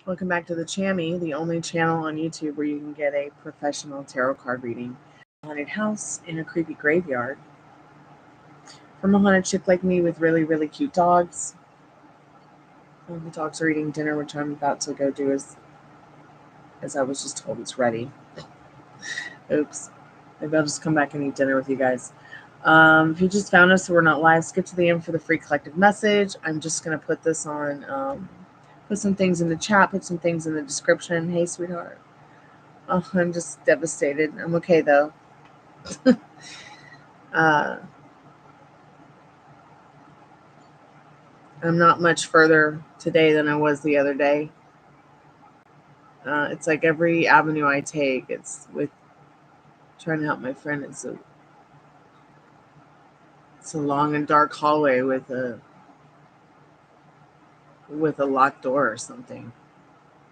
Welcome back to the Chammy, the only channel on YouTube where you can get a professional tarot card reading. A haunted house in a creepy graveyard. From a haunted chick like me with really, really cute dogs. The dogs are eating dinner, which I'm about to go do as I was just told it's ready. Oops. Maybe I'll just come back and eat dinner with you guys. If you just found us, so we're not live, skip to the end for the free collective message. I'm just going to put this on, put some things in the chat, put some things in the description. Hey, sweetheart. Oh, I'm just devastated. I'm okay, though. I'm not much further today than I was the other day. It's like every avenue I take, it's with trying to help my friend. It's a long and dark hallway with a locked door or something,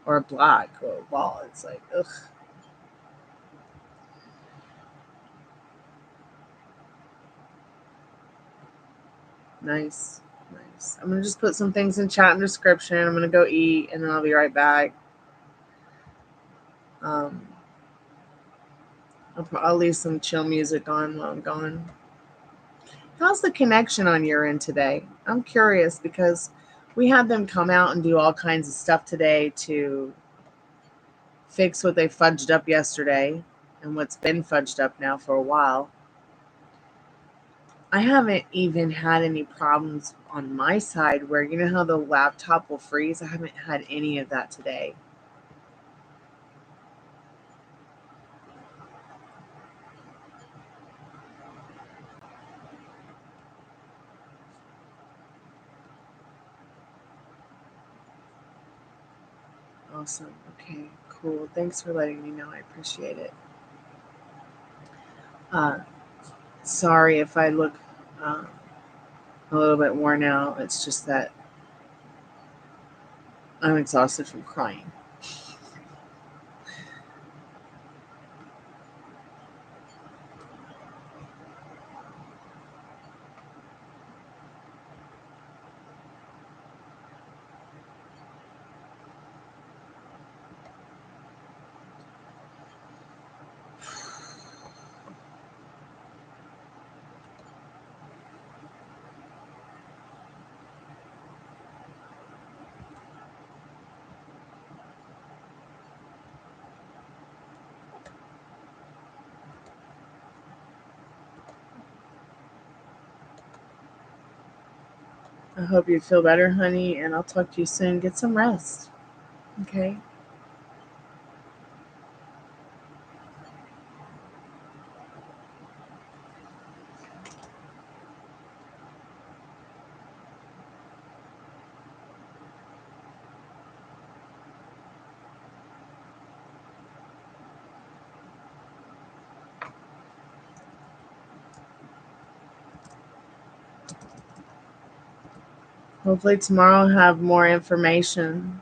or a block or a wall. It's like, ugh. Nice. I'm gonna just put some things in chat and description. I'm gonna go eat and then I'll be right back. I'll leave some chill music on while I'm gone. How's the connection on your end today? I'm curious because we had them come out and do all kinds of stuff today to fix what they fudged up yesterday and what's been fudged up now for a while. I haven't even had any problems on my side where, you know how the laptop will freeze? I haven't had any of that today. Awesome. Okay, cool. Thanks for letting me know. I appreciate it. Sorry if I look a little bit worn out. It's just that I'm exhausted from crying. I hope you feel better, honey, and I'll talk to you soon. Get some rest. Okay? Hopefully tomorrow I'll have more information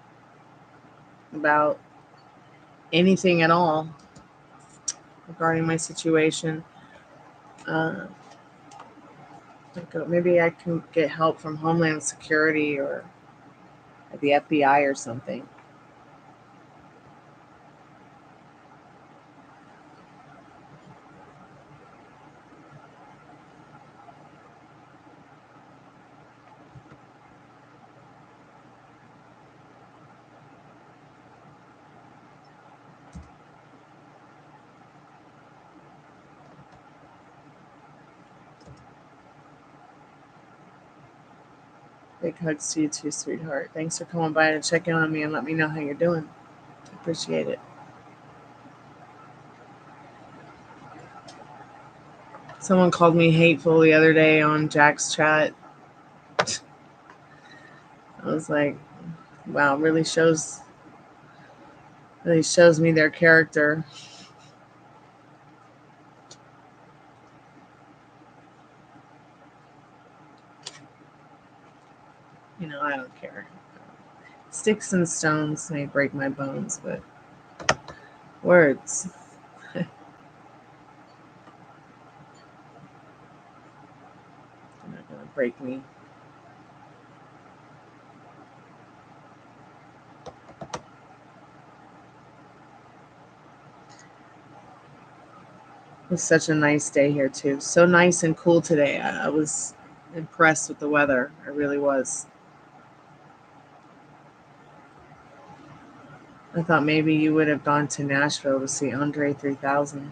about anything at all regarding my situation. Maybe I can get help from Homeland Security or the FBI or something. Big hugs to you too, sweetheart. Thanks for coming by to check in on me and let me know how you're doing. Appreciate it. Someone called me hateful the other day on Jack's chat. I was like, wow, really shows me their character. You know, I don't care. Sticks and stones may break my bones, but words. They're not going to break me. was such a nice day here too. So nice and cool today. I was impressed with the weather. I really was. I thought maybe you would have gone to Nashville to see Andre 3000.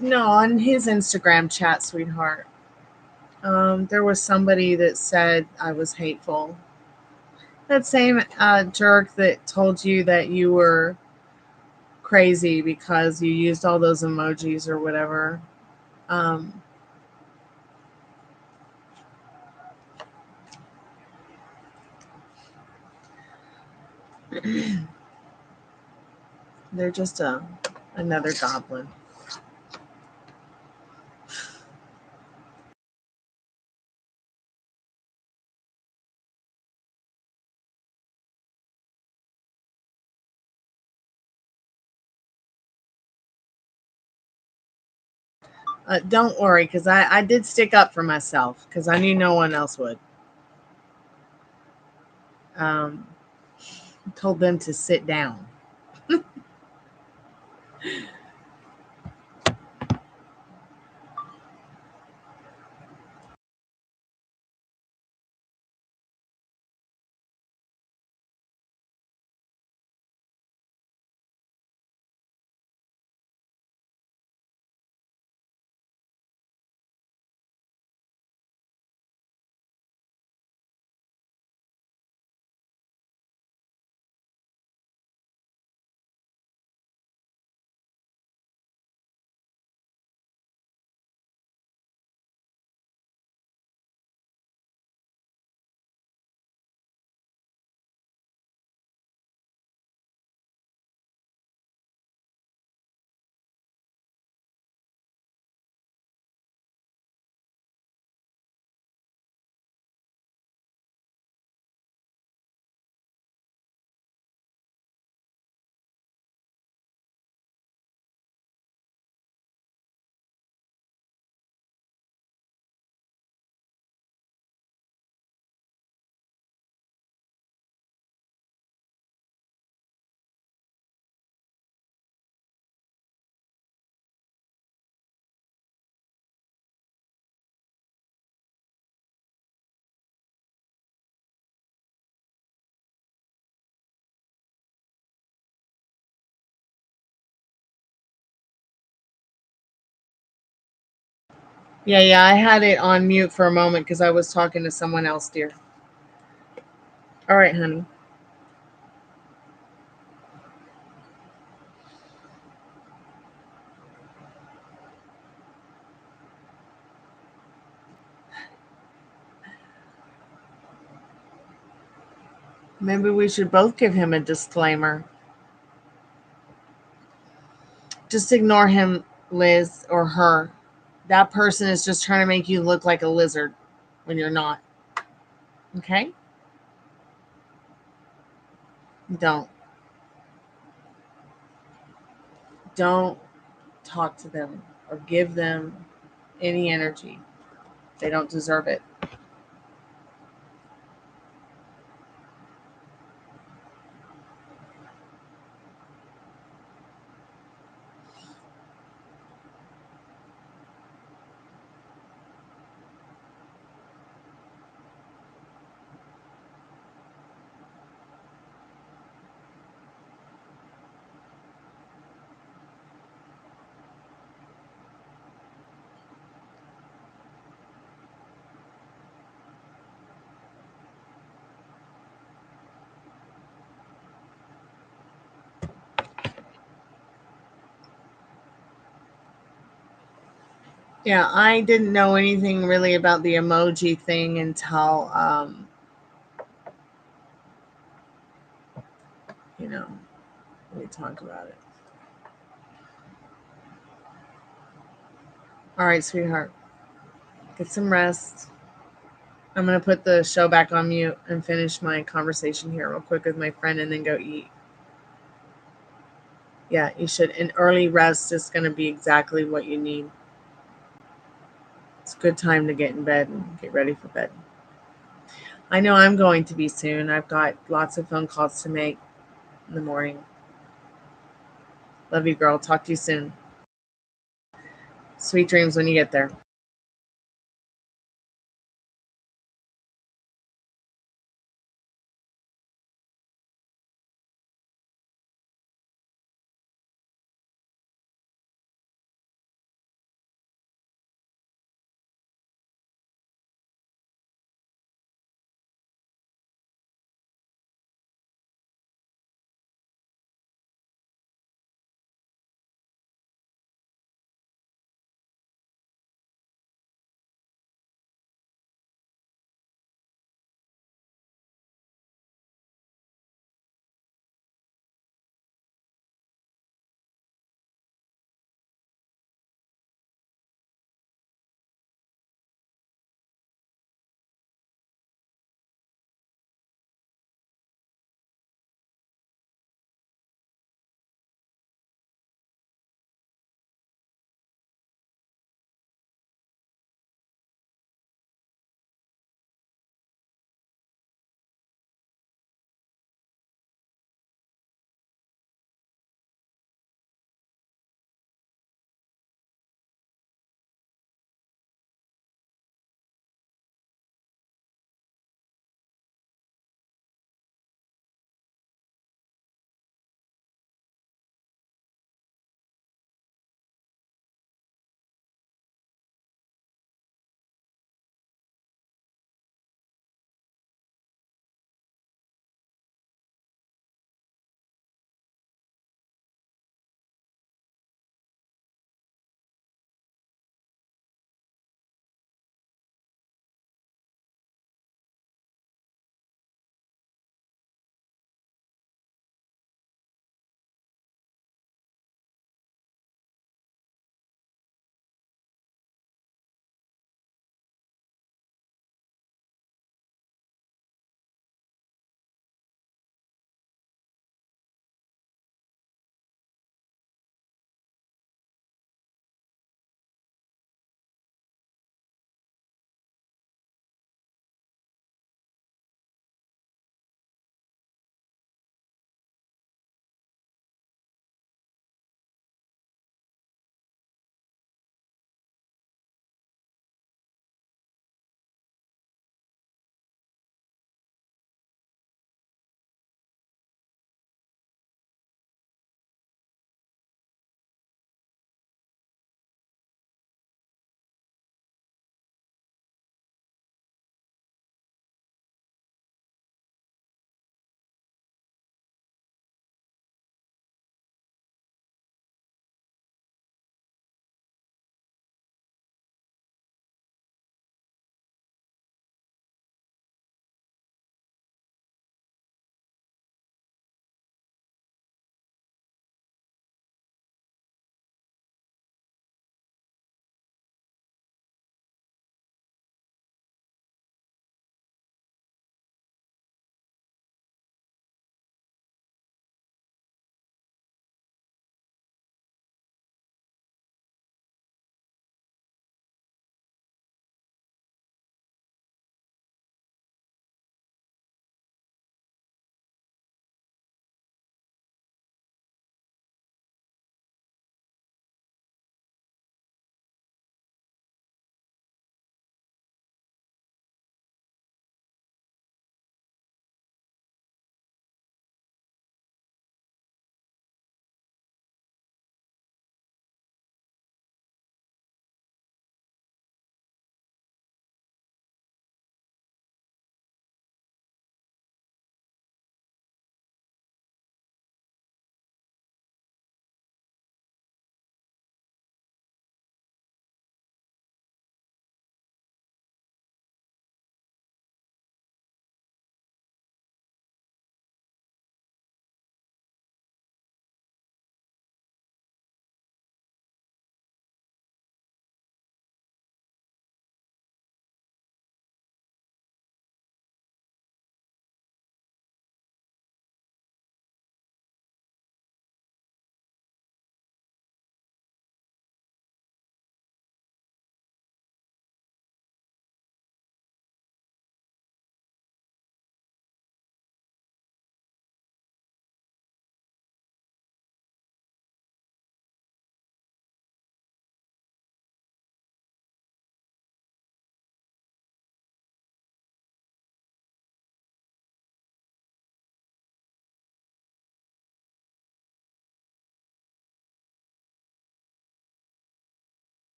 No, on his Instagram chat, sweetheart. There was somebody that said I was hateful. That same jerk that told you that you were crazy because you used all those emojis or whatever. Um, they're just another goblin. Don't worry, because I did stick up for myself because I knew no one else would. Um, told them to sit down. Yeah, I had it on mute for a moment because I was talking to someone else, dear. All right, honey. Maybe we should both give him a disclaimer. Just ignore him, Liz, or her. That person is just trying to make you look like a lizard when you're not. Okay? Don't. Don't talk to them or give them any energy. They don't deserve it. Yeah, I didn't know anything really about the emoji thing until, you know, we talked about it. All right, sweetheart. Get some rest. I'm going to put the show back on mute and finish my conversation here real quick with my friend and then go eat. Yeah, you should. An early rest is going to be exactly what you need. It's a good time to get in bed and get ready for bed. I know I'm going to be soon. I've got lots of phone calls to make in the morning. Love you, girl. Talk to you soon. Sweet dreams when you get there.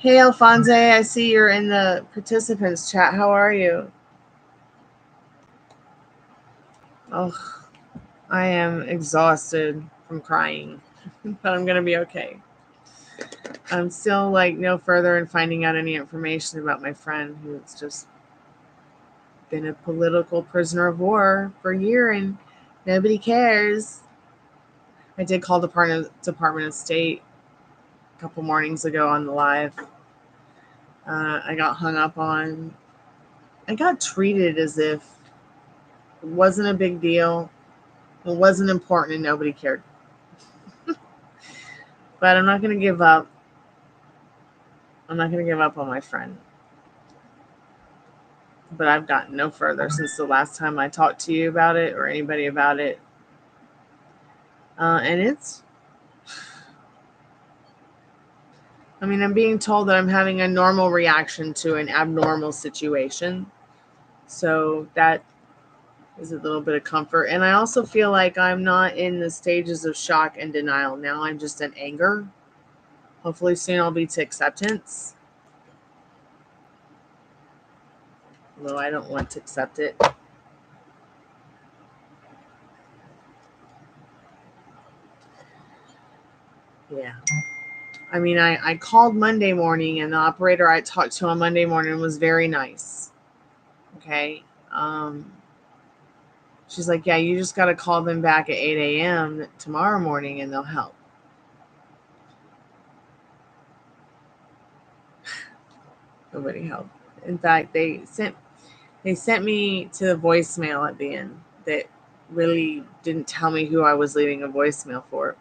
Hey, Alfonso, I see you're in the participants chat. How are you? Oh, I am exhausted from crying, but I'm going to be okay. I'm still like no further in finding out any information about my friend who's just been a political prisoner of war for a year and nobody cares. I did call the Department of State a couple mornings ago on the live. I got hung up on. I got treated as if it wasn't a big deal. It wasn't important and nobody cared. But I'm not going to give up. I'm not going to give up on my friend. But I've gotten no further since the last time I talked to you about it or anybody about it. And it's, I mean, I'm being told that I'm having a normal reaction to an abnormal situation. So that is a little bit of comfort. And I also feel like I'm not in the stages of shock and denial. Now I'm just in anger. Hopefully soon I'll be to acceptance. Although I don't want to accept it. Yeah. I mean, I called Monday morning and the operator I talked to on Monday morning was very nice. Okay. She's like, yeah, you just got to call them back at 8 a.m. tomorrow morning and they'll help. Nobody helped. In fact, they sent me to the voicemail at the end that really didn't tell me who I was leaving a voicemail for.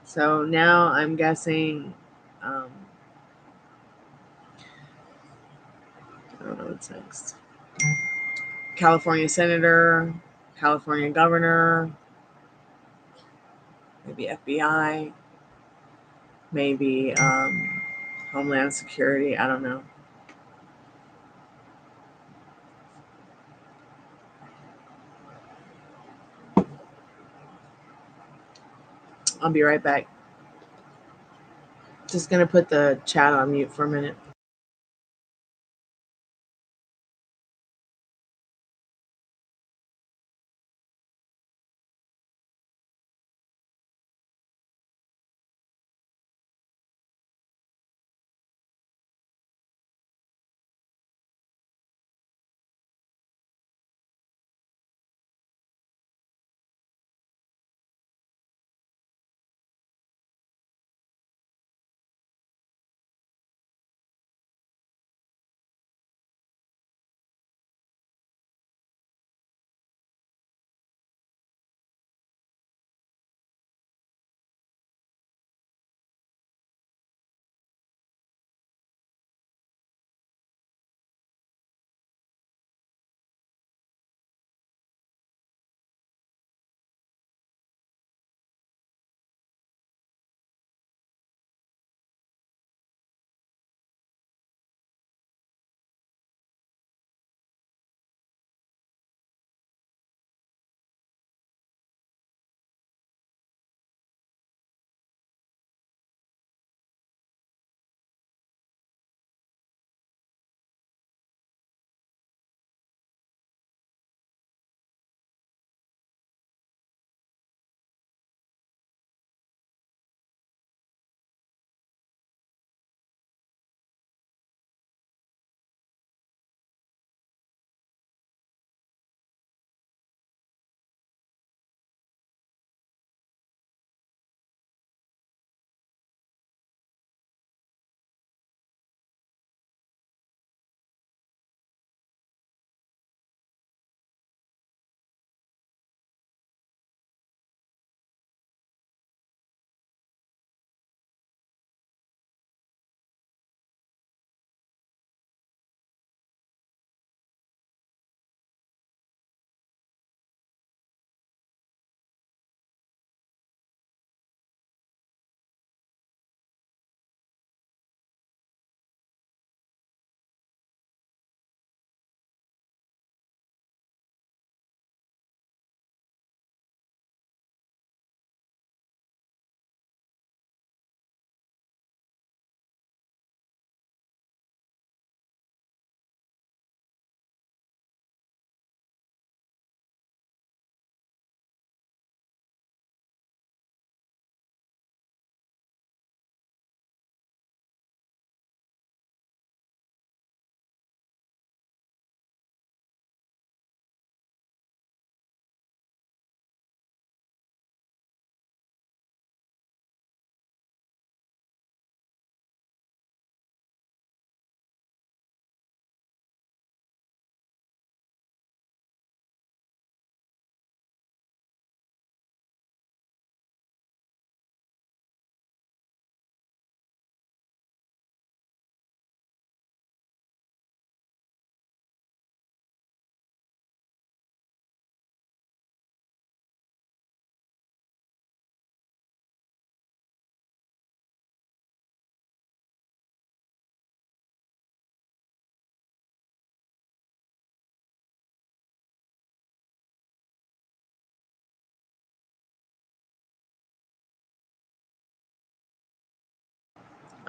So now I'm guessing, I don't know what's next. California Senator, California Governor, maybe FBI, maybe Homeland Security. I don't know. I'll be right back. Just going to put the chat on mute for a minute.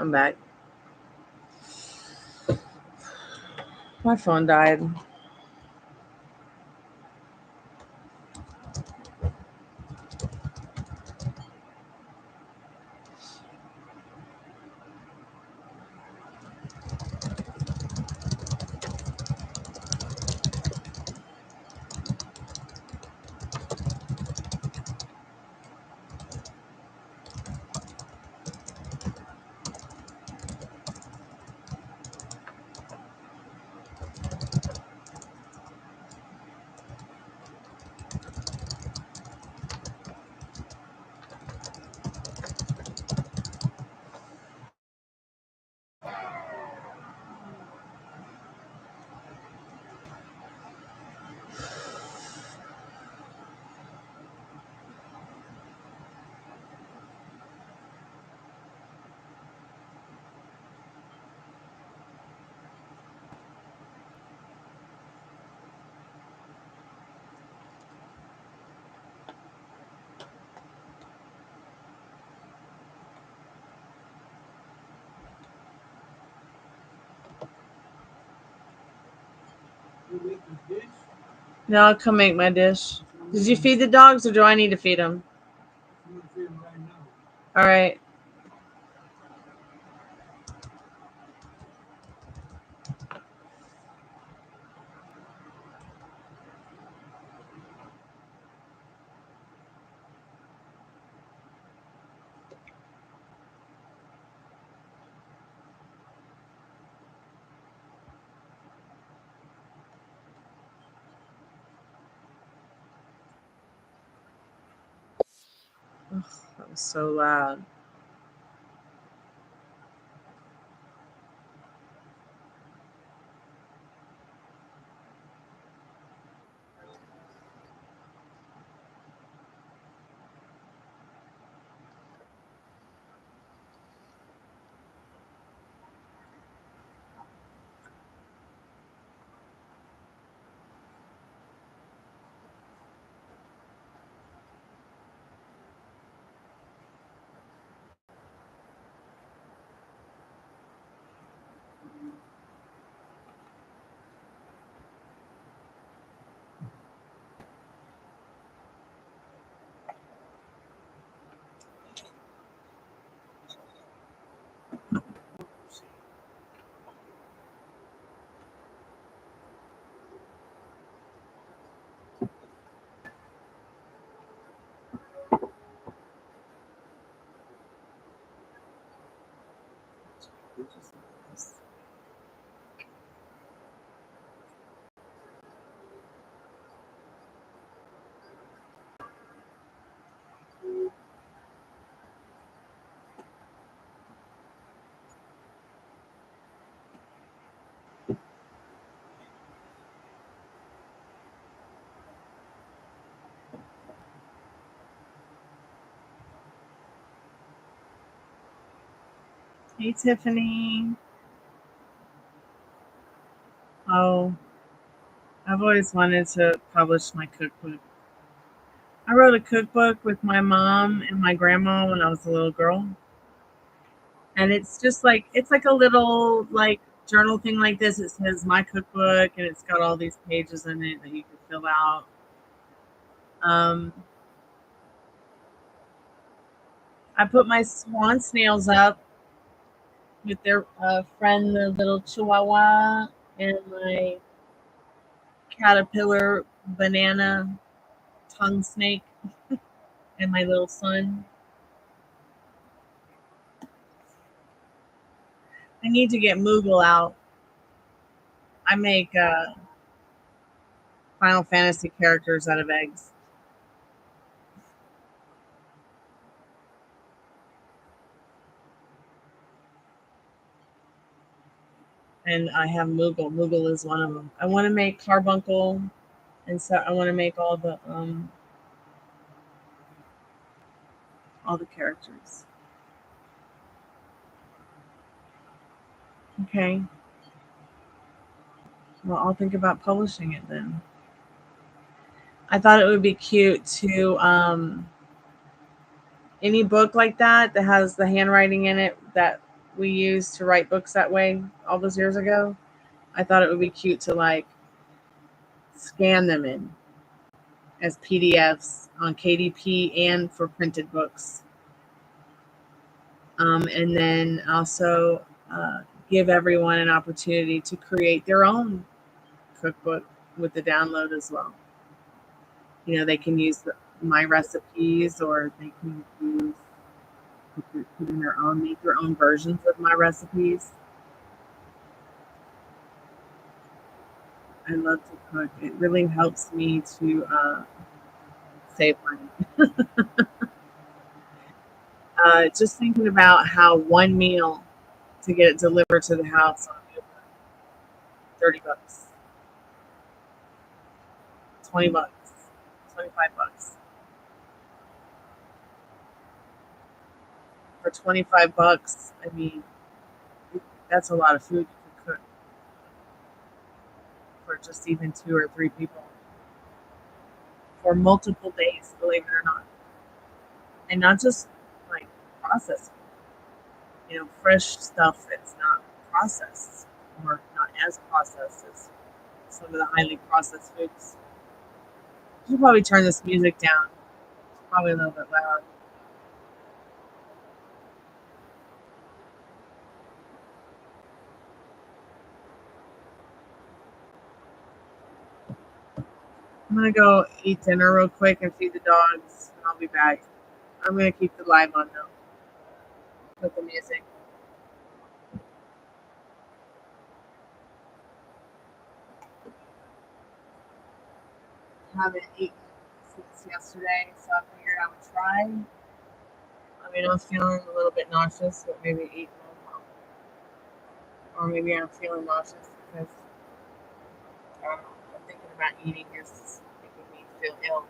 I'm back. My phone died. No, I'll come make my dish. Did you feed the dogs or do I need to feed them? All right. Ugh, that was so loud. Hey, Tiffany. Oh, I've always wanted to publish my cookbook. I wrote a cookbook with my mom and my grandma when I was a little girl. And it's like a little like journal thing like this. It says my cookbook and it's got all these pages in it that you can fill out. Um, I put my swan snails up with their friend, the little chihuahua, and my caterpillar banana tongue snake, and my little son. I need to get Moogle out. I make Final Fantasy characters out of eggs. And I have Moogle. Moogle is one of them. I want to make Carbuncle, and so I want to make all the characters. Okay. Well, I'll think about publishing it then. I thought it would be cute to any book like that that has the handwriting in it that we used to write books that way all those years ago. I thought it would be cute to like scan them in as PDFs on KDP and for printed books. And then also give everyone an opportunity to create their own cookbook with the download as well. You know, they can use my recipes, or they can use put in their own, make their own versions of my recipes. I love to cook. It really helps me to save money. Just thinking about how one meal to get it delivered to the house on $30, $20, $25. For $25, I mean, that's a lot of food you can cook for just even 2 or 3 people for multiple days, believe it or not. And not just like processed, you know, fresh stuff that's not processed or not as processed as some of the highly processed foods. You should probably turn this music down. It's probably a little bit loud. I'm gonna go eat dinner real quick and feed the dogs, and I'll be back. I'm gonna keep the live on though with the music. Haven't eaten since yesterday, so I figured I would try. I mean, I was feeling a little bit nauseous, but maybe eat more. Or maybe I'm feeling nauseous because I don't know, I'm thinking about eating is making me feel ill.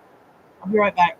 I'll be right back.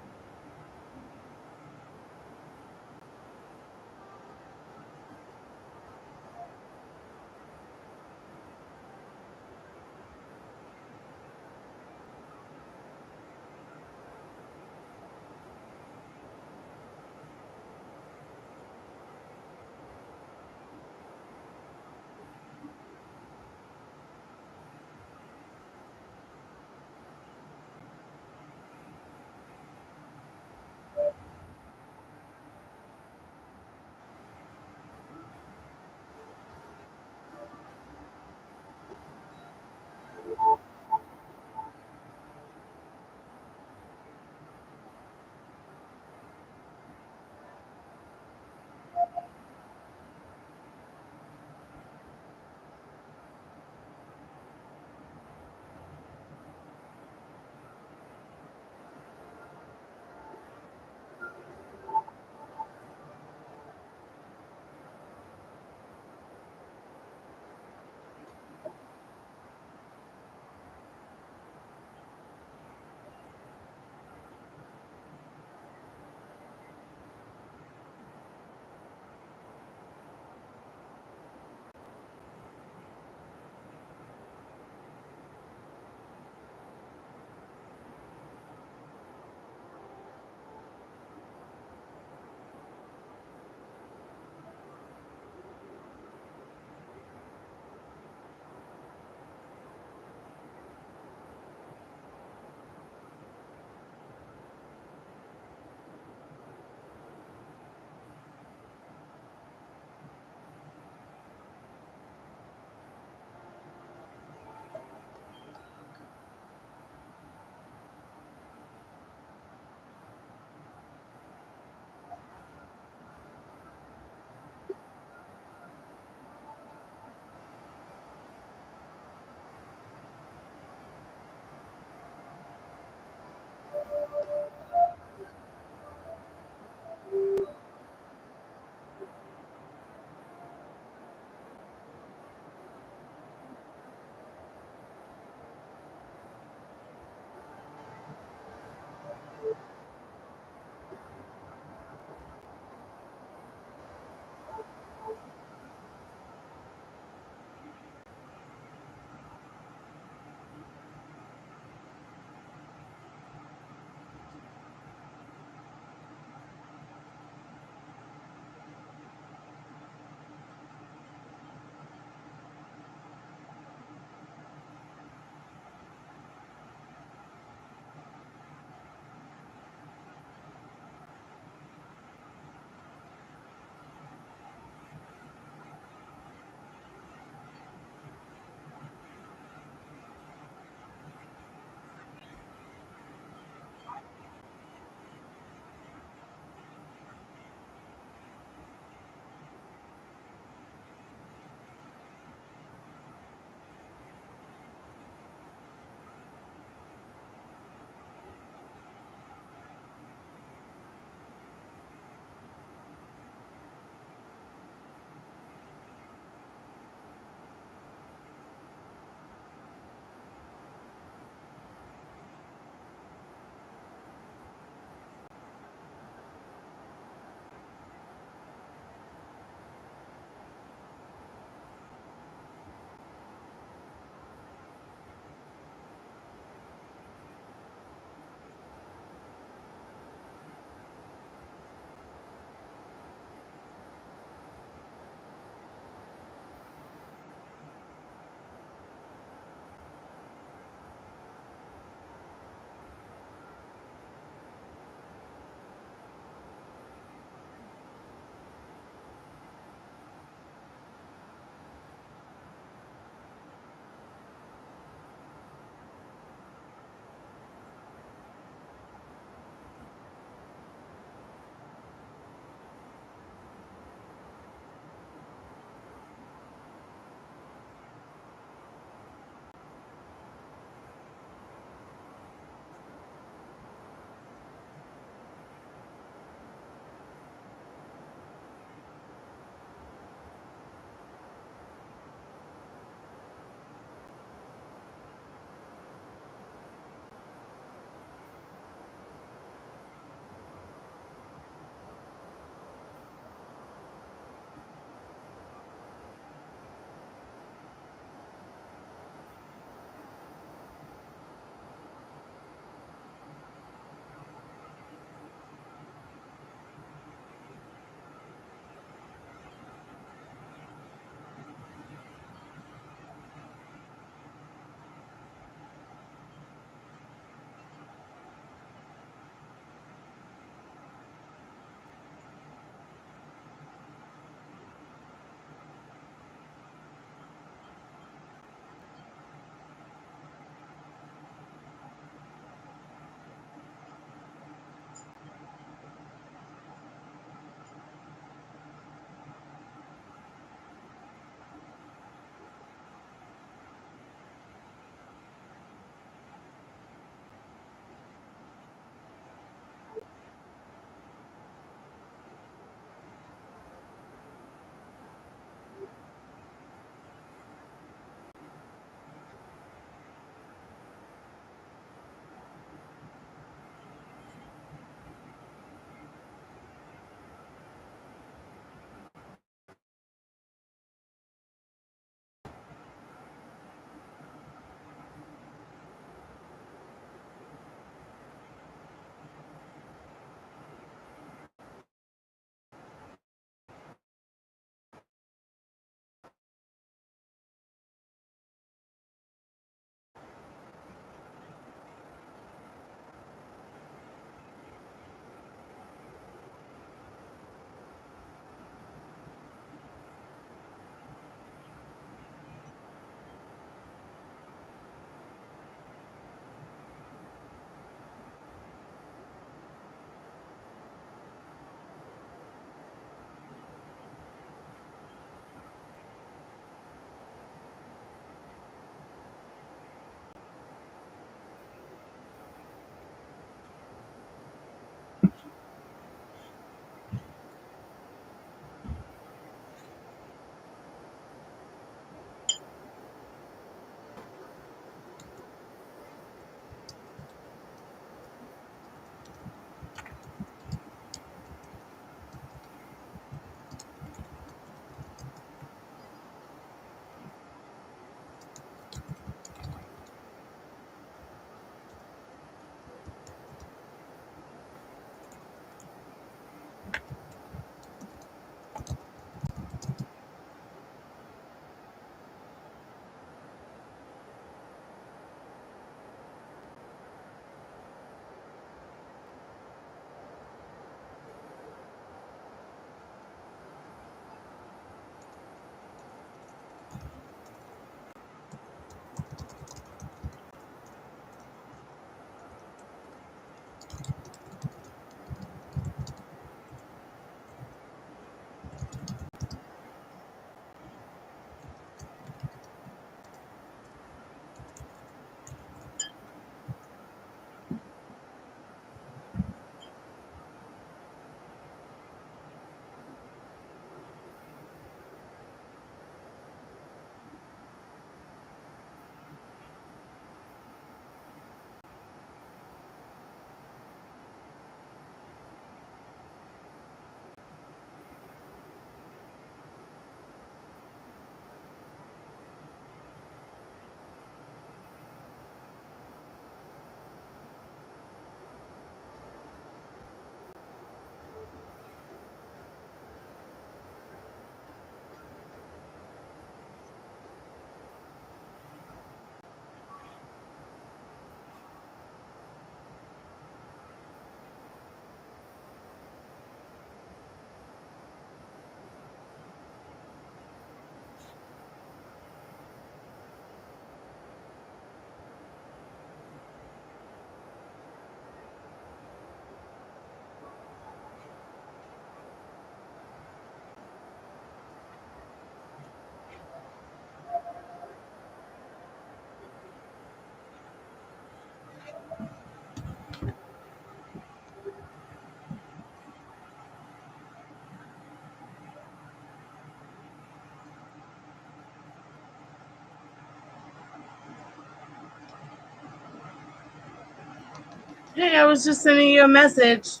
Hey, I was just sending you a message.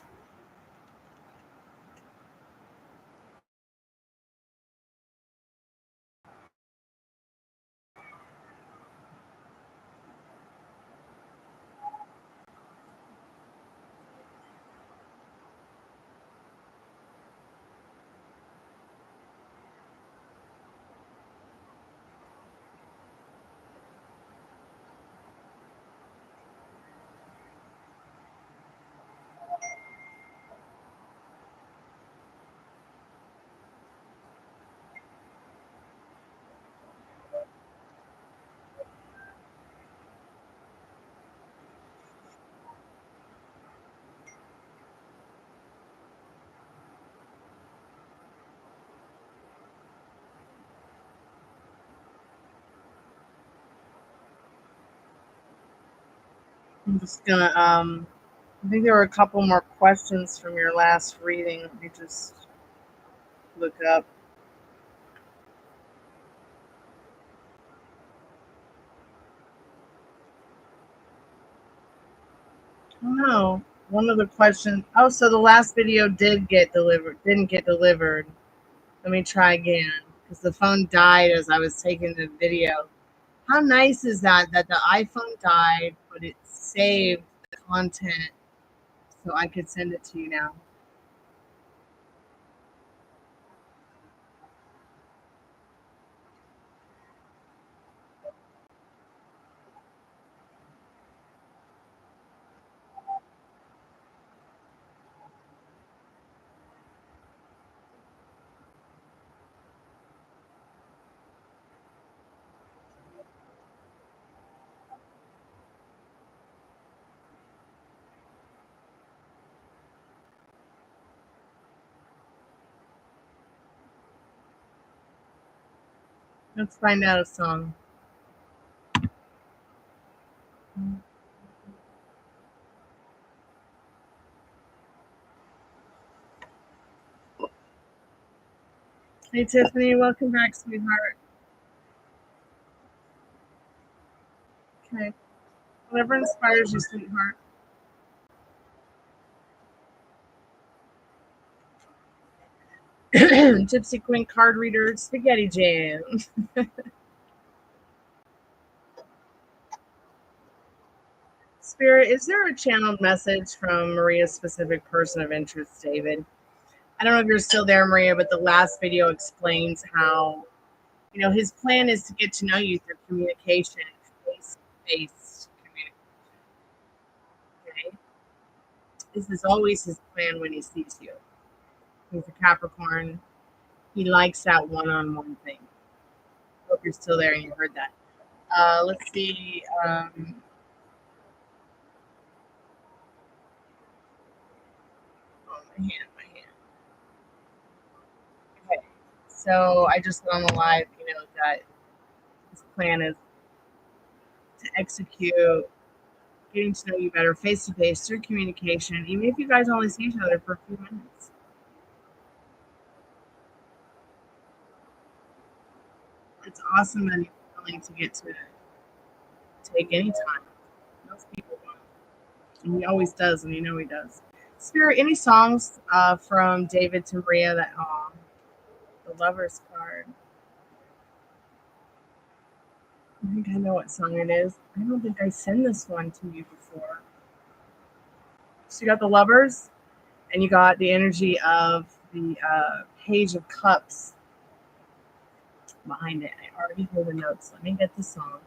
I'm just gonna I think there were a couple more questions from your last reading. Let me just look up. Oh no. One of the questions. Oh, so the last video did get delivered. Didn't get delivered. Let me try again because the phone died as I was taking the video. How nice is that? That the iPhone died, but it saved the content, so I could send it to you now. Let's find out a song. Hey Tiffany, welcome back, sweetheart. Okay. Whatever inspires you, sweetheart. Gypsy Queen card reader, Spaghetti Jam. Spirit, is there a channeled message from Maria's specific person of interest, David? I don't know if you're still there, Maria, but the last video explains how, his plan is to get to know you through communication, face-to-face communication. This is always his plan when he sees you. He's a Capricorn. He likes that one-on-one thing. Hope you're still there and you heard that. Let's see. Oh, my hand. Okay. So I just went on the live, that his plan is to execute getting to know you better face to face through communication, even if you guys only see each other for a few minutes. It's awesome that he's willing to get to take any time. Most people don't. And he always does, and he does. Spirit, any songs from David to Maria that, the Lover's card. I think I know what song it is. I don't think I sent this one to you before. So you got the Lovers, and you got the energy of the Page of Cups behind it. I already heard the notes. Let me get the song.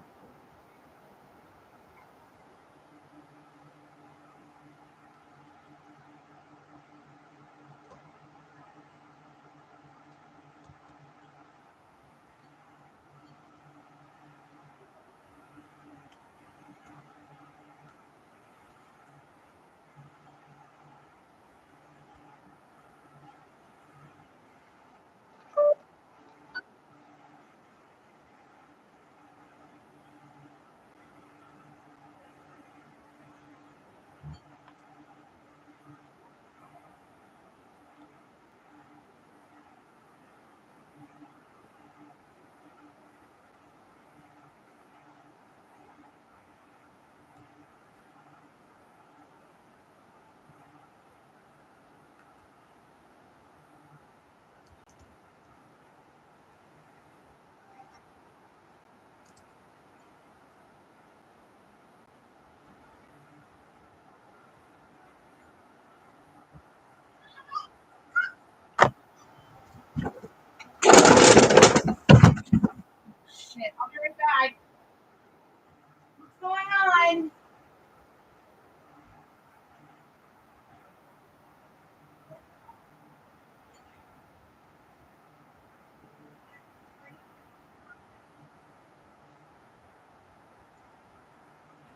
outside.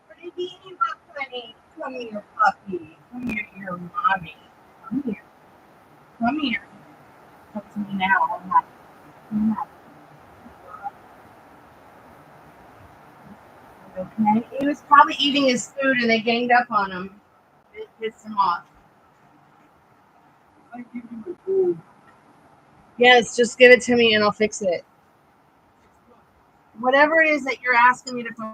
What are you eating, honey? Come here, puppy. Come here, your mommy. Come here. Come here. Come to me now. I'm not. Okay. He was probably eating his food and they ganged up on him. It pissed him off. I give you the food. Yes, just give it to me and I'll fix it. Whatever it is that you're asking me to put.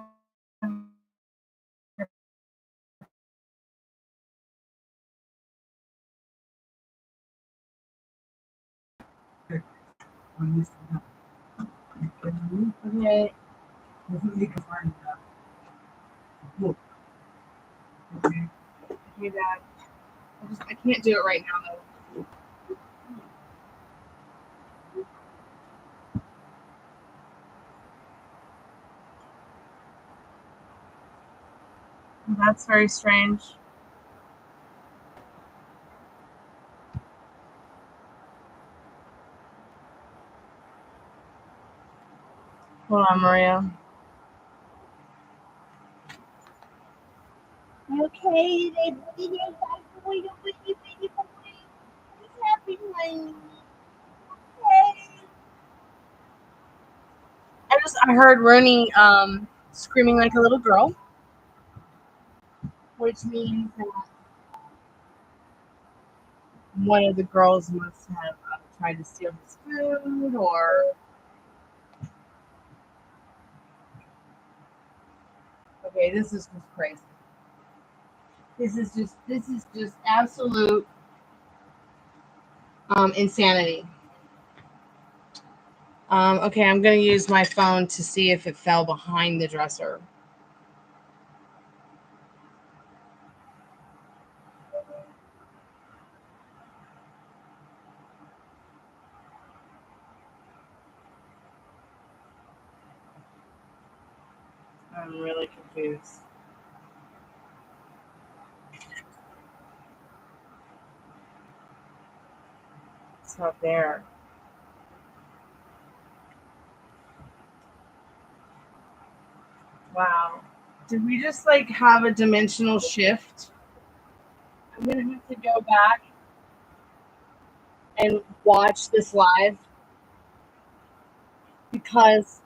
Okay. Okay, Dad. I can't do it right now, though. That's very strange. Hold on, Maria. Okay, they put it in that boy. What's happening? Okay. I heard Rooney screaming like a little girl, which means that one of the girls must have tried to steal his food, or okay, this is just crazy. This is just absolute insanity. Okay, I'm gonna use my phone to see if it fell behind the dresser. I'm really confused. It's not there. Wow. Did we just like have a dimensional shift? I'm gonna have to go back and watch this live because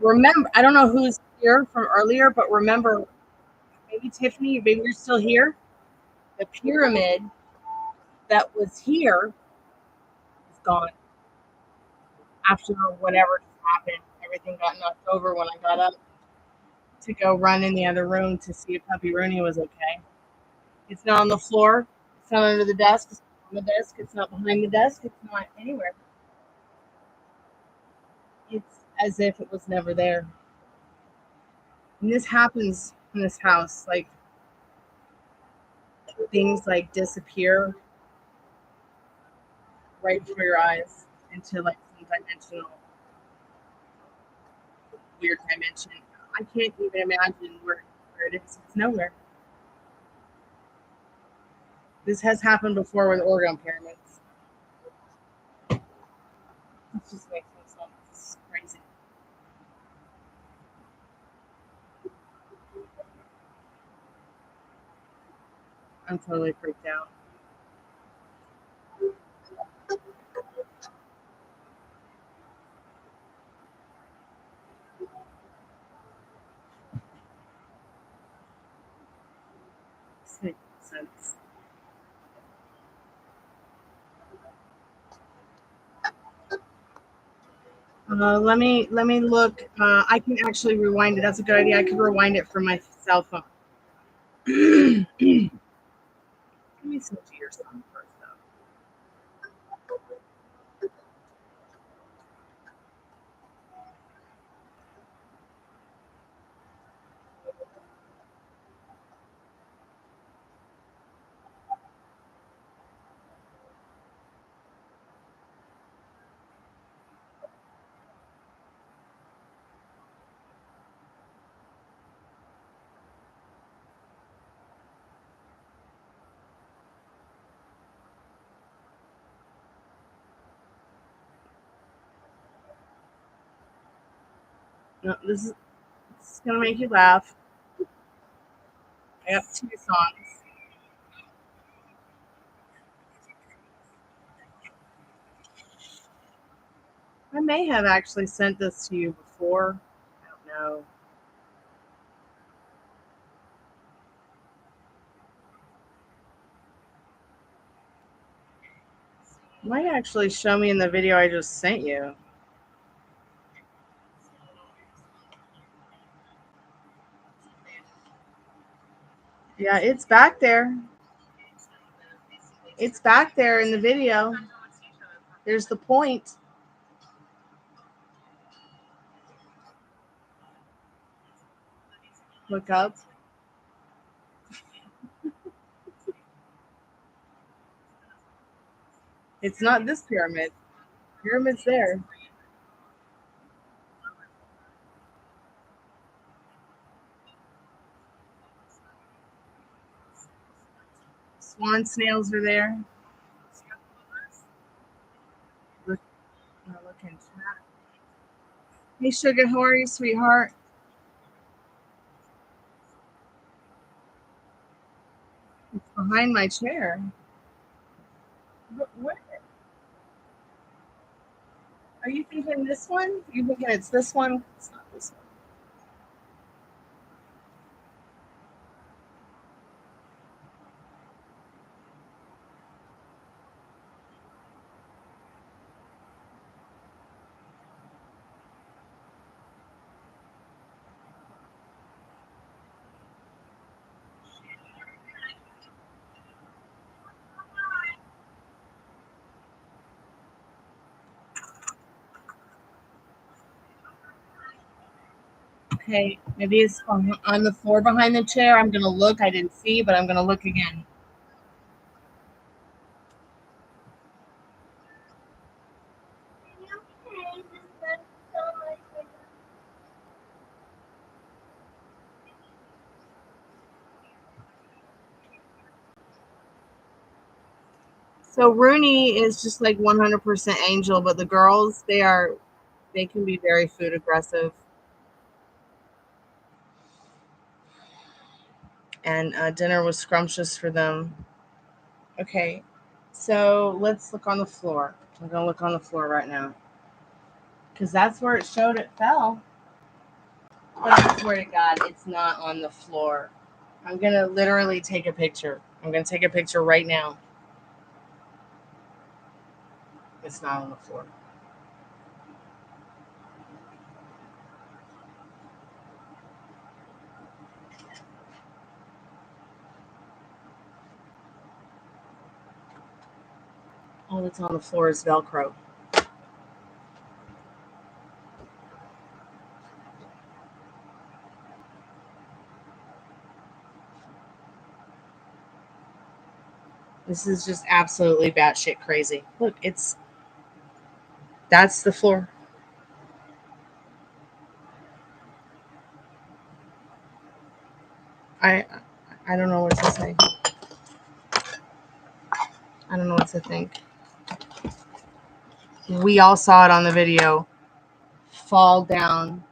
remember, I don't know who's here from earlier, but remember, maybe Tiffany, maybe you're still here. The pyramid that was here is gone after whatever just happened. Everything got knocked over when I got up to go run in the other room to see if Puppy Rooney was okay. It's not on the floor. It's not under the desk. It's not on the desk. It's not behind the desk. It's not anywhere. It's as if it was never there. And this happens in this house. Like things like disappear right before your eyes into like some dimensional weird dimension. I can't even imagine where it is. It's nowhere. This has happened before with Orgone pyramids. It just makes no sense. It's crazy. I'm totally freaked out. This makes no sense. Let me look. I can actually rewind it. That's a good idea. I could rewind it from my cell phone. Let me switch to your song first, though. No, this is gonna make you laugh. I have two songs. I may have actually sent this to you before. I don't know. It might actually show me in the video I just sent you. Yeah, it's back there. It's back there in the video. There's the point. Look up. It's not this pyramid. Pyramid's there. Swan snails are there. Look, look in chat. Hey, Sugar, how are you, sweetheart? It's behind my chair. What are you thinking? This one? Are you thinking it's this one? It's not this one. Okay, maybe it's on the floor behind the chair. I'm gonna look. I didn't see, but I'm gonna look again. So Rooney is just like 100% angel, but the girls, they can be very food aggressive, and dinner was scrumptious for them. Okay, so let's look on the floor. I'm gonna look on the floor right now because that's where it showed it fell. But I swear to God, it's not on the floor. I'm gonna literally take a picture. I'm gonna take a picture right now. It's not on the floor. All that's on the floor is Velcro. This is just absolutely batshit crazy. Look, that's the floor. I I don't know what to say. I don't know what to think. We all saw it on the video. Fall down.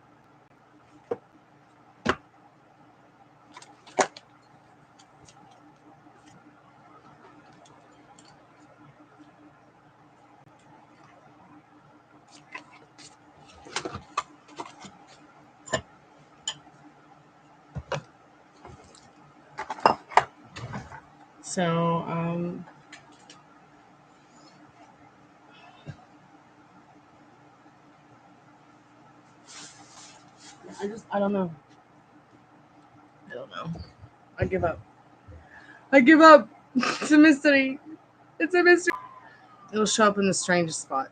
So I don't know. I don't know. I give up. I give up. It's a mystery. It's a mystery. It'll show up in the strangest spot.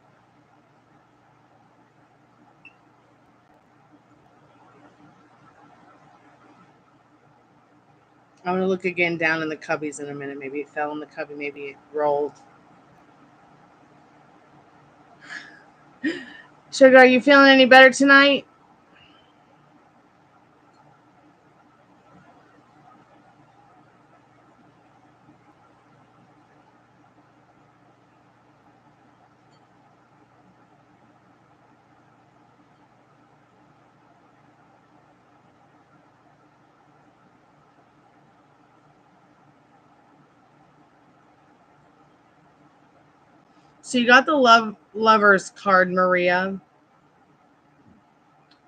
I'm gonna look again down in the cubbies in a minute. Maybe it fell in the cubby. Maybe it rolled. Sugar, are you feeling any better tonight? So you got the lovers card, Maria.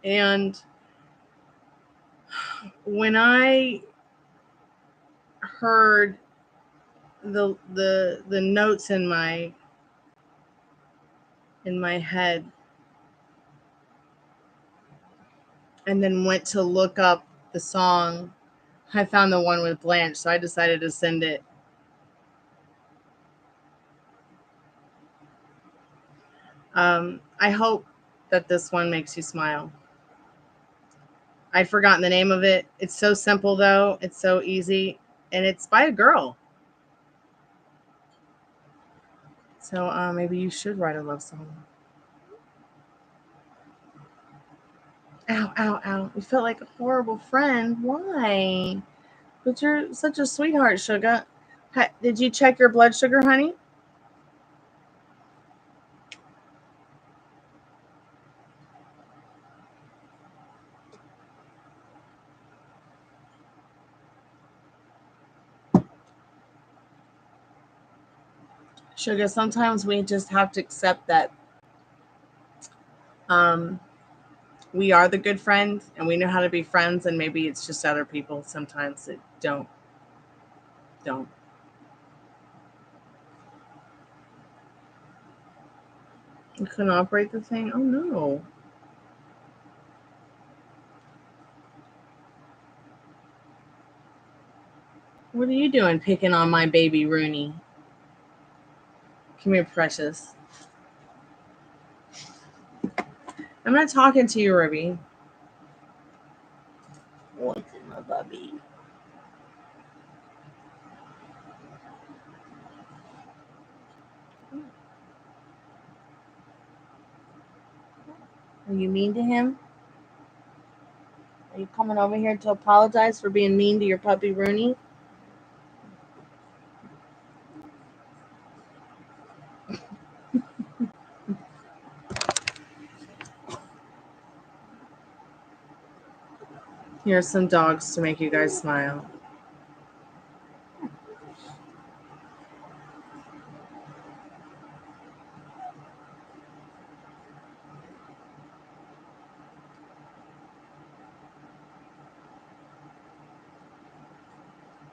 And when I heard the notes in my head and then went to look up the song, I found the one with Blanche, so I decided to send it. I hope that this one makes you smile. I'd forgotten the name of it. It's so simple, though. It's so easy. And it's by a girl. So maybe you should write a love song. Ow, ow, ow. You felt like a horrible friend. Why? But you're such a sweetheart, Sugar. Did you check your blood sugar, honey? Sugar, sometimes we just have to accept that we are the good friend and we know how to be friends, and maybe it's just other people sometimes that don't. You couldn't operate the thing? Oh no. What are you doing picking on my baby Rooney? Come here, precious. I'm not talking to you, Ruby. What's in my bubby? Are you mean to him? Are you coming over here to apologize for being mean to your puppy Rooney? Here's some dogs to make you guys smile.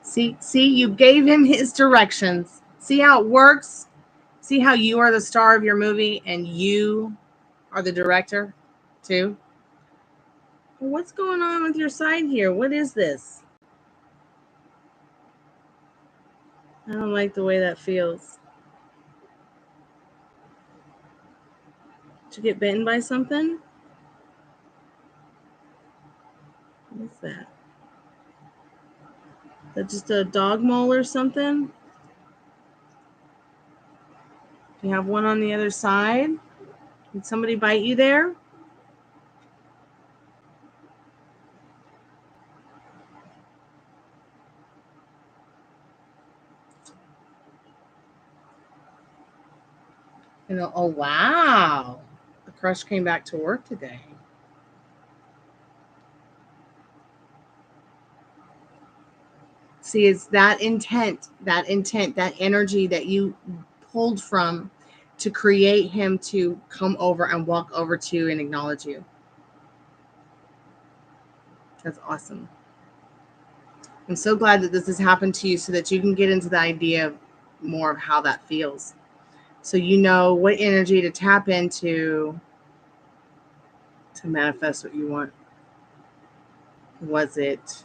See, you gave him his directions. See how it works? See how you are the star of your movie and you are the director too? What's going on with your side here? What is this? I don't like the way that feels. Did you get bitten by something? What's that? Is that just a dog mole or something? Do you have one on the other side? Did somebody bite you there? Oh, wow. The crush came back to work today. See, it's that intent, that energy that you pulled from to create him to come over and walk over to you and acknowledge you. That's awesome. I'm so glad that this has happened to you so that you can get into the idea of more of how that feels. So you know what energy to tap into to manifest what you want. Was it,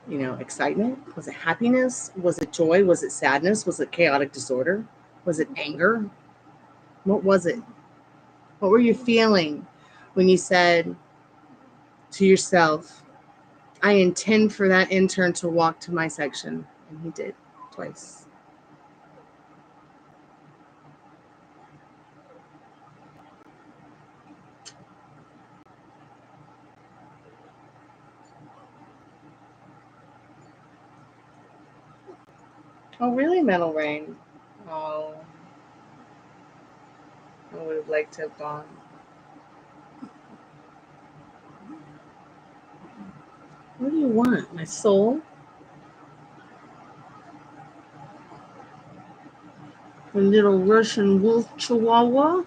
excitement? Was it happiness? Was it joy? Was it sadness? Was it chaotic disorder? Was it anger? What was it? What were you feeling when you said to yourself, I intend for that intern to walk to my section? And he did twice. Oh, really, Metal Rain? Oh, I would have liked to have gone. What do you want? My soul? A little Russian wolf chihuahua.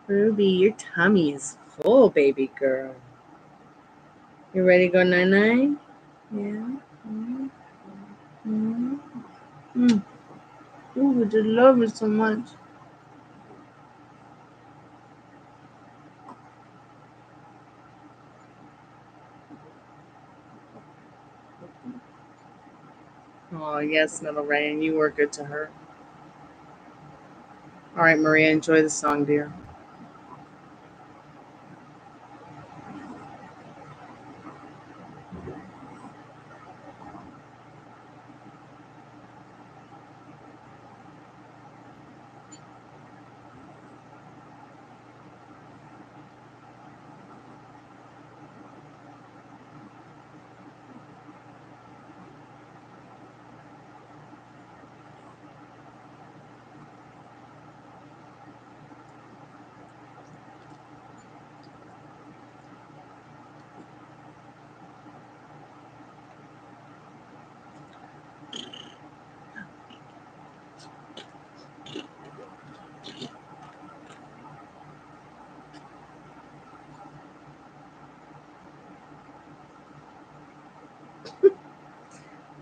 Ruby, your tummy is full, baby girl. You ready to go night-night? Yeah. Ooh, I just love it so much. Oh, yes, Little Rain, you were good to her. All right, Maria, enjoy the song, dear.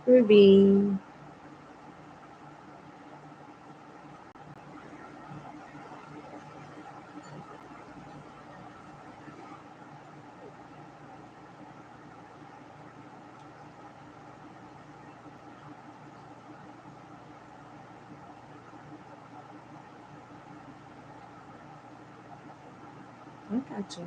Ruby. I got you.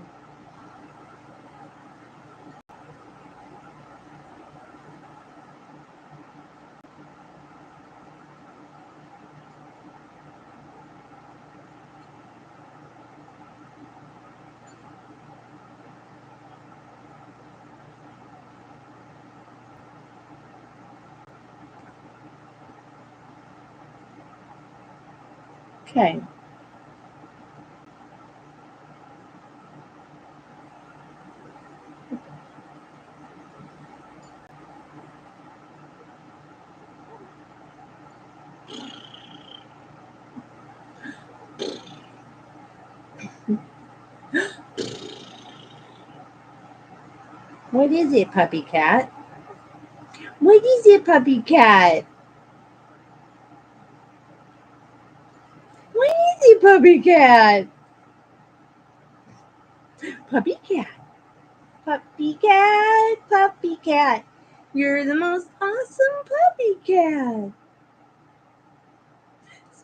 Okay. What is it, puppy cat? What is it, puppy cat? What is it, puppy cat? Puppy cat. Puppy cat, puppy cat. You're the most awesome puppy cat.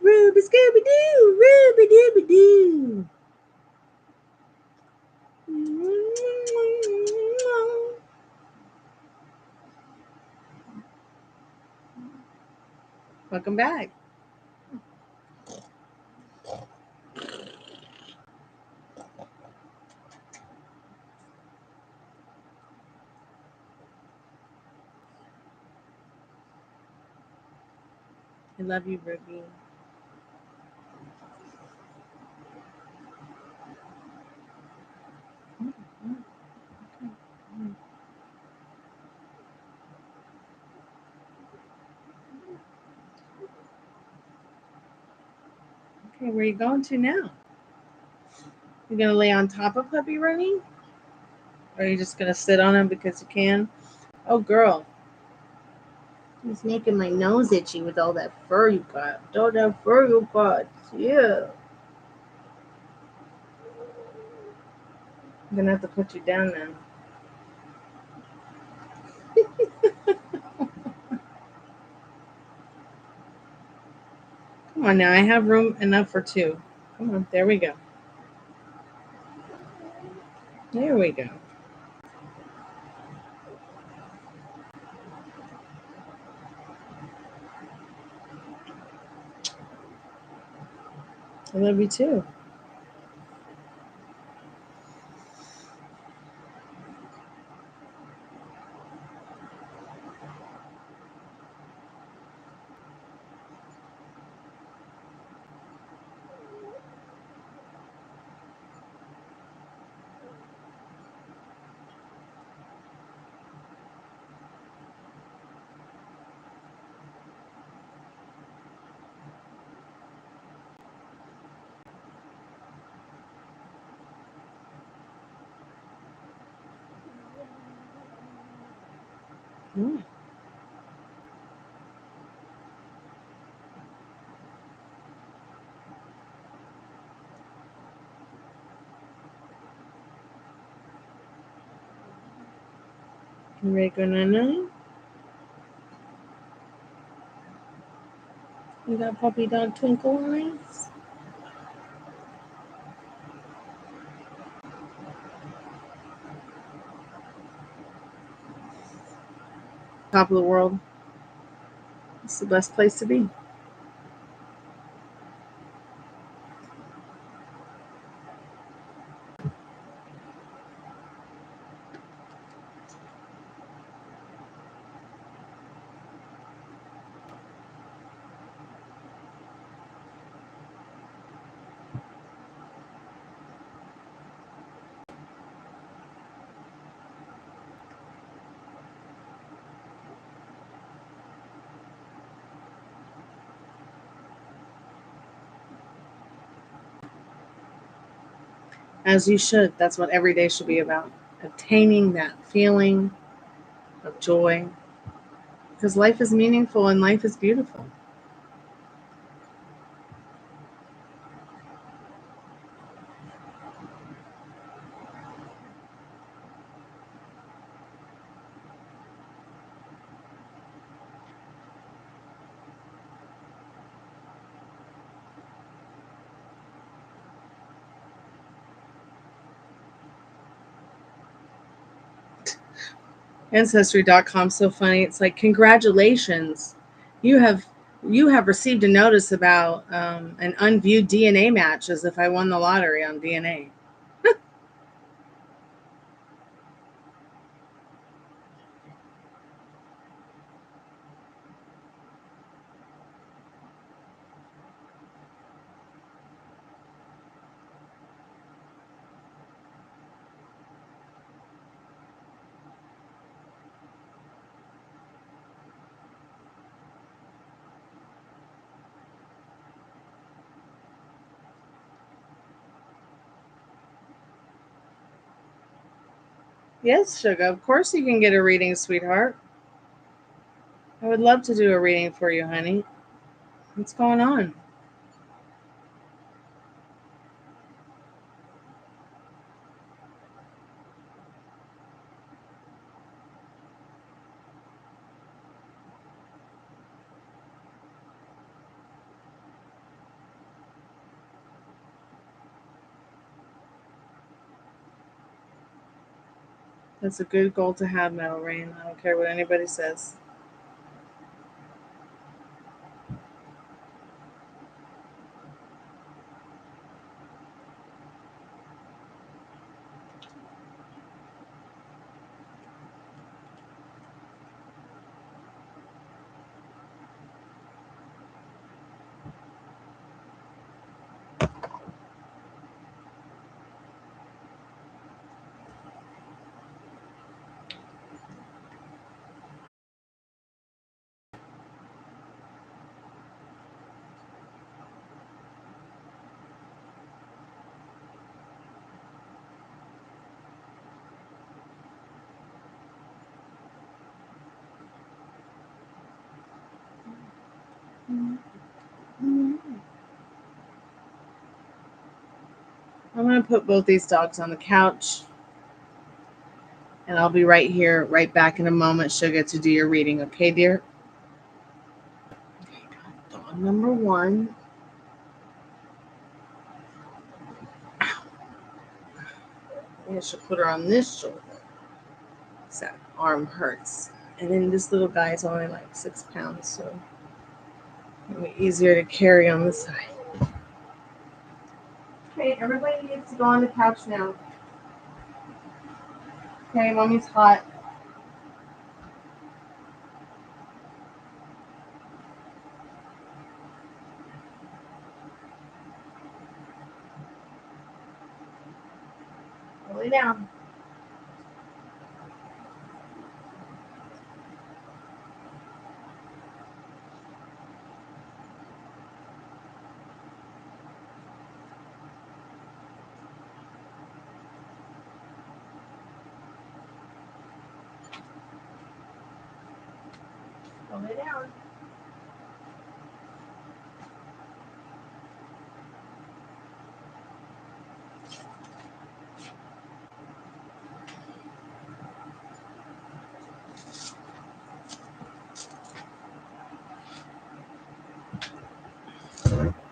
Ruby Scooby Doo, Ruby Dooby Doo. Welcome back. I love you, Ruby. Okay, where are you going to now? You gonna lay on top of Puppy Runny? Or are you just gonna sit on him because you can? Oh, girl. He's making my nose itchy with all that fur you got. All that fur you got. Yeah. I'm gonna have to put you down now. Come on now, I have room enough for two. Come on, there we go. There we go. I love you too. Mm. You ready to go night-night? You got puppy dog twinkle eyes? Top of the world. It's the best place to be. As you should. That's what every day should be about. Obtaining that feeling of joy. Because life is meaningful and life is beautiful. Ancestry.com so funny. It's like, congratulations, you have received a notice about an unviewed DNA match, as if I won the lottery on DNA. Yes, sugar, of course you can get a reading, sweetheart. I would love to do a reading for you, honey. What's going on? That's a good goal to have, Metal Rain. I don't care what anybody says. I'm going to put both these dogs on the couch, and I'll be right here, right back in a moment, Sugar, to do your reading. Okay, dear? Dog number one. I should put her on this shoulder. That arm hurts. And then this little guy is only like 6 pounds, so it'll be easier to carry on this side. Okay, everybody needs to go on the couch now. Okay, mommy's hot. Lay down. Go lay down.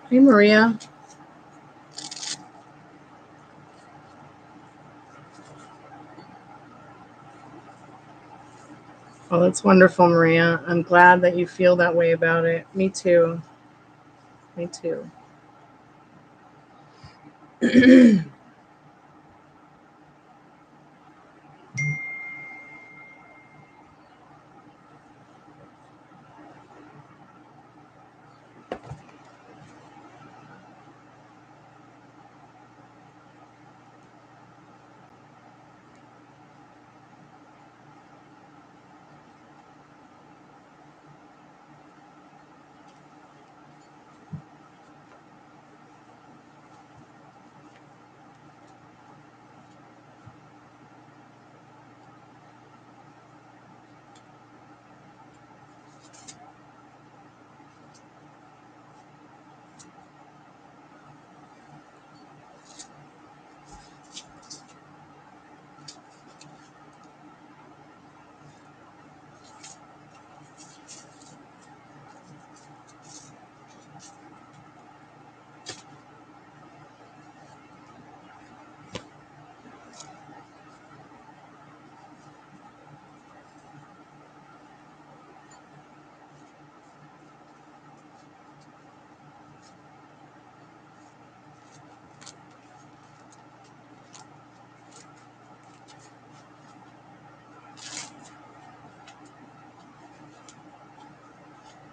Hey, Maria. Oh, that's wonderful, Maria. I'm glad that you feel that way about it. Me too. Me too.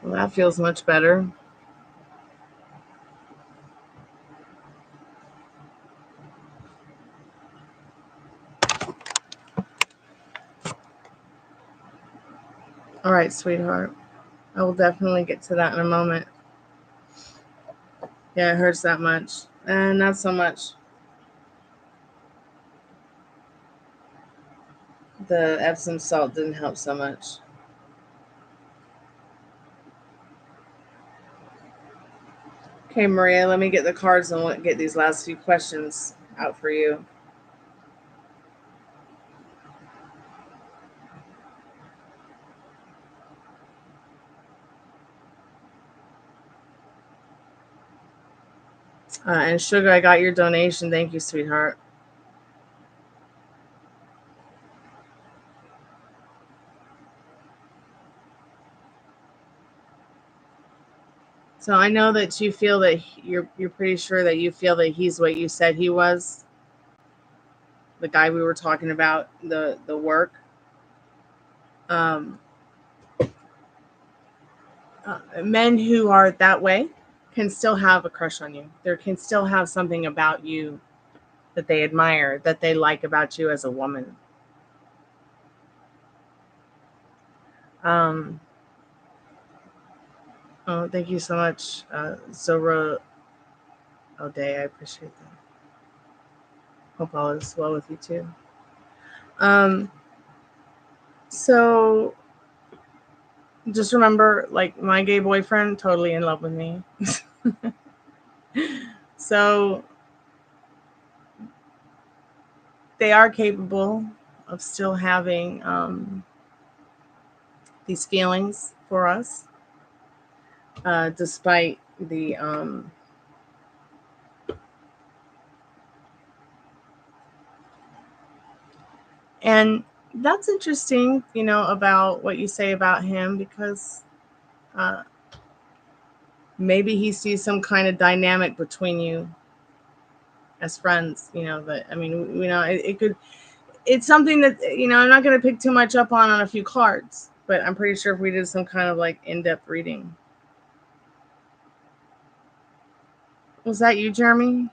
Well, that feels much better. All right, sweetheart. I will definitely get to that in a moment. Yeah, it hurts that much. And not so much. The Epsom salt didn't help so much. Okay, Maria, let me get the cards and get these last few questions out for you. And Sugar, I got your donation. Thank you, sweetheart. So I know that you feel that you're pretty sure that you feel that he's what you said he was. The guy we were talking about, the work. Um, Men who are that way can still have a crush on you. There can still have something about you that they admire, that they like about you as a woman. Um, oh, thank you so much, Zora O'Day. I appreciate that. Hope all is well with you too. Um, so just remember, like, my gay boyfriend, totally in love with me. So they are capable of still having these feelings for us, despite the and that's interesting, about what you say about him, because uh, maybe he sees some kind of dynamic between you as friends. That, I mean, it could. It's something that, I'm not going to pick too much up on a few cards, but I'm pretty sure if we did some kind of like in-depth reading. Was that you, Jeremy?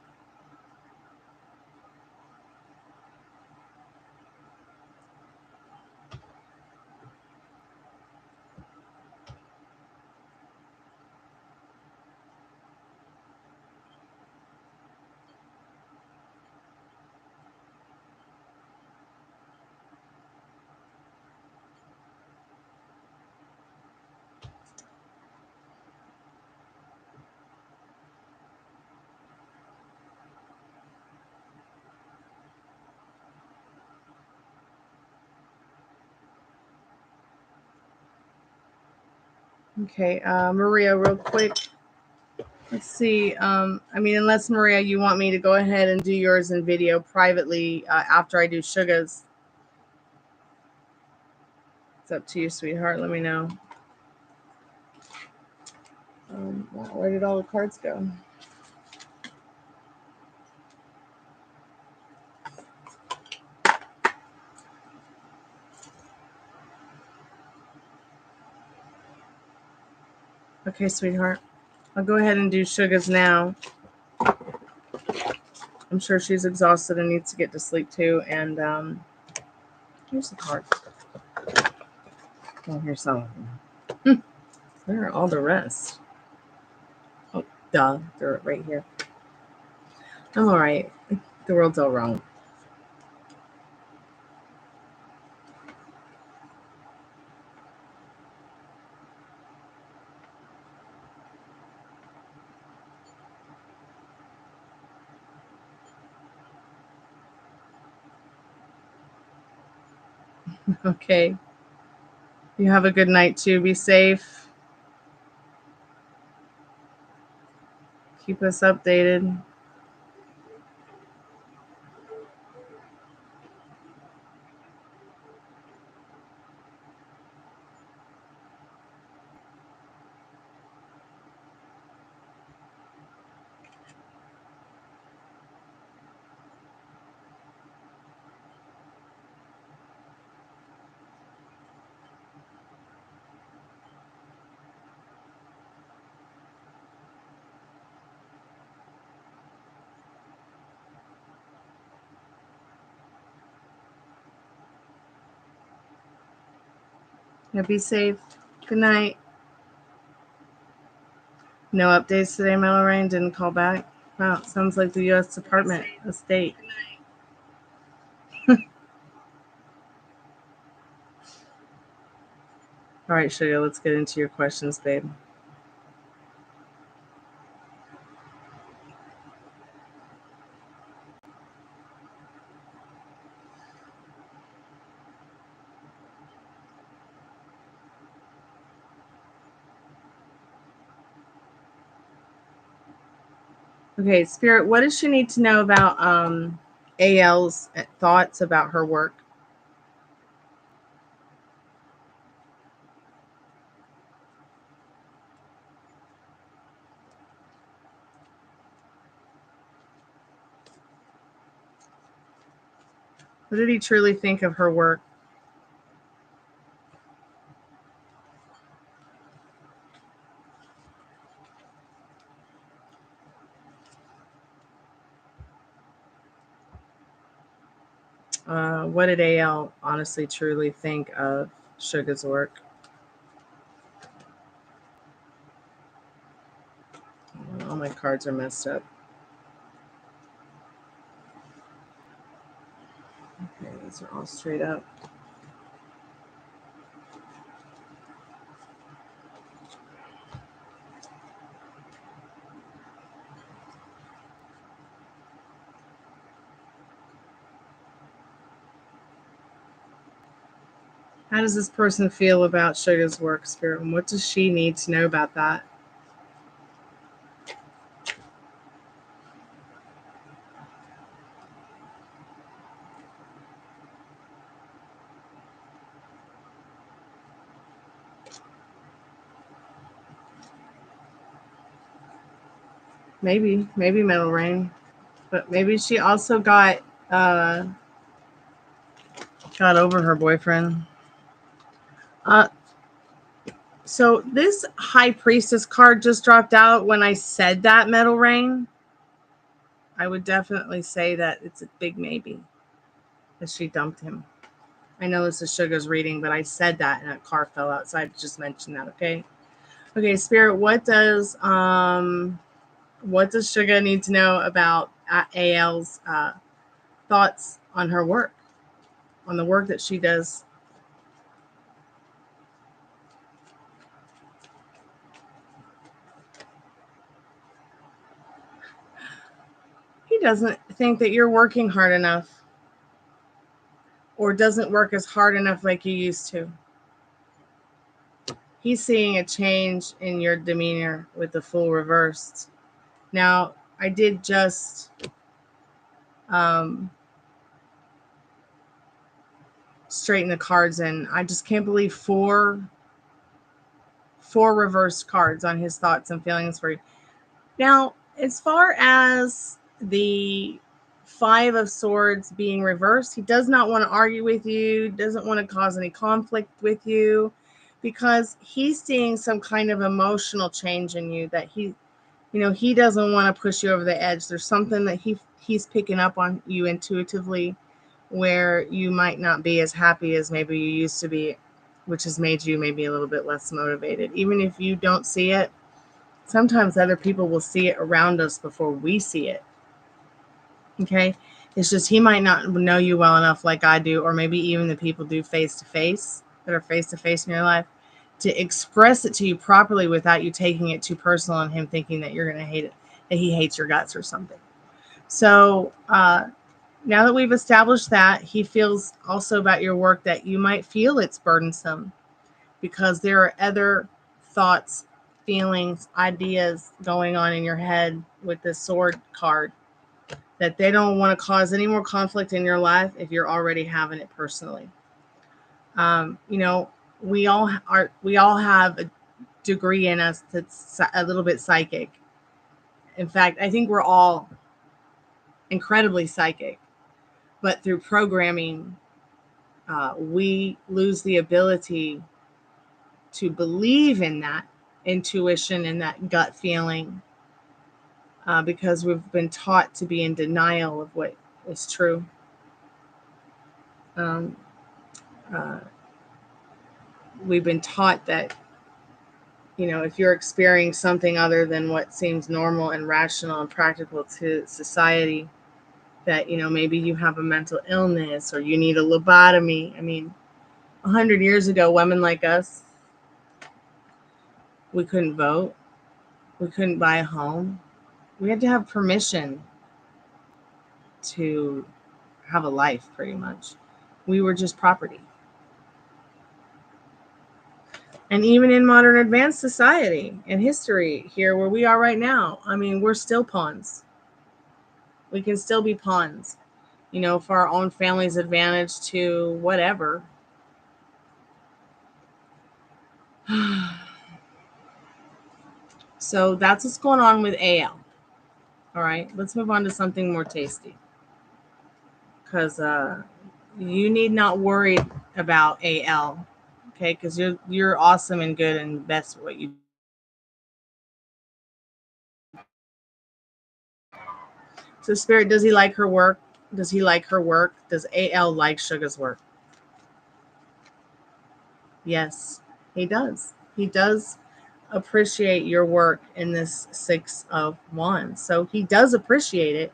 Okay, Maria, real quick. Let's see. I mean, unless Maria, you want me to go ahead and do yours in video privately after I do Sugar's. It's up to you, sweetheart. Let me know. Where did all the cards go? Okay, sweetheart. I'll go ahead and do Sugar's now. I'm sure she's exhausted and needs to get to sleep too. And here's the card. Oh, here's some of them. Where are all the rest? Oh, duh. They're right here. I'm all right. The world's all wrong. Okay. You have a good night too. Be safe. Keep us updated. Yeah, be safe. Good night. No updates today, Mellow Rain. Didn't call back. Wow, sounds like the U.S. Department of State. All right, Sugar, let's get into your questions, babe. Okay, Spirit, what does she need to know about AL's thoughts about her work? What did he truly think of her work? What did AL honestly truly think of Sugar's work? All my cards are messed up. Okay, these are all straight up. How does this person feel about Sugar's work, Spirit? And what does she need to know about that? Maybe Metal Rain. But maybe she also got over her boyfriend. So this High Priestess card just dropped out when I said that, Metal Rain. I would definitely say that it's a big maybe that she dumped him. I know this is Sugar's reading, but I said that and a car fell out, so I just mentioned that. Okay. Okay, Spirit. What does Sugar need to know about AL's thoughts on her work, on the work that she does? He doesn't think that you're working hard enough, or doesn't work as hard enough like you used to. he's seeing a change in your demeanor with the Fool reversed. Now, I did just straighten the cards, and I just can't believe four reversed cards on his thoughts and feelings for you. Now, as far as the Five of Swords being reversed, he does not want to argue with you, doesn't want to cause any conflict with you, because he's seeing some kind of emotional change in you that he doesn't want to push you over the edge. There's something that he's picking up on you intuitively, where you might not be as happy as maybe you used to be, which has made you maybe a little bit less motivated. Even if you don't see it, sometimes other people will see it around us before we see it. Okay? It's just he might not know you well enough like I do, or maybe even the people do face-to-face, that are face-to-face in your life, to express it to you properly without you taking it too personal and him thinking that you're going to hate it, that he hates your guts or something. So now that we've established that, he feels also about your work that you might feel it's burdensome because there are other thoughts, feelings, ideas going on in your head with the Sword card, that they don't want to cause any more conflict in your life if you're already having it personally. We all have a degree in us that's a little bit psychic. In fact, I think we're all incredibly psychic, but through programming, we lose the ability to believe in that intuition and that gut feeling because we've been taught to be in denial of what is true. We've been taught that, if you're experiencing something other than what seems normal and rational and practical to society, that, maybe you have a mental illness or you need a lobotomy. I mean, 100 years ago, women like us, we couldn't vote. We couldn't buy a home. We had to have permission to have a life, pretty much. We were just property. And even in modern advanced society and history here where we are right now, I mean, we're still pawns. We can still be pawns, for our own family's advantage to whatever. So that's what's going on with AL. All right, let's move on to something more tasty. Because you need not worry about AL, okay? Because you're awesome and good and best at what you do. So Spirit, does he like her work? Does he like her work? Does AL like Sugar's work? Yes, he does. He does appreciate your work in this Six of Wands. So he does appreciate it.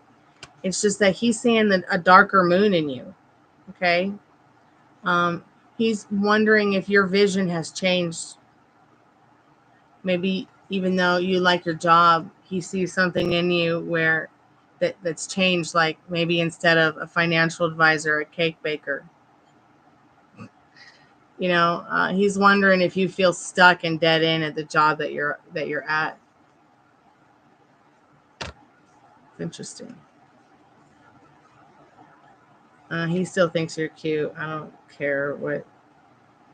It's just that he's seeing a darker moon in you. Okay. He's wondering if your vision has changed. Maybe even though you like your job, he sees something in you where that's changed. Like maybe instead of a financial advisor, a cake baker. He's wondering if you feel stuck and dead end at the job that you're at. It's interesting. He still thinks you're cute. I don't care what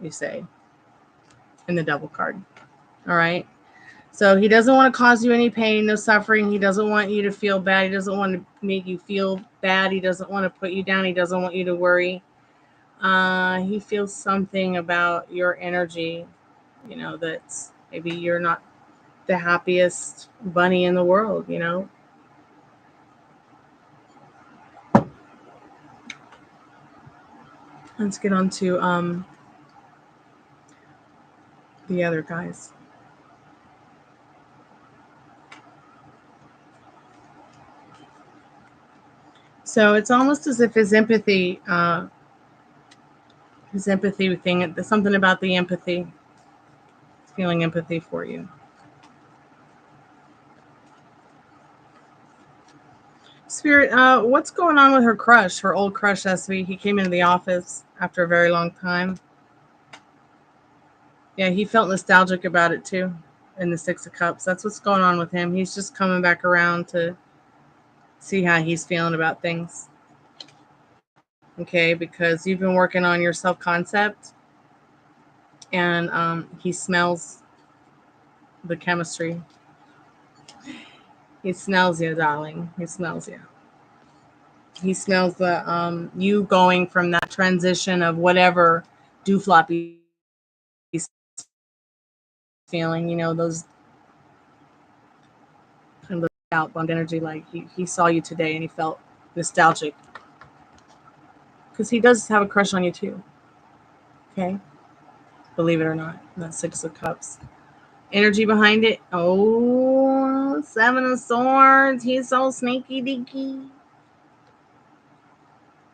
you say. In the double card. All right. So he doesn't want to cause you any pain, no suffering. He doesn't want you to feel bad. He doesn't want to make you feel bad. He doesn't want to put you down. He doesn't want you to worry. He feels something about your energy, that's maybe you're not the happiest bunny in the world, Let's get on to the other guys. So it's almost as if his empathy thing, there's something about the empathy, feeling empathy for you. Spirit, what's going on with her crush, her old crush, SV? He came into the office after a very long time. Yeah, he felt nostalgic about it too. In the Six of Cups, that's what's going on with him. He's just coming back around to see how he's feeling about things. Okay, because you've been working on your self concept, and he smells the chemistry. He smells you, darling. He smells you. He smells the you going from that transition of whatever dooflop he's feeling. You know, those kind of outbound energy. Like he saw you today and he felt nostalgic because he does have a crush on you too. Okay, believe it or not, that Six of Cups energy behind it. Oh, Seven of Swords. He's so sneaky deaky.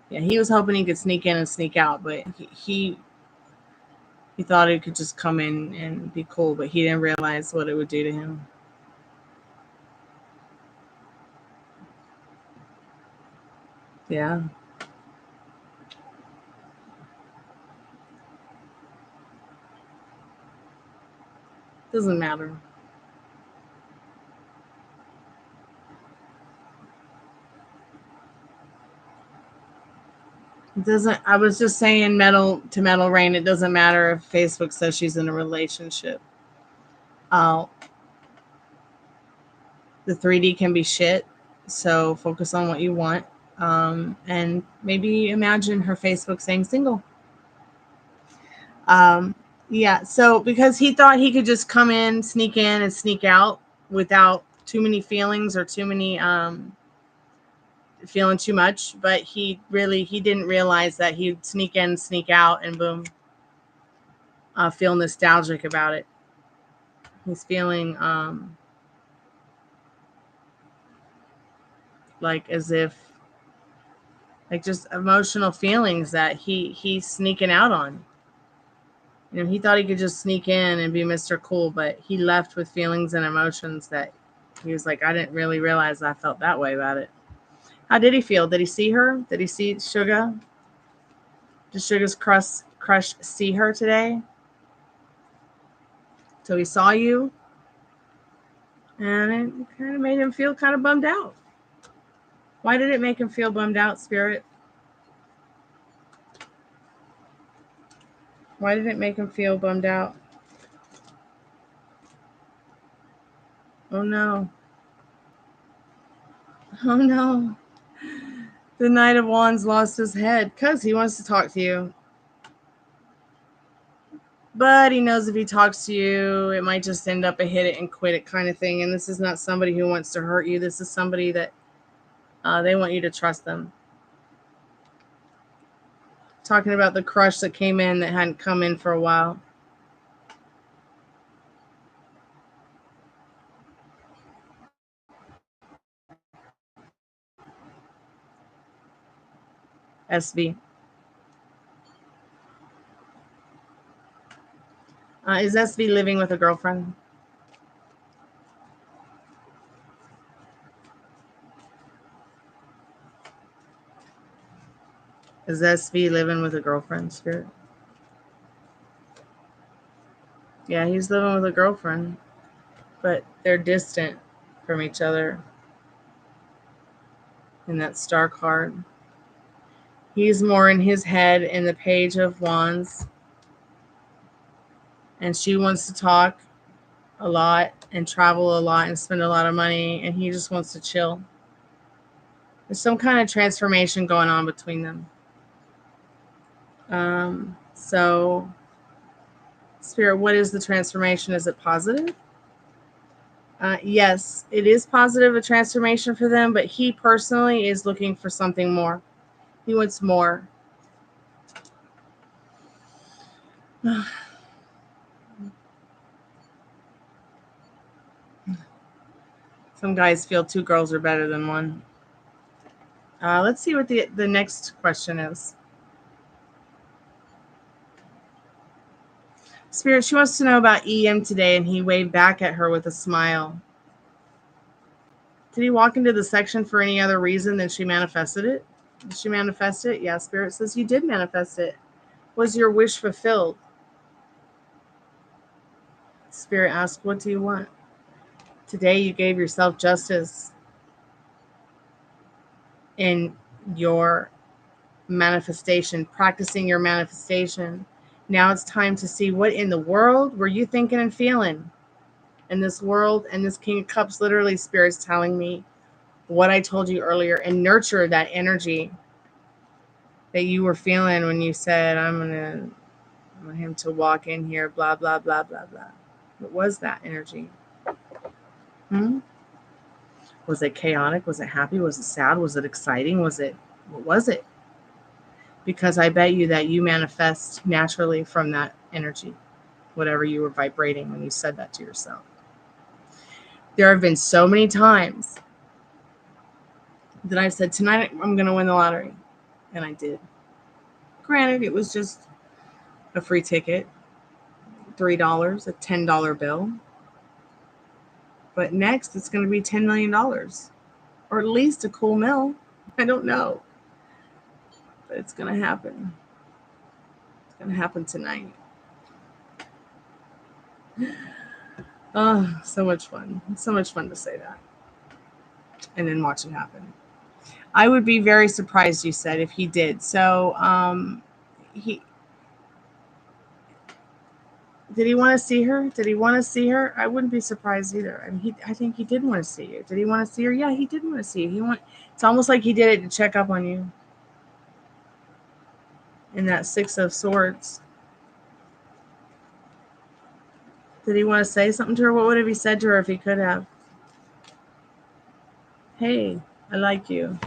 Yeah, he was hoping he could sneak in and sneak out, but he thought it could just come in and be cool, but he didn't realize what it would do to him. Yeah. Doesn't matter. It doesn't I was just saying metal to metal rain, it doesn't matter if Facebook says she's in a relationship. Uh, the 3D can be shit. So focus on what you want. And maybe imagine her Facebook saying single. Um, yeah. So because he thought he could just come in, and sneak out without too many feelings or too many feeling too much, but he didn't realize that he'd sneak in, sneak out, and boom, feel nostalgic about it. He's feeling like as if like just emotional feelings that he's sneaking out on. You know, he thought he could just sneak in and be Mr. Cool, but he left with feelings and emotions that he was like, I didn't really realize I felt that way about it. How did he feel? Did he see her? Did he see Sugar? Did Sugar's crush see her today? So he saw you, and it kind of made him feel kind of bummed out. Why did it make him feel bummed out, Spirit? Why did it make him feel bummed out? Oh no. Oh no. The Knight of Wands lost his head because he wants to talk to you. But he knows if he talks to you, it might just end up a hit it and quit it kind of thing. And this is not somebody who wants to hurt you. This is somebody that they want you to trust them. Talking about the crush that came in that hadn't come in for a while. SV. Is SV living with a girlfriend? Is SV living with a girlfriend, Spirit? Yeah, he's living with a girlfriend, but they're distant from each other in that star card. He's more in his head in the Page of Wands, and she wants to talk a lot and travel a lot and spend a lot of money, and he just wants to chill. There's some kind of transformation going on between them. So, Spirit, what is the transformation? Is it positive? Yes, it is positive, a transformation for them, but he personally is looking for something more. He wants more. Some guys feel two girls are better than one. Let's see what the next question is. Spirit, she wants to know about EM today, and he waved back at her with a smile. Did he walk into the section for any other reason than she manifested it? Did she manifest it? Yeah, Spirit says you did manifest it. Was your wish fulfilled? Spirit asked, what do you want? Today you gave yourself justice in your manifestation, practicing your manifestation. Now it's time to see what in the world were you thinking and feeling in this world. And this King of Cups, literally, Spirit's telling me what I told you earlier, and nurture that energy that you were feeling when you said, I want him to walk in here, blah, blah, blah, blah, blah. What was that energy? Was it chaotic? Was it happy? Was it sad? Was it exciting? What was it? Because I bet you that you manifest naturally from that energy, whatever you were vibrating when you said that to yourself. There have been so many times that I've said, tonight I'm going to win the lottery. And I did. Granted, it was just a free ticket, $3, a $10 bill. But next, it's going to be $10 million. Or at least a cool mill. I don't know. But it's going to happen. It's going to happen tonight. Oh, so much fun. It's so much fun to say that. And then watch it happen. I would be very surprised, you said, if he did. So, did he want to see her? Did he want to see her? I wouldn't be surprised either. I mean, I think he did want to see you. Did he want to see her? Yeah, he did want to see you. It's almost like he did it to check up on you. In that Six of Swords. Did he want to say something to her? What would have he said to her if he could have? Hey, I like you.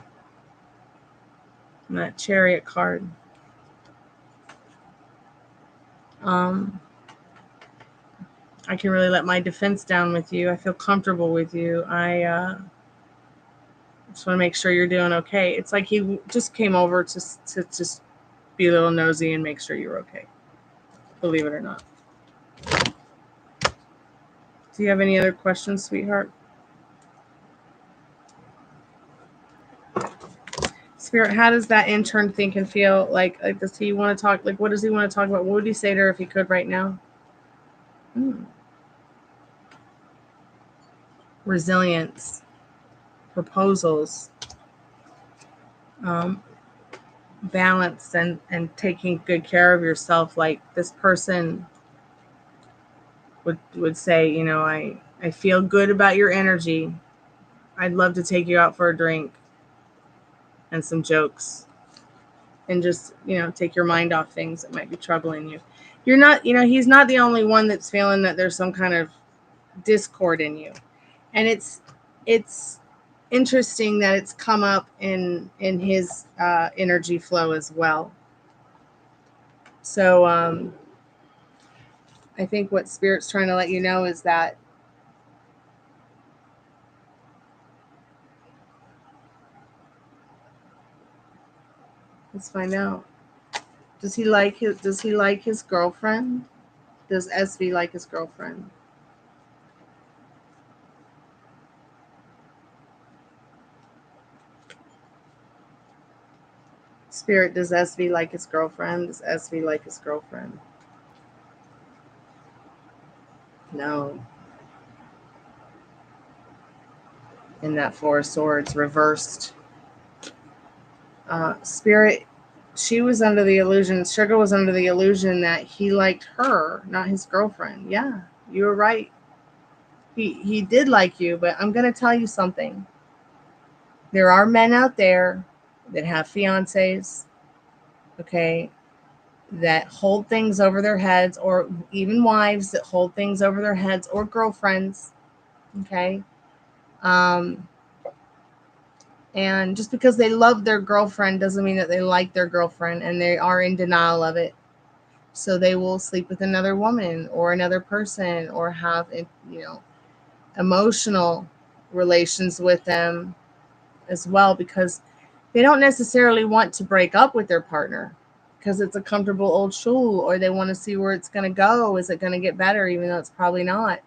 And that Chariot card. I can really let my defense down with you. I feel comfortable with you. I just want to make sure you're doing okay. It's like he just came over to just be a little nosy and make sure you're okay. Believe it or not. Do you have any other questions, sweetheart? Spirit, how does that intern think and feel? Like does he want to talk? Like, what does he want to talk about? What would he say to her if he could right now? Resilience, proposals, balance, and taking good care of yourself. Like this person would say, you know, I feel good about your energy. I'd love to take you out for a drink and some jokes and just, you know, take your mind off things that might be troubling you. You're not, you know, he's not the only one that's feeling that there's some kind of discord in you. And it's interesting that it's come up in his energy flow as well. So I think what Spirit's trying to let you know is that let's find out. Does he like his girlfriend? Does SV like his girlfriend? Spirit, does SV like his girlfriend? Does SV like his girlfriend? No. In that Four of Swords reversed. Spirit, she was under the illusion, Sugar was under the illusion that he liked her, not his girlfriend. Yeah, you were right. He did like you, but I'm going to tell you something. There are men out there that have fiancés, okay, that hold things over their heads, or even wives that hold things over their heads, or girlfriends, okay? And just because they love their girlfriend doesn't mean that they like their girlfriend, and they are in denial of it. So they will sleep with another woman or another person, or have, you know, emotional relations with them as well, because they don't necessarily want to break up with their partner because it's a comfortable old shul, or they want to see where it's going to go. Is it going to get better, even though it's probably not?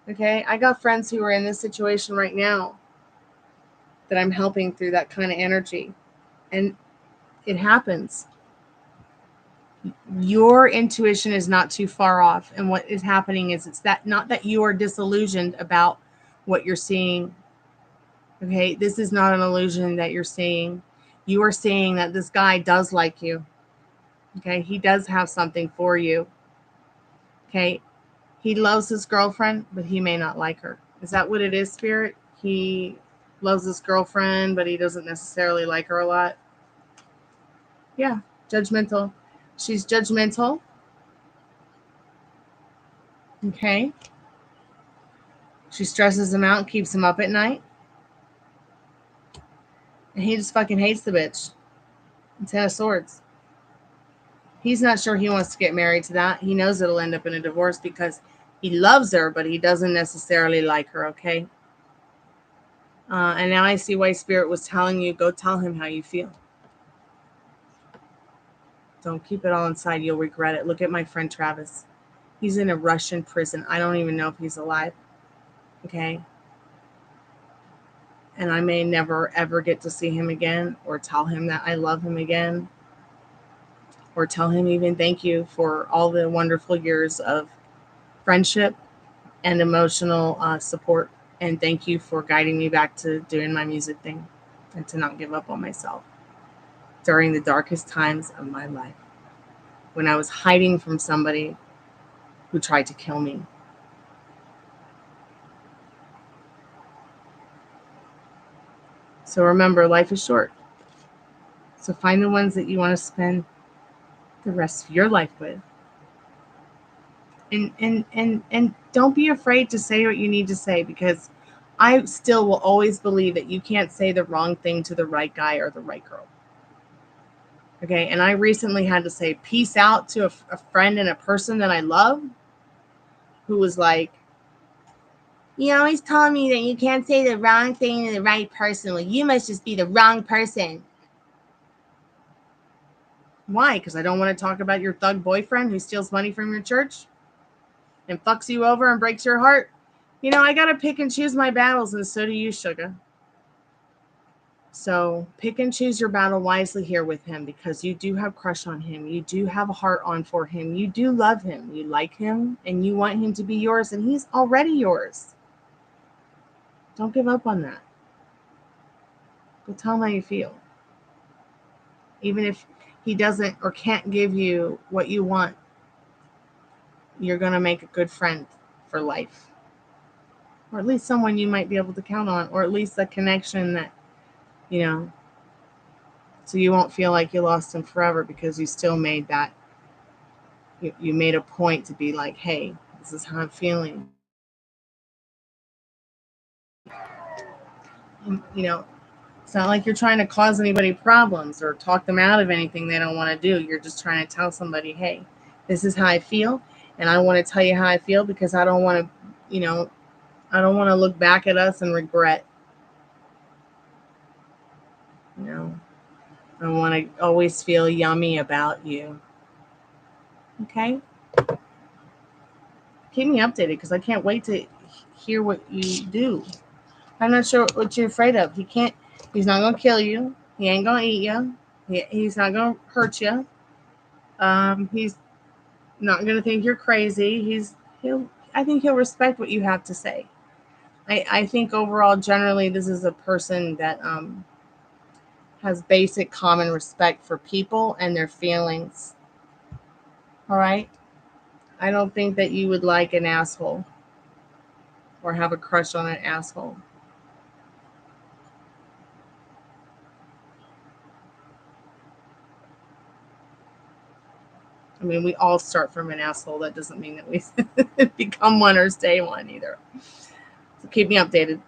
Okay, I got friends who are in this situation right now that I'm helping through that kind of energy. And it happens. Your intuition is not too far off. And what is happening is it's that not that you are disillusioned about what you're seeing. Okay, this is not an illusion that you're seeing. You are seeing that this guy does like you. Okay, he does have something for you. Okay, he loves his girlfriend, but he may not like her. Is that what it is, Spirit? He loves his girlfriend, but he doesn't necessarily like her a lot. Yeah, judgmental. She's judgmental. Okay. She stresses him out and keeps him up at night. And he just fucking hates the bitch. Ten of Swords. He's not sure he wants to get married to that. He knows it'll end up in a divorce because he loves her, but he doesn't necessarily like her, okay? And now I see why Spirit was telling you, go tell him how you feel. Don't keep it all inside. You'll regret it. Look at my friend Travis. He's in a Russian prison. I don't even know if he's alive, okay? And I may never, ever get to see him again or tell him that I love him again or tell him even thank you for all the wonderful years of friendship and emotional support. And thank you for guiding me back to doing my music thing and to not give up on myself during the darkest times of my life when I was hiding from somebody who tried to kill me. So remember, life is short. So find the ones that you want to spend the rest of your life with. And don't be afraid to say what you need to say, because I still will always believe that you can't say the wrong thing to the right guy or the right girl. Okay, and I recently had to say peace out to a friend and a person that I love who was like, you always telling me that you can't say the wrong thing to the right person. Well, you must just be the wrong person. Why? Because I don't want to talk about your thug boyfriend who steals money from your church and fucks you over and breaks your heart. You know, I got to pick and choose my battles, and so do you, sugar. So pick and choose your battle wisely here with him, because you do have a crush on him. You do have a heart on for him. You do love him. You like him, and you want him to be yours, and he's already yours. Don't give up on that. Go tell him how you feel. Even if he doesn't or can't give you what you want, you're going to make a good friend for life. Or at least someone you might be able to count on, or at least a connection that, you know, so you won't feel like you lost him forever, because you still made that, you made a point to be like, hey, this is how I'm feeling. And, you know, it's not like you're trying to cause anybody problems or talk them out of anything they don't want to do. You're just trying to tell somebody, hey, this is how I feel. And I want to tell you how I feel, because I don't want to, you know, I don't want to look back at us and regret. You know, I want to always feel yummy about you. Okay? Keep me updated, because I can't wait to hear what you do. I'm not sure what you're afraid of. He's not going to kill you. He ain't going to eat you. He's not going to hurt you. He's not going to think you're crazy. I think he'll respect what you have to say. I think overall, generally, this is a person that has basic common respect for people and their feelings. All right? I don't think that you would like an asshole or have a crush on an asshole. I mean, we all start from an asshole. That doesn't mean that we become one or stay one either. So keep me updated.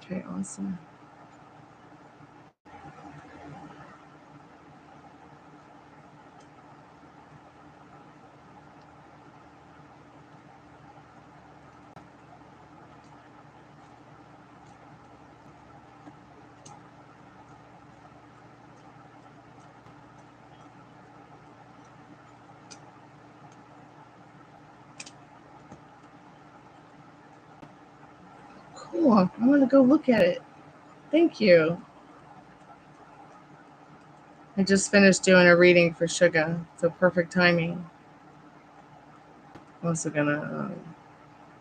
Okay, awesome. cool. I'm going to go look at it. Thank you. I just finished doing a reading for Sugar, so perfect timing. I'm also going to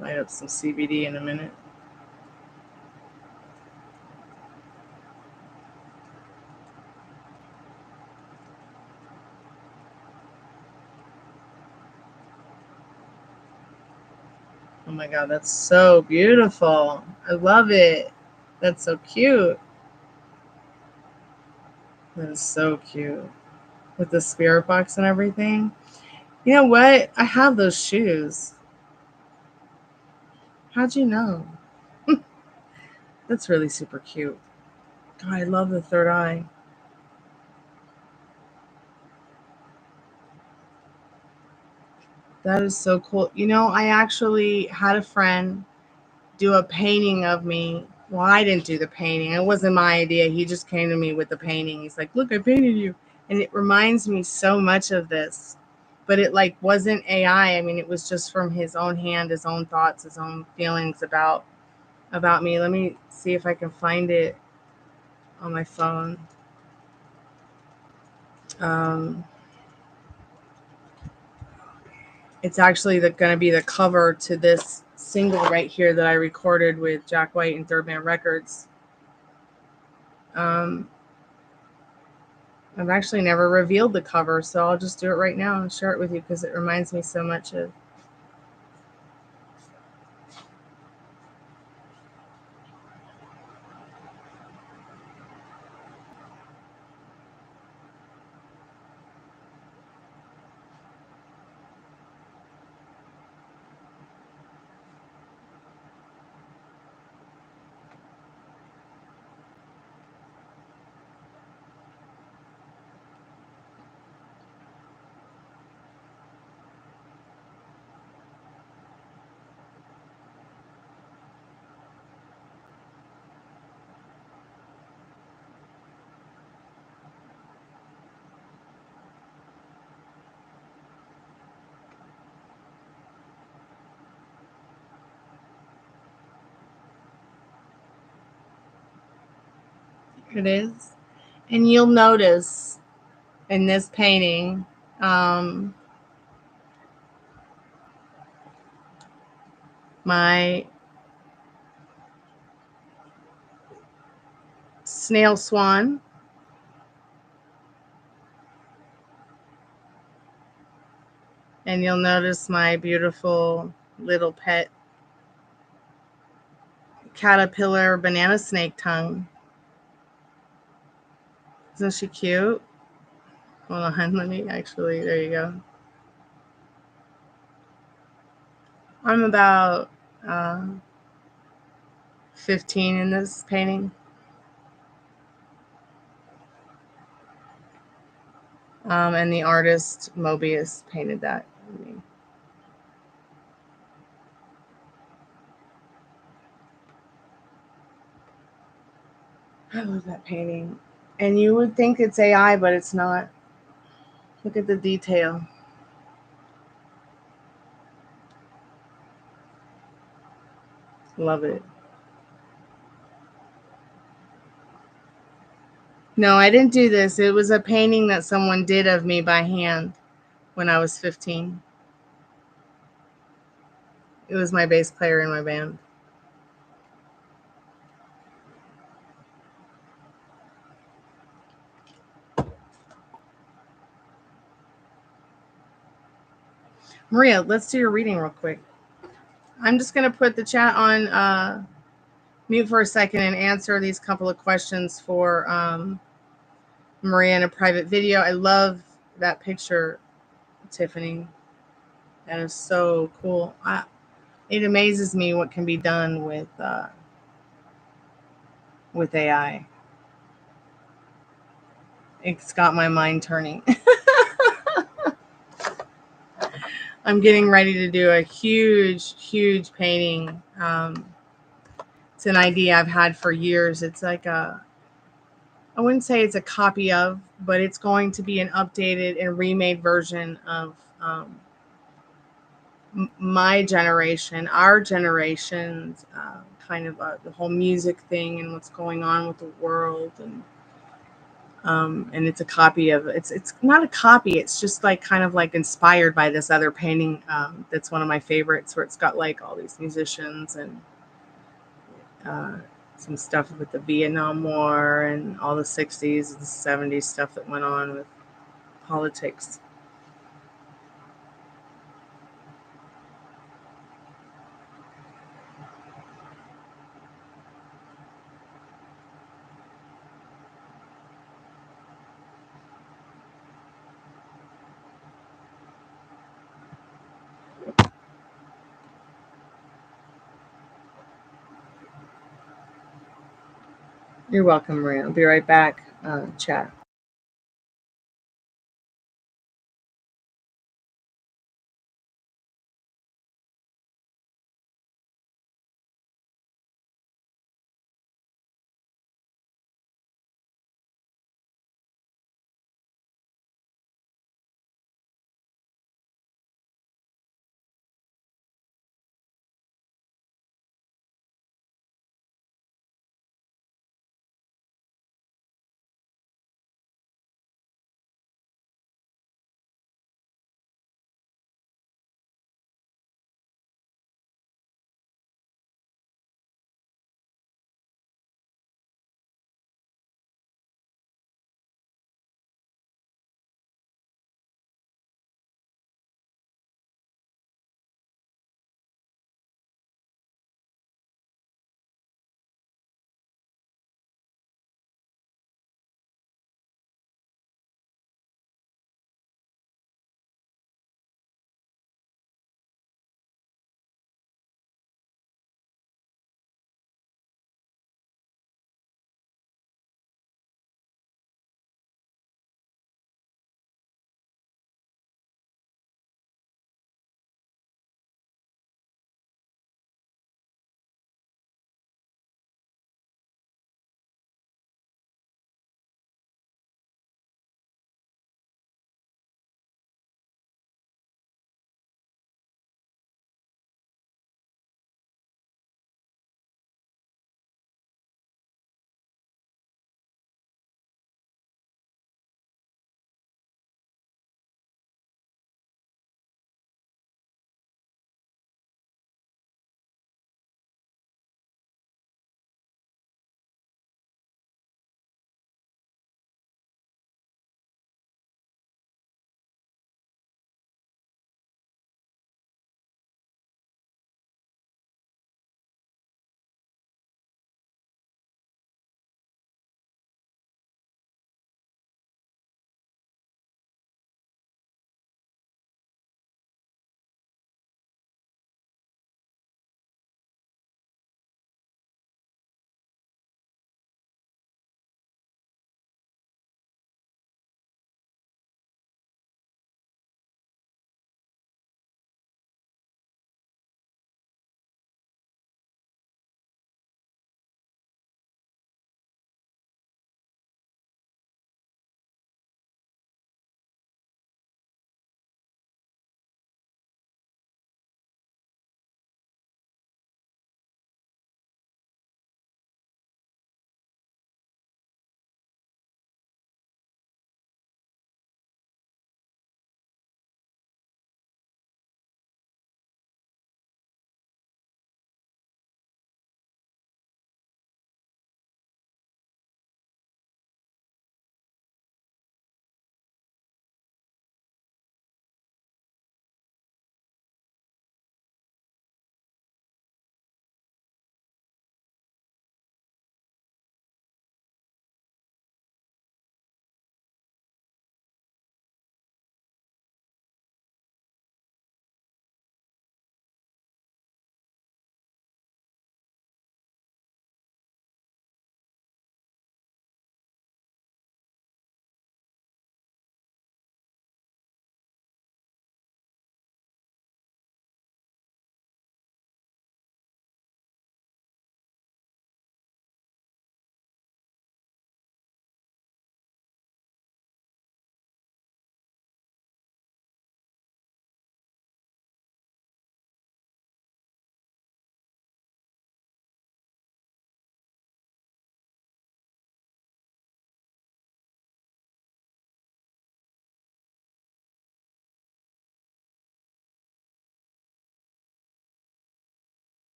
light up some CBD in a minute. Oh my God, that's so beautiful. I love it. That's so cute. That is so cute. With the spirit box and everything. You know what? I have those shoes. How'd you know? That's really super cute. God, I love the third eye. That is so cool. You know, I actually had a friend do a painting of me. Well, I didn't do the painting. It wasn't my idea. He just came to me with the painting. He's like, "Look, I painted you." And it reminds me so much of this. But it like wasn't AI. I mean, it was just from his own hand, his own thoughts, his own feelings about me. Let me see if I can find it on my phone. Um, it's actually going to be the cover to this single right here that I recorded with Jack White and Third Man Records. I've actually never revealed the cover, so I'll just do it right now and share it with you because it reminds me so much of. It is. And you'll notice in this painting, my snail swan. And you'll notice my beautiful little pet caterpillar banana snake tongue. Isn't she cute? Hold on, let me actually, there you go. I'm about 15 in this painting. And the artist Mobius painted that. I love that painting. And you would think it's AI, but it's not. Look at the detail. Love it. No, I didn't do this. It was a painting that someone did of me by hand when I was 15. It was my bass player in my band. Maria, let's do your reading real quick. I'm just going to put the chat on mute for a second and answer these couple of questions for Maria in a private video. I love that picture, Tiffany. That is so cool. It amazes me what can be done with AI. It's got my mind turning. I'm getting ready to do a huge painting. It's an idea I've had for years. It's like I wouldn't say it's a copy of, but it's going to be an updated and remade version of my generation, our generation's kind of the whole music thing and what's going on with the world, and it's a copy of it's not a copy. It's just like kind of like inspired by this other painting that's one of my favorites, where it's got like all these musicians and uh, some stuff with the Vietnam War and all the 60s and 70s stuff that went on with politics. You're welcome, Maria. I'll be right back. Chat.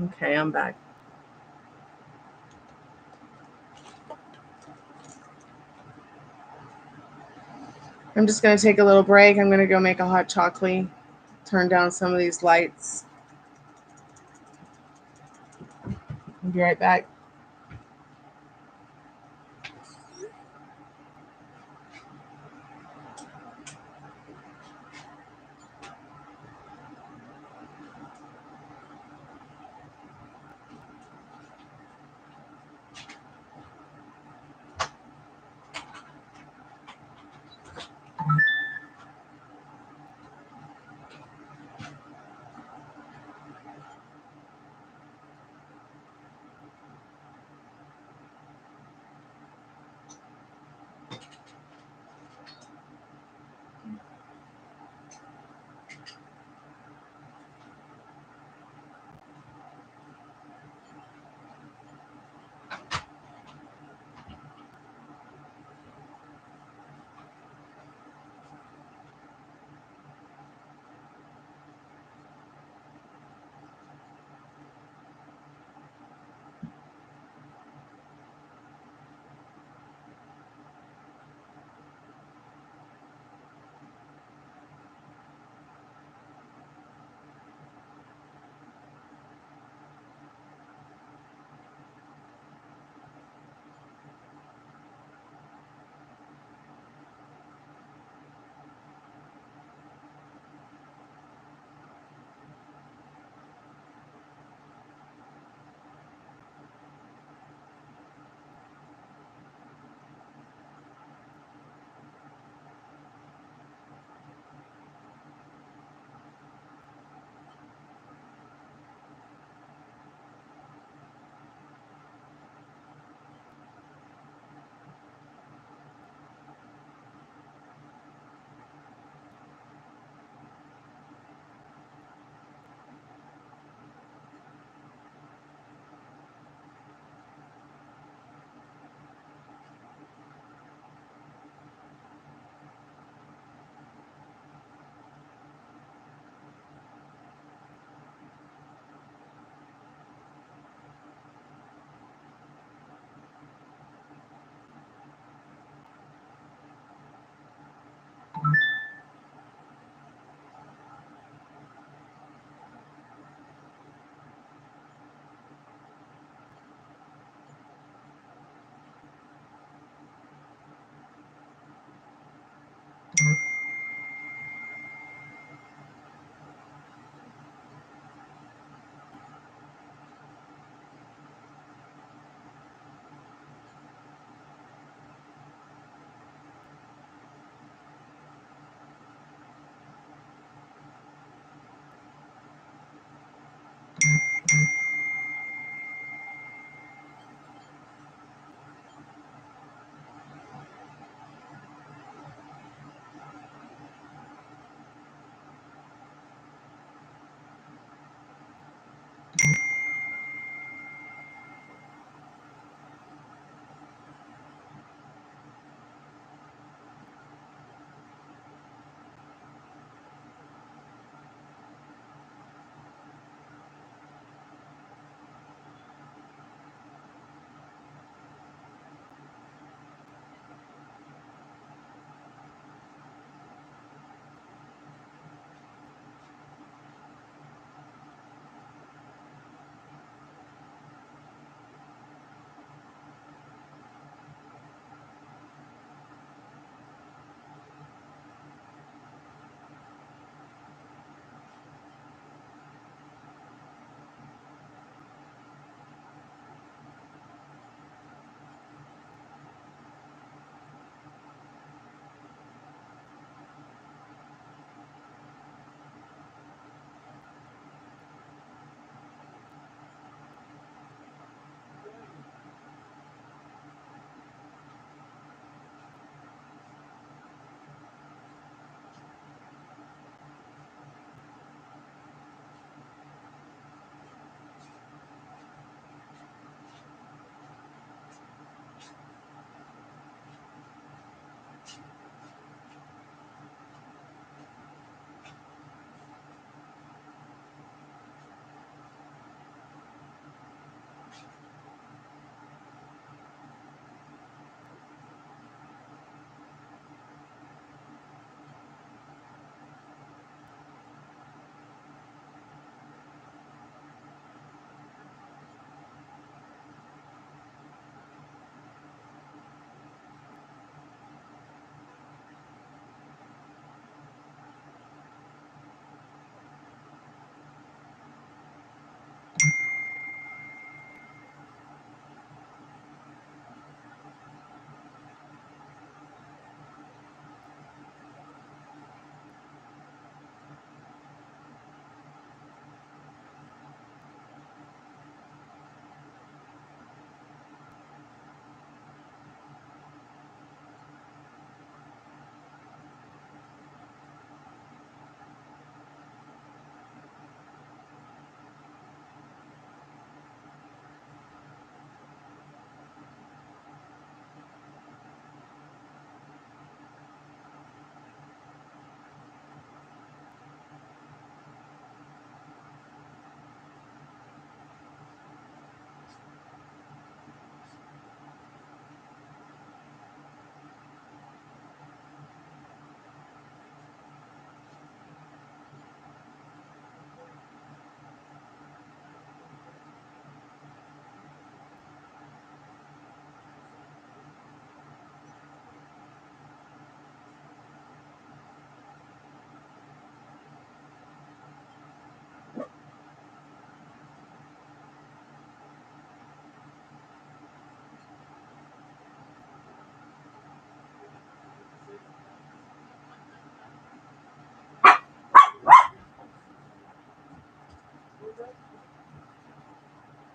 Okay, I'm back. I'm just going to take a little break. I'm going to go make a hot chocolate, turn down some of these lights. I'll be right back.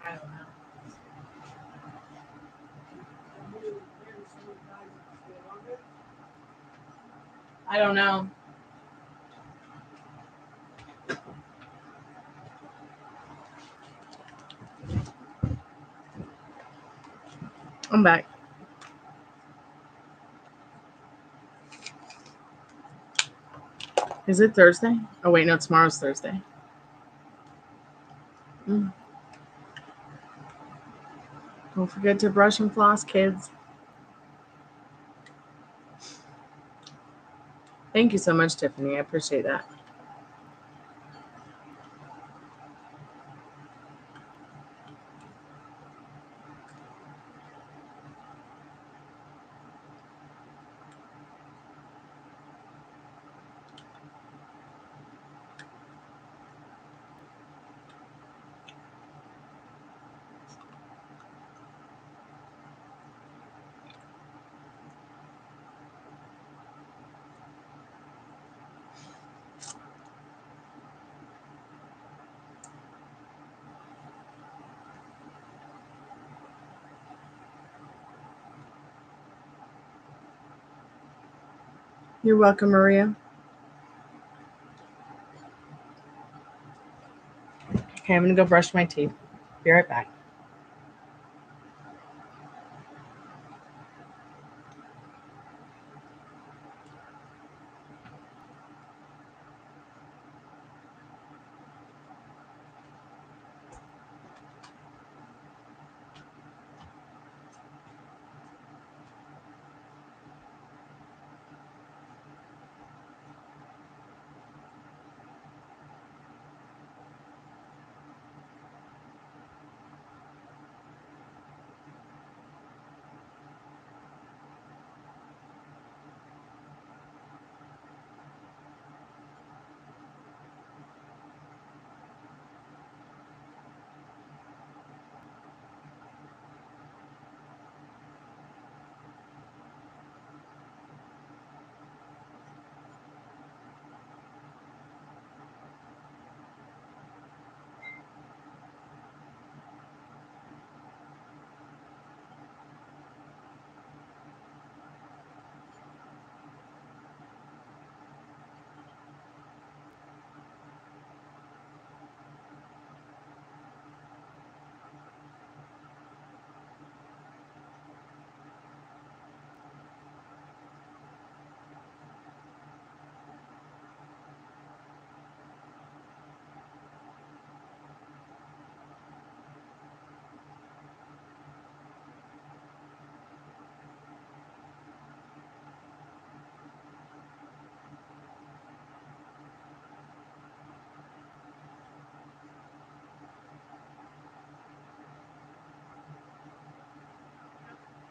I don't know. I don't know. I'm back. Is it Thursday? Oh, wait, no, tomorrow's Thursday. Don't forget to brush and floss, kids. Thank you so much, Tiffany. I appreciate that. You're welcome, Maria. Okay, I'm going to go brush my teeth. Be right back.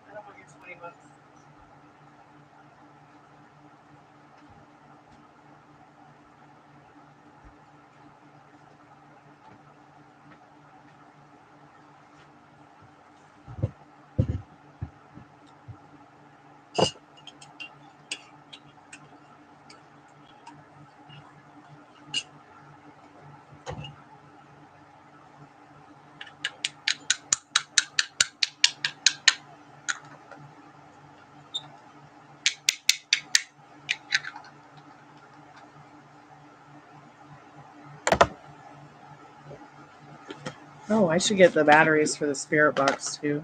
I don't want your 20 bucks. Oh, I should get the batteries for the spirit box too.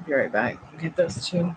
Be right back. Get those too.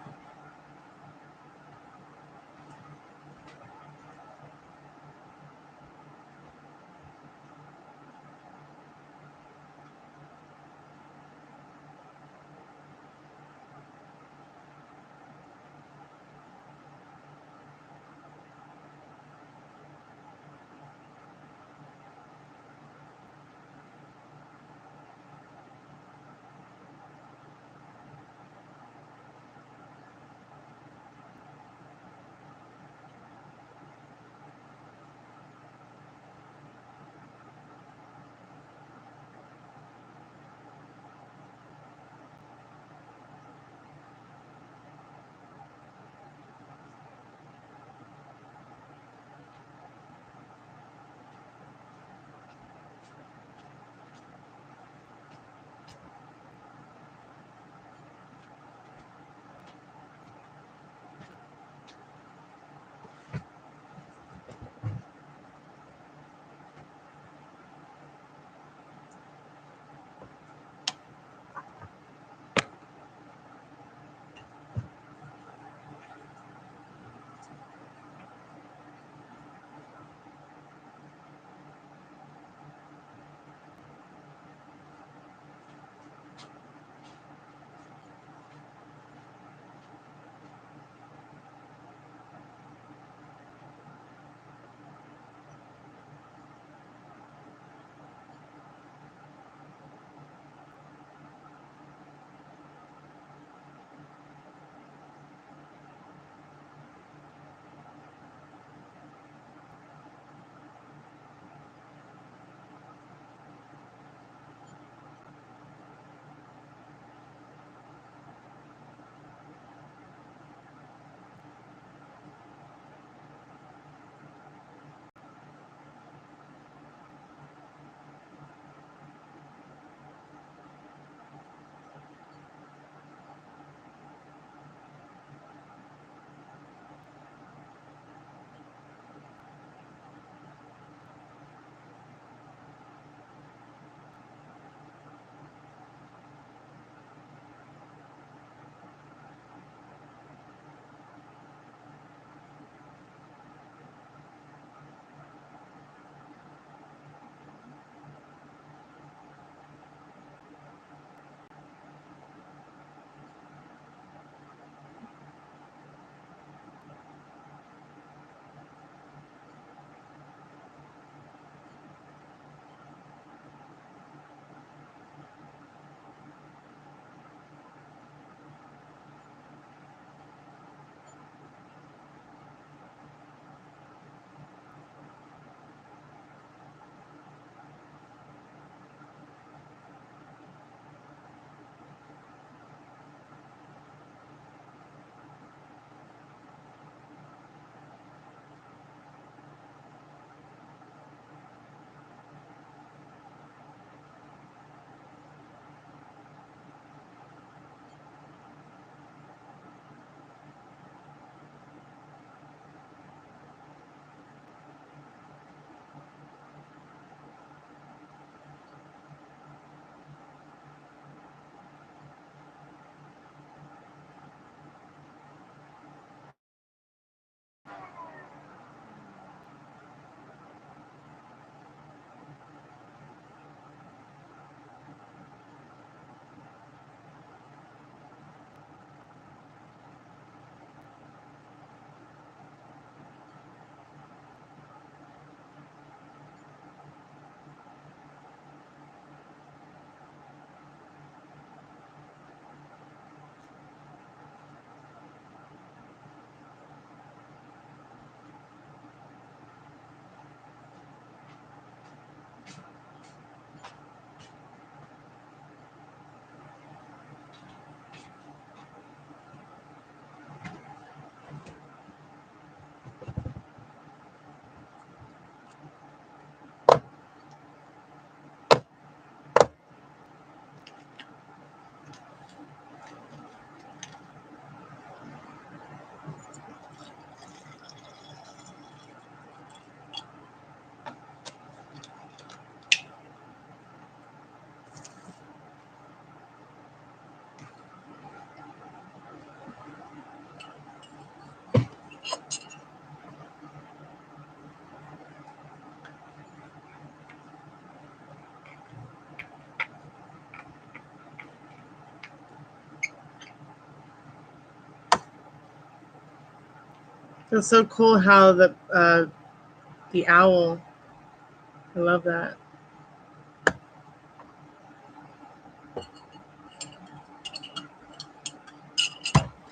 It's so cool how the owl. I love that.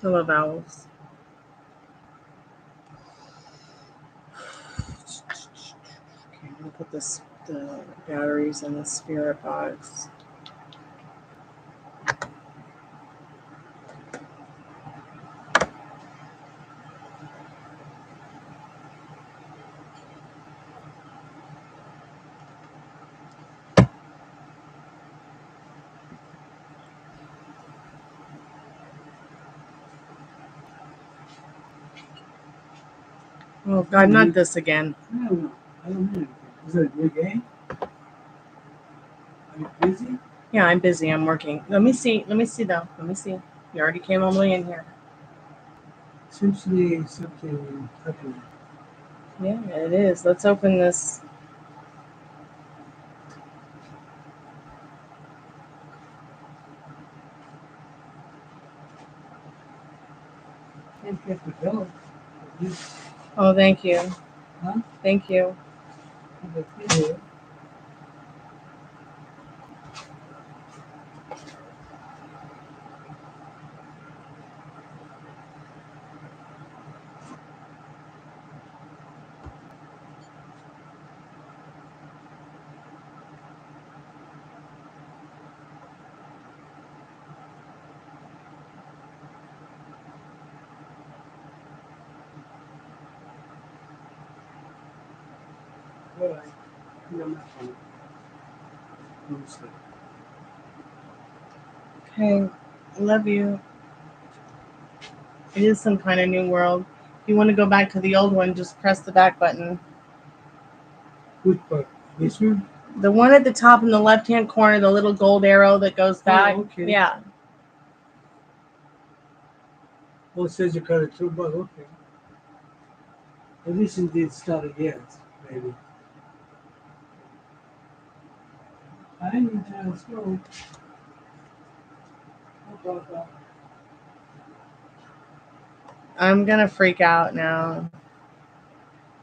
I love owls. Okay, I'm gonna put the batteries in the spirit box. Oh God, not this again. No, I don't know anything. Is it a new game? Are you busy? Yeah, I'm busy. I'm working. Let me see though. Let me see. You already came all the way in here. Seems to be something happening. Yeah, it is. Let's open this. Can't get the bill. Oh, thank you. Huh? Thank you. Yeah. All right. No, not funny. Mostly. Okay. Love you. It is some kind of new world. If you want to go back to the old one, just press the back button. Which part? This one? The one at the top in the left-hand corner, the little gold arrow that goes back. Oh, okay. Yeah. Oh, it says you got a 2 bucks. Okay. At least it did start again, maybe. I need to slow. No problem. I'm going to freak out now.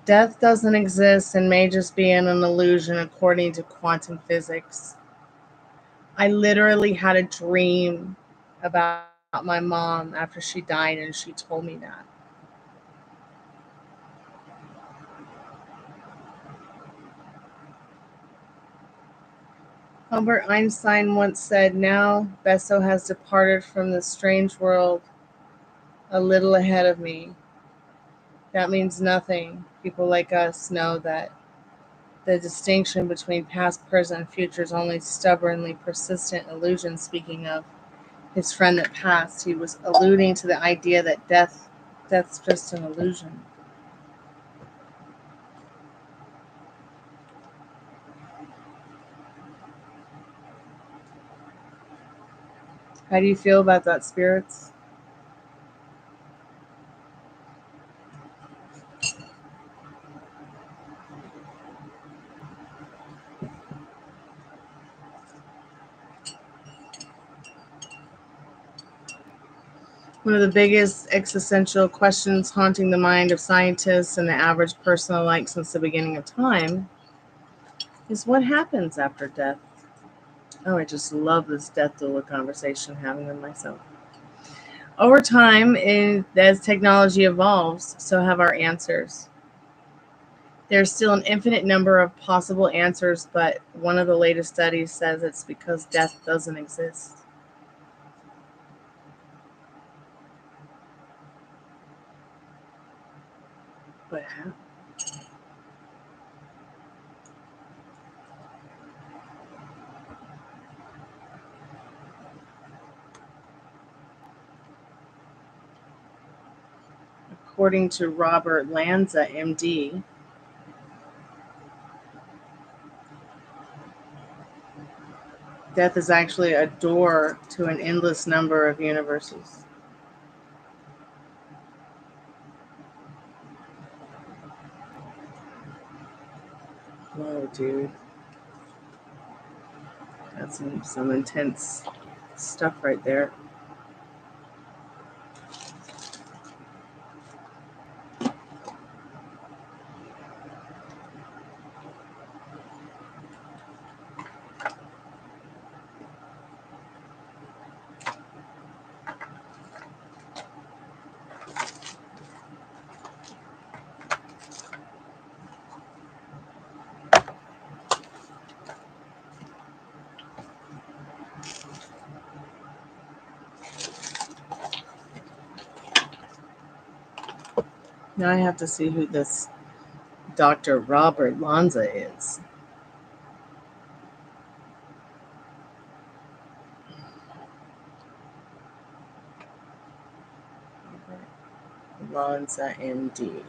Death doesn't exist and may just be an illusion according to quantum physics. I literally had a dream about my mom after she died, and she told me that. Albert Einstein once said, "Now Besso has departed from this strange world a little ahead of me." That means nothing. People like us know that the distinction between past, present, and future is only stubbornly persistent illusion. Speaking of his friend that passed, he was alluding to the idea that death's just an illusion. How do you feel about that, spirits? One of the biggest existential questions haunting the mind of scientists and the average person alike since the beginning of time is what happens after death. Oh, I just love this death doula conversation having with myself. Over time, as technology evolves, so have our answers. There's still an infinite number of possible answers, but one of the latest studies says it's because death doesn't exist. But how? According to Robert Lanza, MD, death is actually a door to an endless number of universes. Whoa, dude. That's some intense stuff right there. Now I have to see who this Dr. Robert Lanza is. Lanza, MD.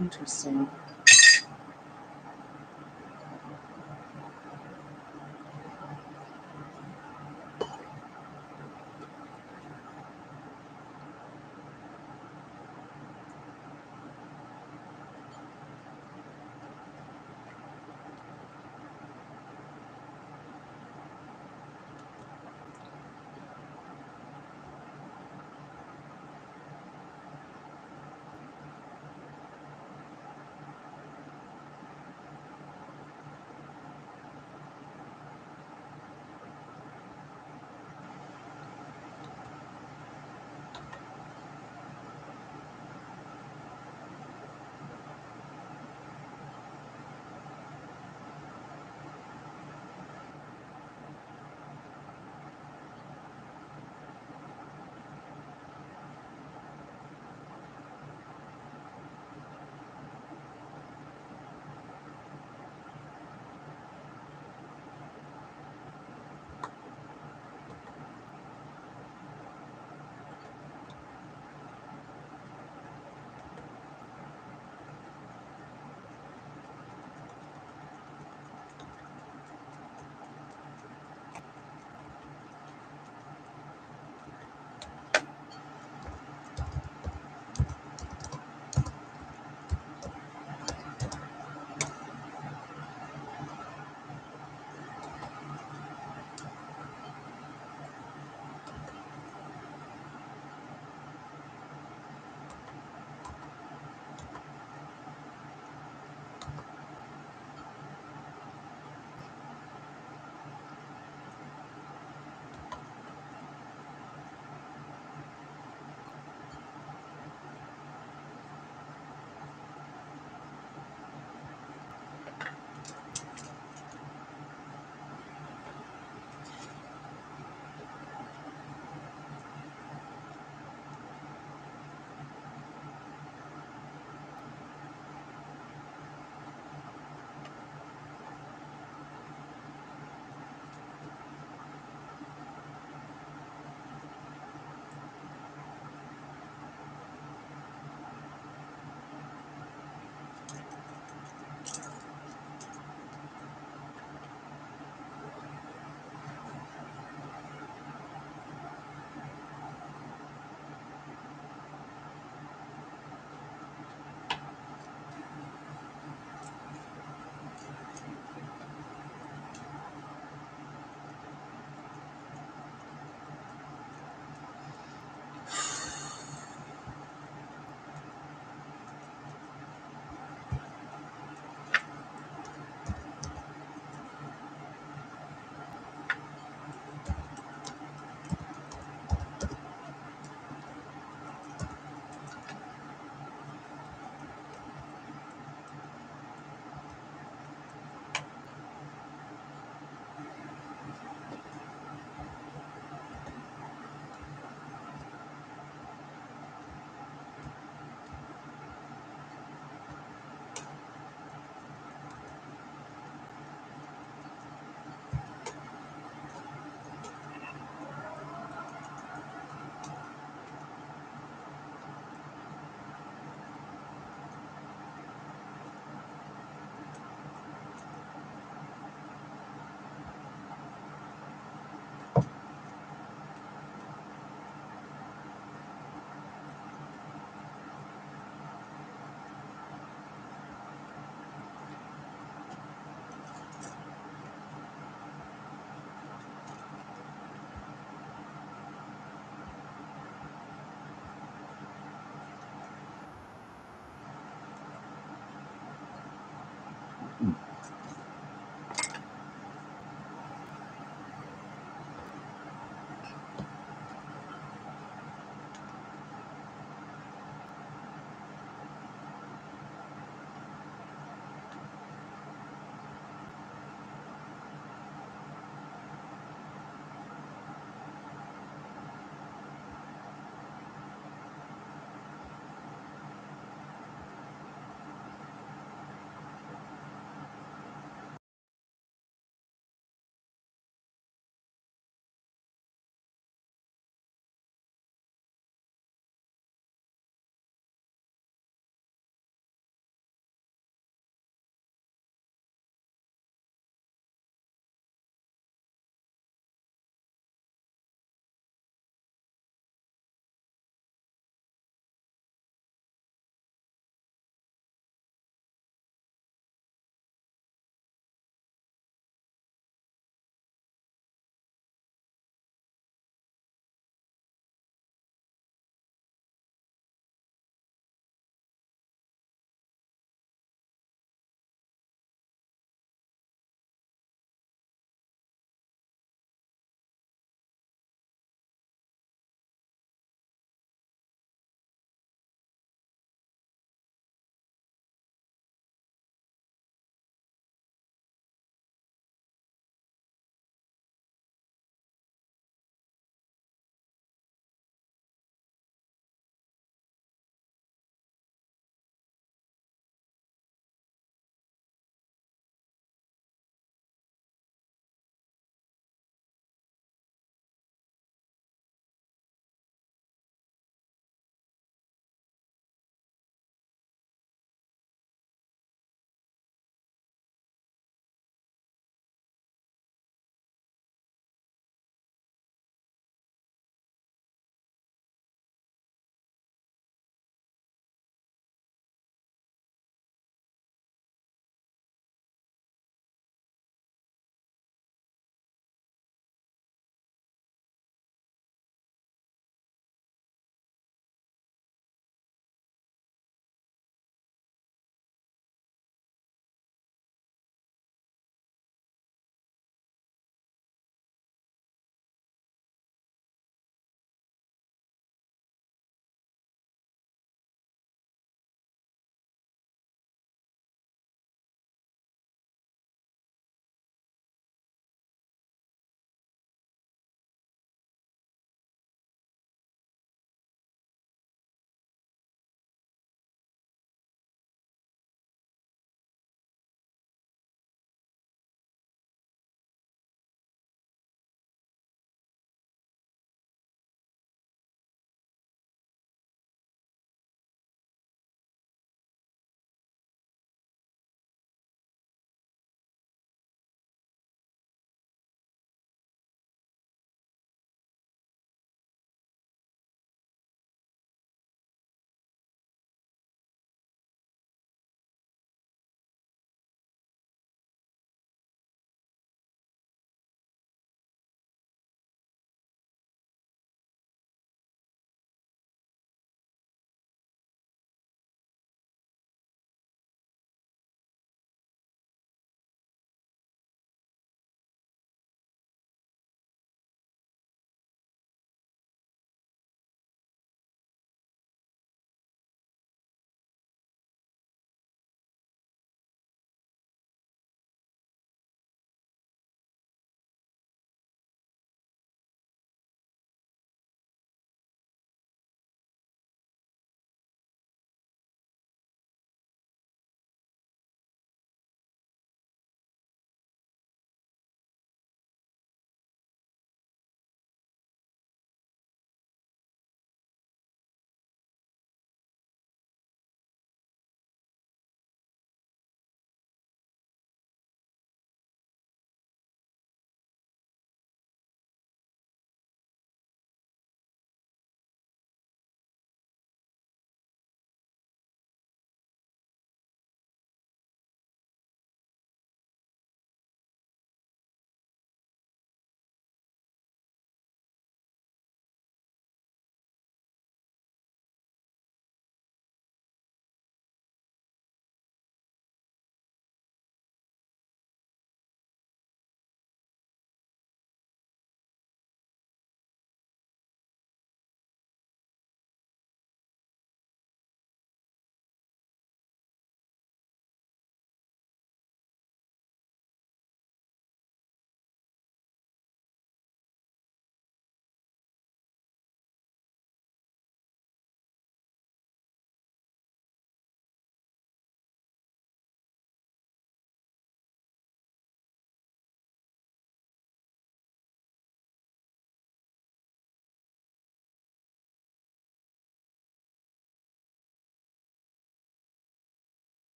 Interesting.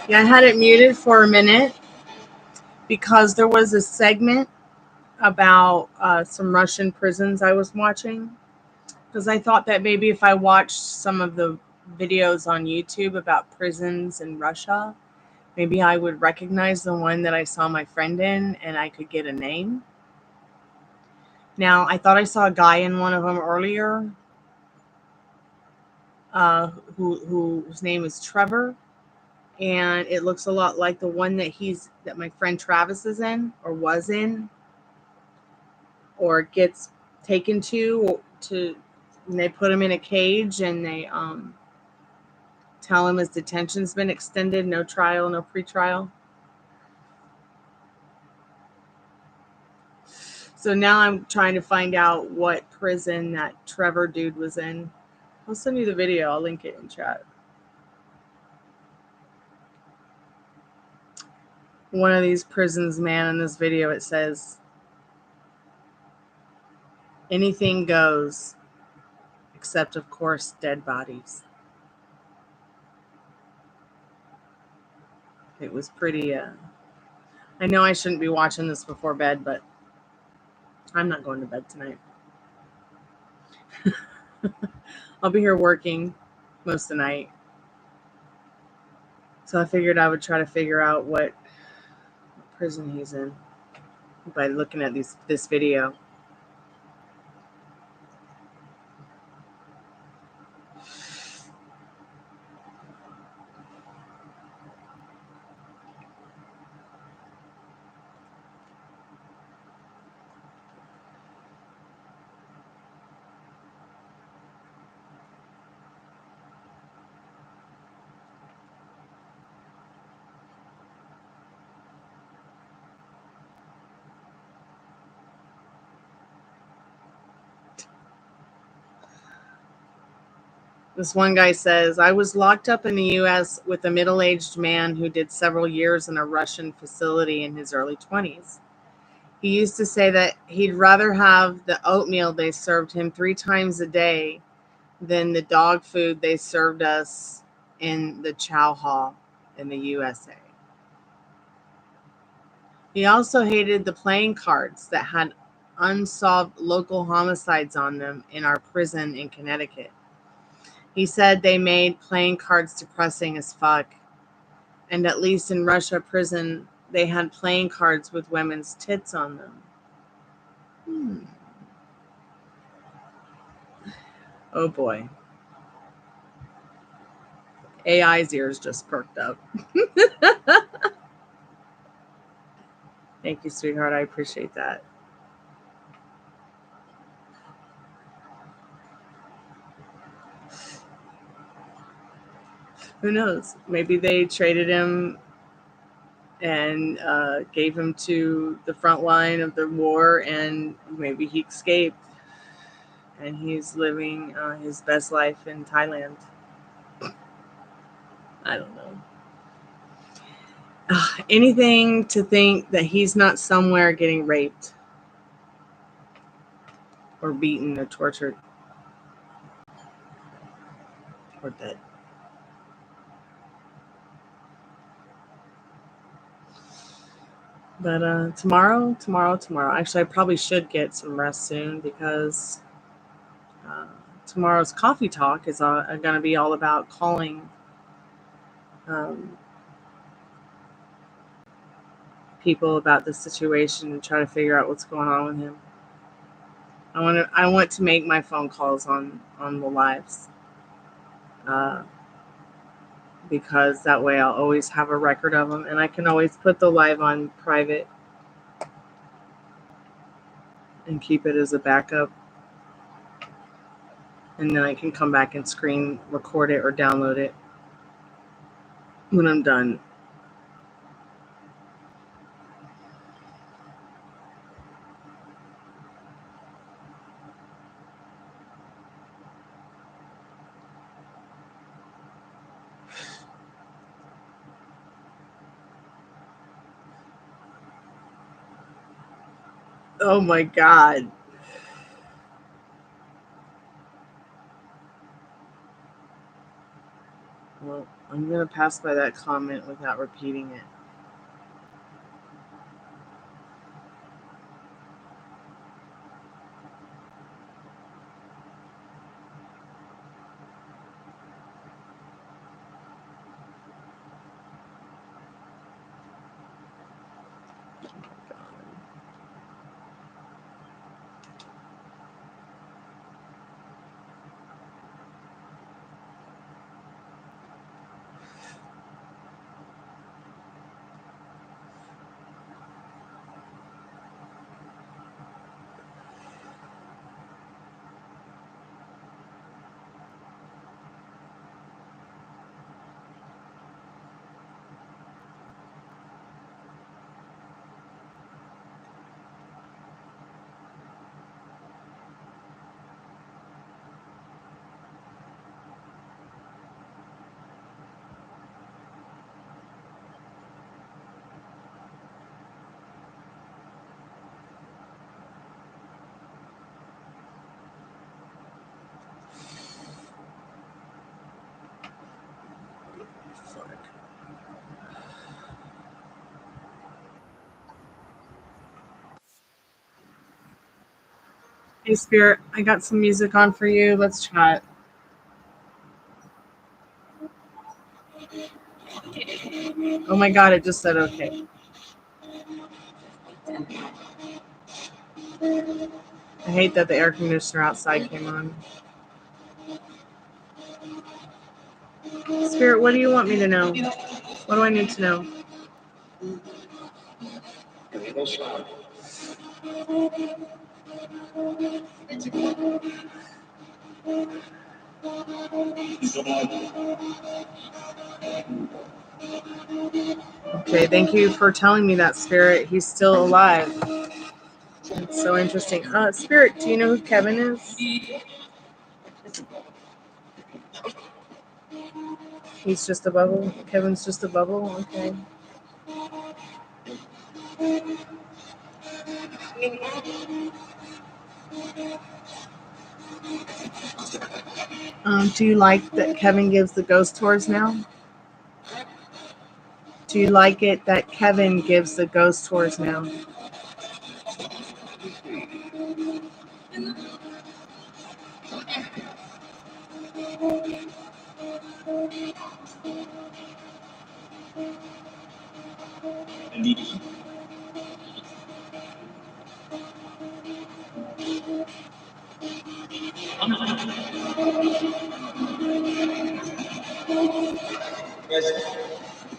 Yeah, I had it muted for a minute because there was a segment about some Russian prisons I was watching. Because I thought that maybe if I watched some of the videos on YouTube about prisons in Russia, maybe I would recognize the one that I saw my friend in and I could get a name. Now, I thought I saw a guy in one of them earlier whose name is Trevor. And it looks a lot like the one that my friend Travis is in or was in or gets taken to and they put him in a cage and they tell him his detention's been extended, no trial, no pretrial. So now I'm trying to find out what prison that Trevor dude was in. I'll send you the video. I'll link it in chat. One of these prisons, man, in this video, it says, anything goes, except, of course, dead bodies. It was pretty, I know I shouldn't be watching this before bed, but I'm not going to bed tonight. I'll be here working most of the night. So I figured I would try to figure out what prison he's in by looking at this video. This one guy says, I was locked up in the U.S. with a middle-aged man who did several years in a Russian facility in his early 20s. He used to say that he'd rather have the oatmeal they served him 3 times a day than the dog food they served us in the chow hall in the USA. He also hated the playing cards that had unsolved local homicides on them in our prison in Connecticut. He said they made playing cards depressing as fuck. And at least in Russia prison, they had playing cards with women's tits on them. Oh boy. AI's ears just perked up. Thank you, sweetheart. I appreciate that. Who knows? Maybe they traded him and gave him to the front line of the war, and maybe he escaped and he's living his best life in Thailand. I don't know. Anything to think that he's not somewhere getting raped or beaten or tortured or dead. But tomorrow. Actually, I probably should get some rest soon because tomorrow's coffee talk is going to be all about calling people about the situation and try to figure out what's going on with him. I want to make my phone calls on the lives because that way I'll always have a record of them, and I can always put the live on private and keep it as a backup, and then I can come back and screen record it or download it when I'm done. Oh my God. Well, I'm going to pass by that comment without repeating it. Hey, Spirit, I got some music on for you. Let's chat. Oh my God, it just said okay. I hate that the air conditioner outside came on. Spirit, what do you want me to know? What do I need to know? Okay, thank you for telling me that, Spirit. He's still alive. It's so interesting. Spirit, do you know who Kevin is? He's just a bubble. Kevin's just a bubble. Okay. Do you like that Kevin gives the ghost tours now? Do you like it that Kevin gives the ghost tours now?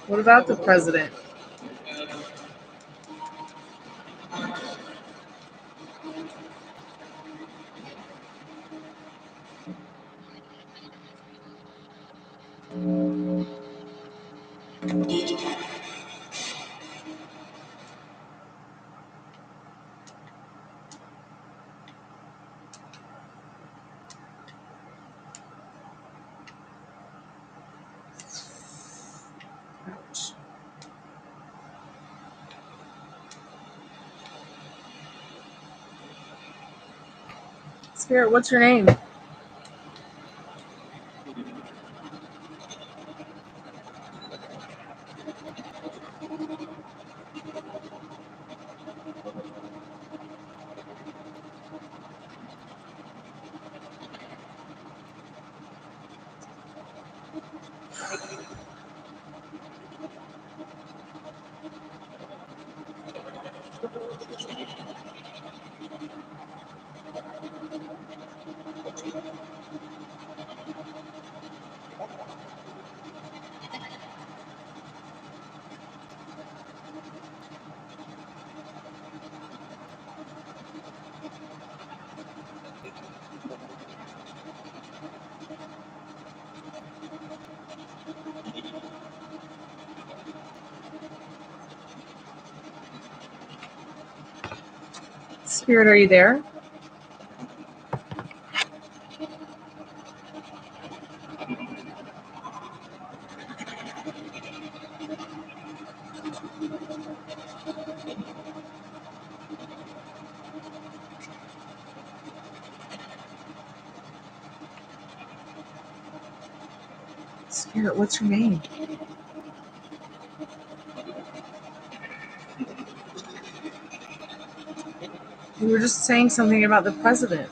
What about the president? Ouch. Spirit, what's your name? Spirit, are you there? Spirit, what's your name? You were just saying something about the president.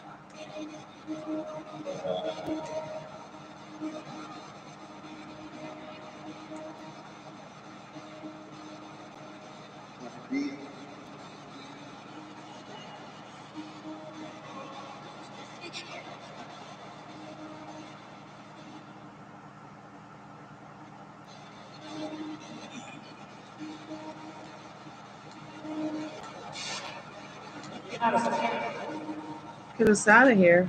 Get us out of here.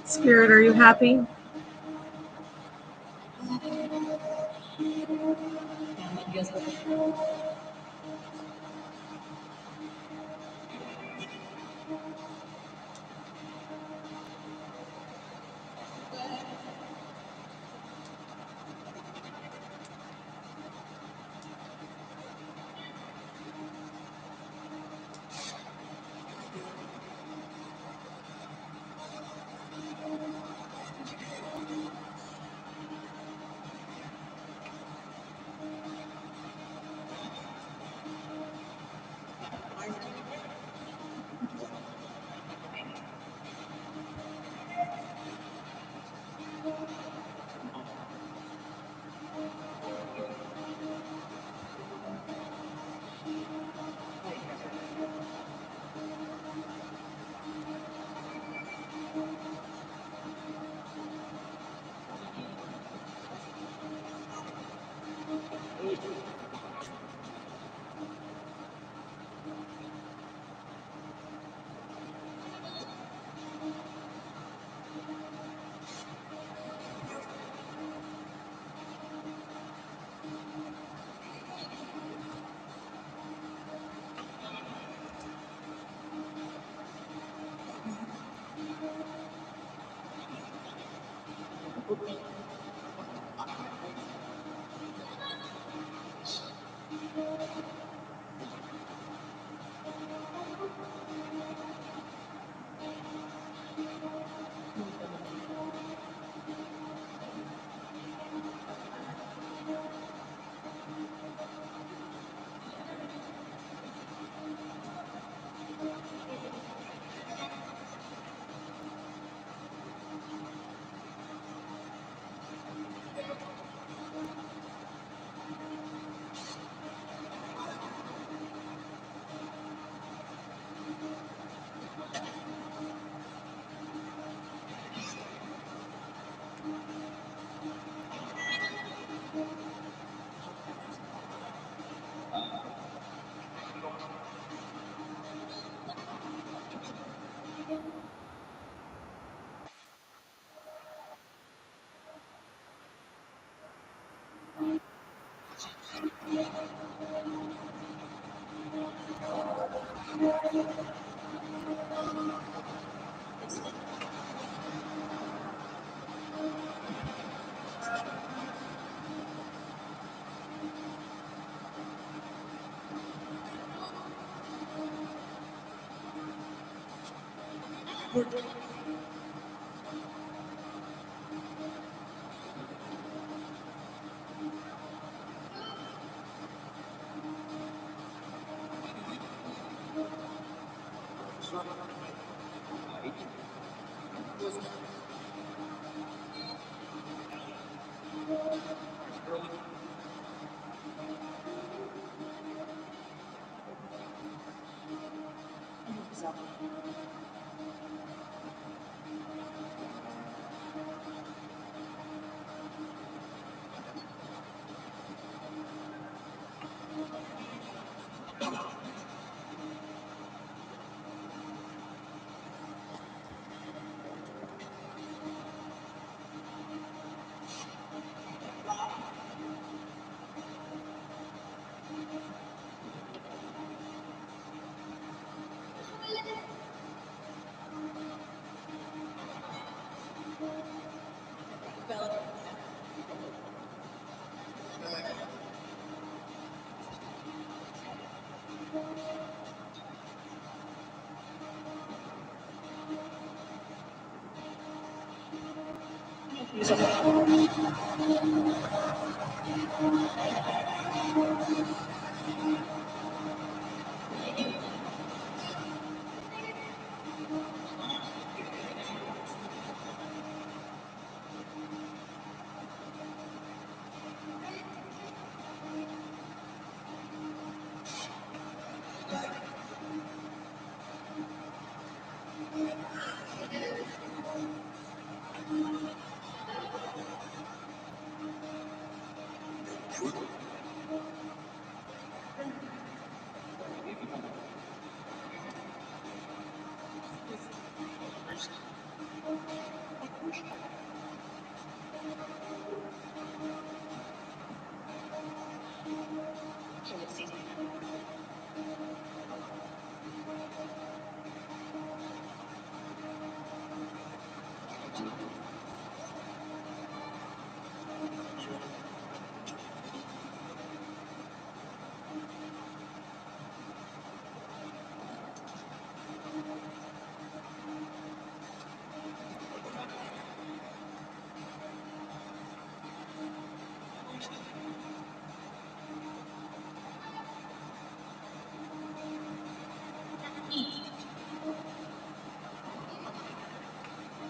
Spirit, are you happy?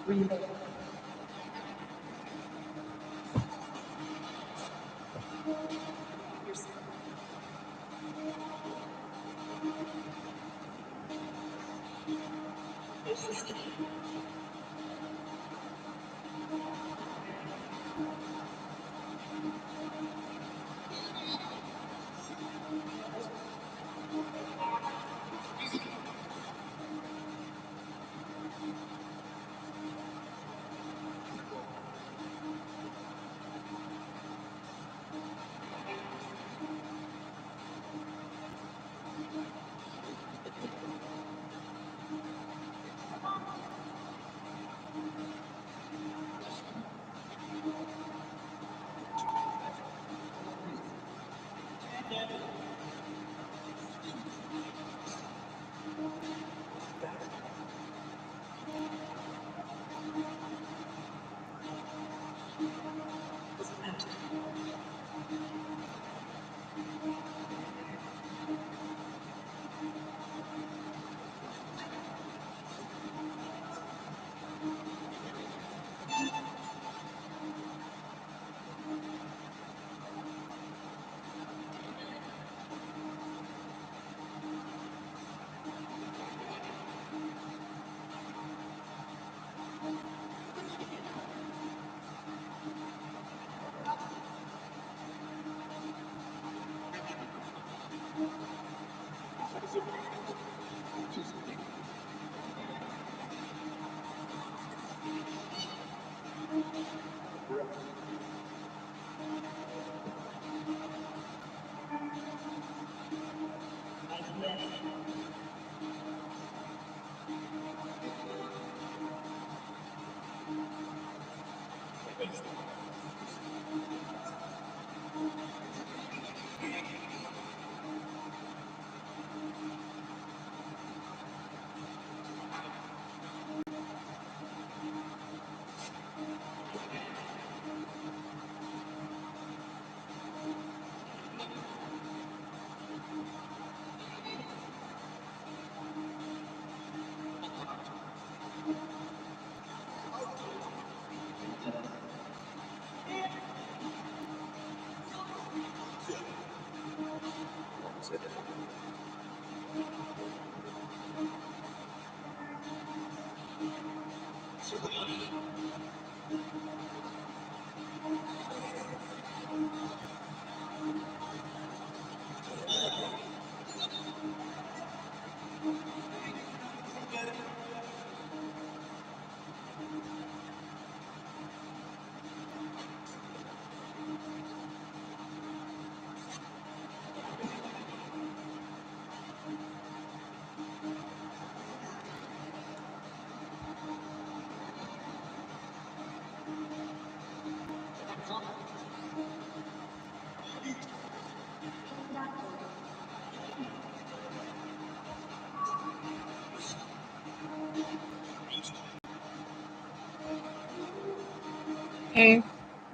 Hey,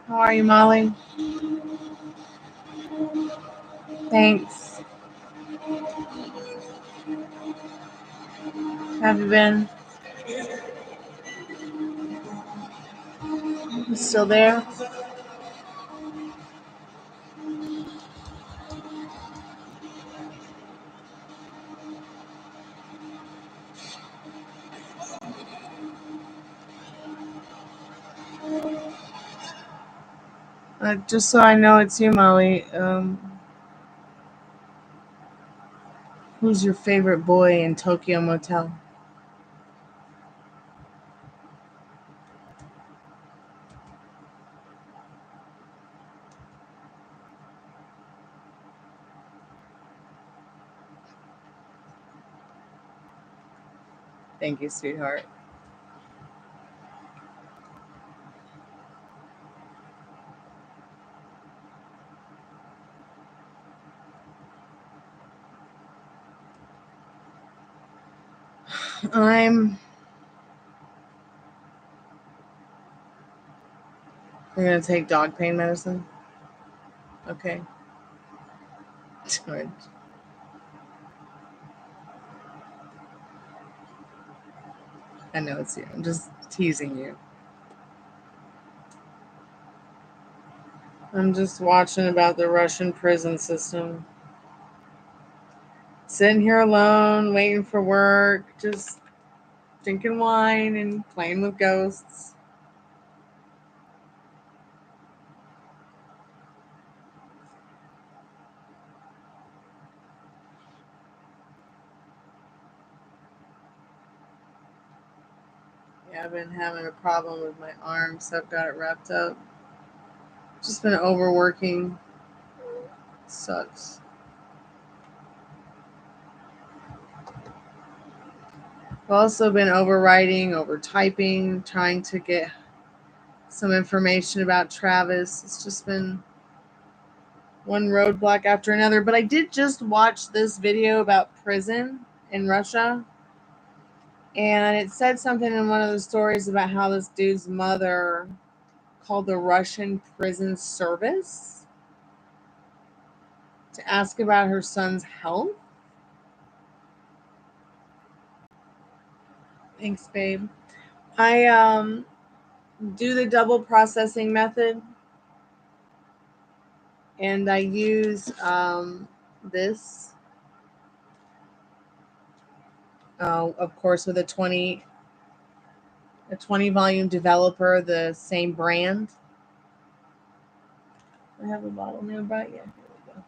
how are you, Molly? Thanks. Have you been? You still there? Just so I know it's you, Molly. Who's your favorite boy in Tokyo Motel? Thank you, sweetheart. We're gonna take dog pain medicine. Okay. Good. I know it's you. I'm just Teasing you. I'm just watching about the Russian prison system. Sitting here alone, waiting for work, just drinking wine and playing with ghosts. Yeah, I've been having a problem with my arm, so I've got it wrapped up. Just been overworking. Sucks. I've also been overwriting, over typing, trying to get some information about Travis. It's just been one roadblock after another. But I did just watch this video about prison in Russia. And it said something in one of the stories about how this dude's mother called the Russian prison service to ask about her son's health. Thanks, babe. I do the double processing method, and I use this, of course, with a 20 volume developer, the same brand. I have a bottle nearby. Yeah, here we go.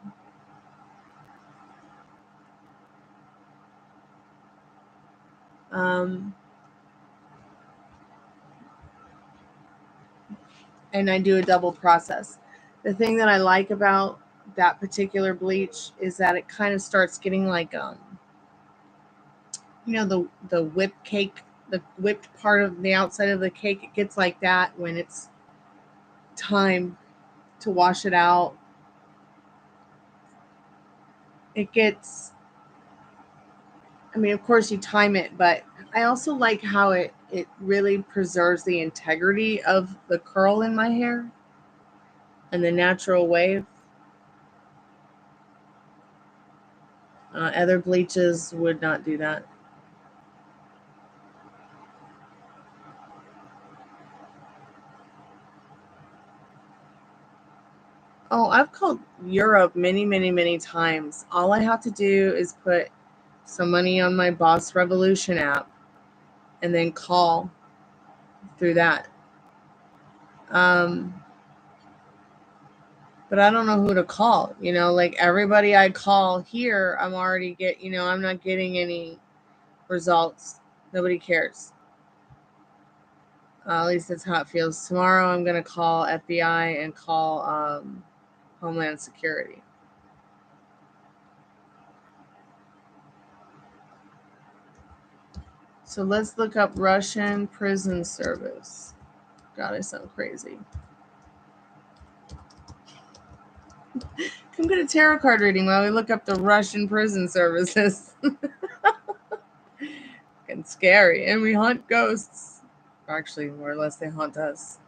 And I do a double process. The thing that I like about that particular bleach is that it kind of starts getting like the whipped cake, the whipped part of the outside of the cake. It gets like that when it's time to wash it out. It gets, I mean, of course you time it, but I also like how it really preserves the integrity of the curl in my hair and the natural wave. Other bleaches would not do that. Oh, I've called Europe many, many, many times. All I have to do is put some money on my Boss Revolution app and then call through that. But I don't know who to call. Like everybody I call here, I'm not getting any results. Nobody cares. At least that's how it feels. Tomorrow I'm going to call FBI and call Homeland Security. So let's look up Russian prison service. God, I sound crazy. Come get a tarot card reading while we look up the Russian prison services. Fucking scary. And we hunt ghosts. Or actually, more or less, they haunt us.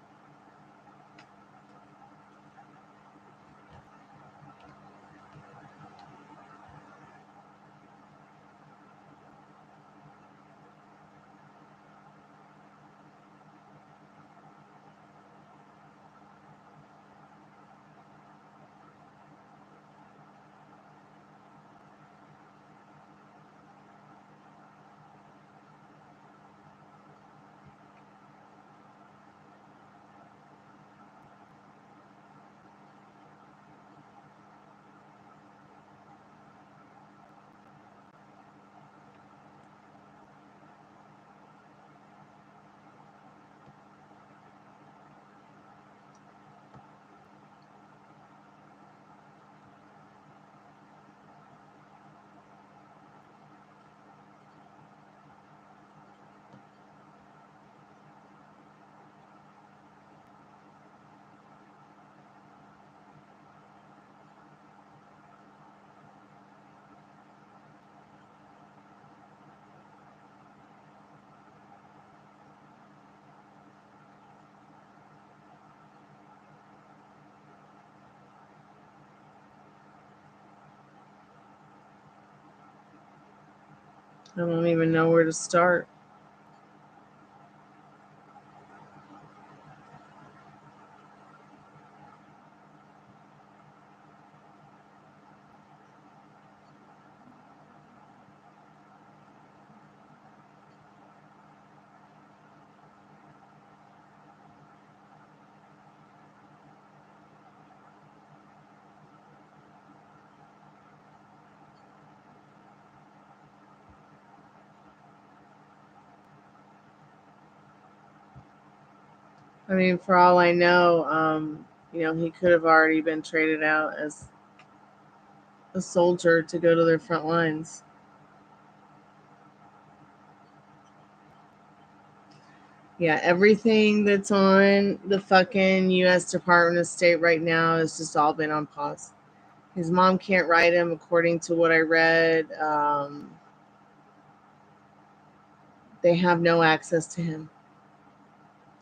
I don't even know where to start. I mean, for all I know, he could have already been traded out as a soldier to go to their front lines. Yeah, everything that's on the fucking U.S. Department of State right now has just all been on pause. His mom can't write him, according to what I read. They have no access to him,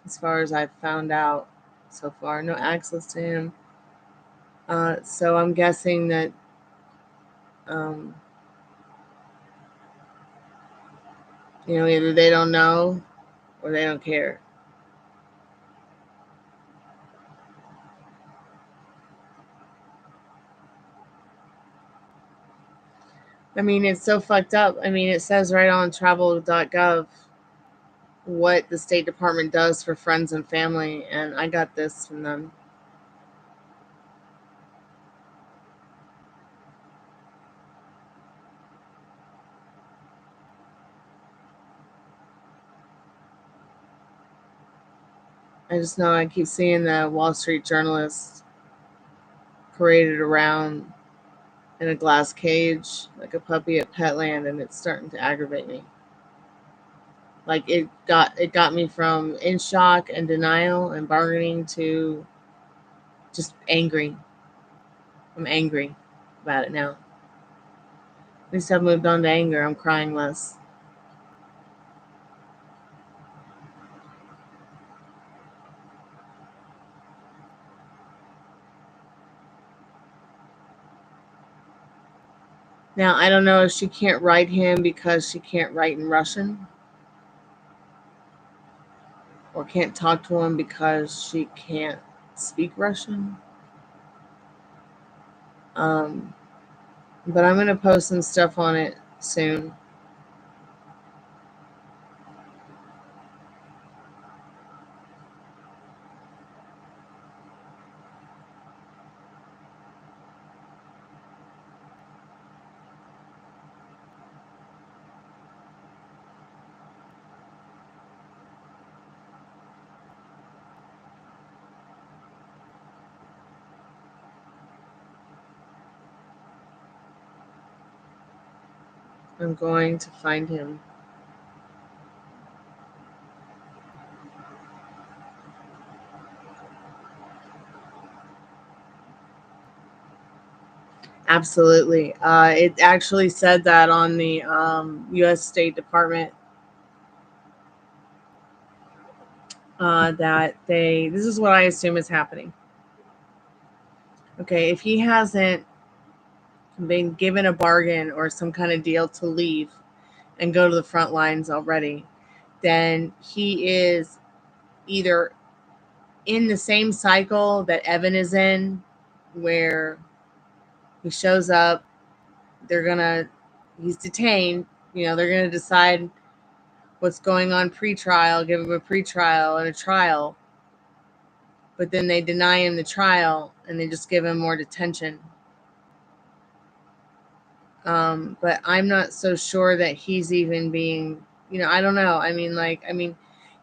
as far as I've found out so far. No access to him. So I'm guessing that um, either they don't know or they don't care. I mean, it's so fucked up. I mean, it says right on travel.gov what the State Department does for friends and family, and I got this from them. I just know I keep seeing the Wall Street journalists paraded around in a glass cage like a puppy at Petland, and it's starting to aggravate me. Like it got me from in shock and denial and bargaining to just angry. I'm angry about it now. At least I've moved on to anger. I'm crying less. Now, I don't know if she can't write him because she can't write in Russian, or can't talk to him because she can't speak Russian. Um, but I'm going to post some stuff on it soon. I'm going to find him. Absolutely. It actually said that on the U.S. State Department that this is what I assume is happening. Okay, if he hasn't been given a bargain or some kind of deal to leave and go to the front lines already, then he is either in the same cycle that Evan is in, where he shows up, he's detained, they're gonna decide what's going on pre-trial, give him a pre-trial and a trial, but then they deny him the trial and they just give him more detention. But I'm not so sure that he's even being, I don't know. I mean,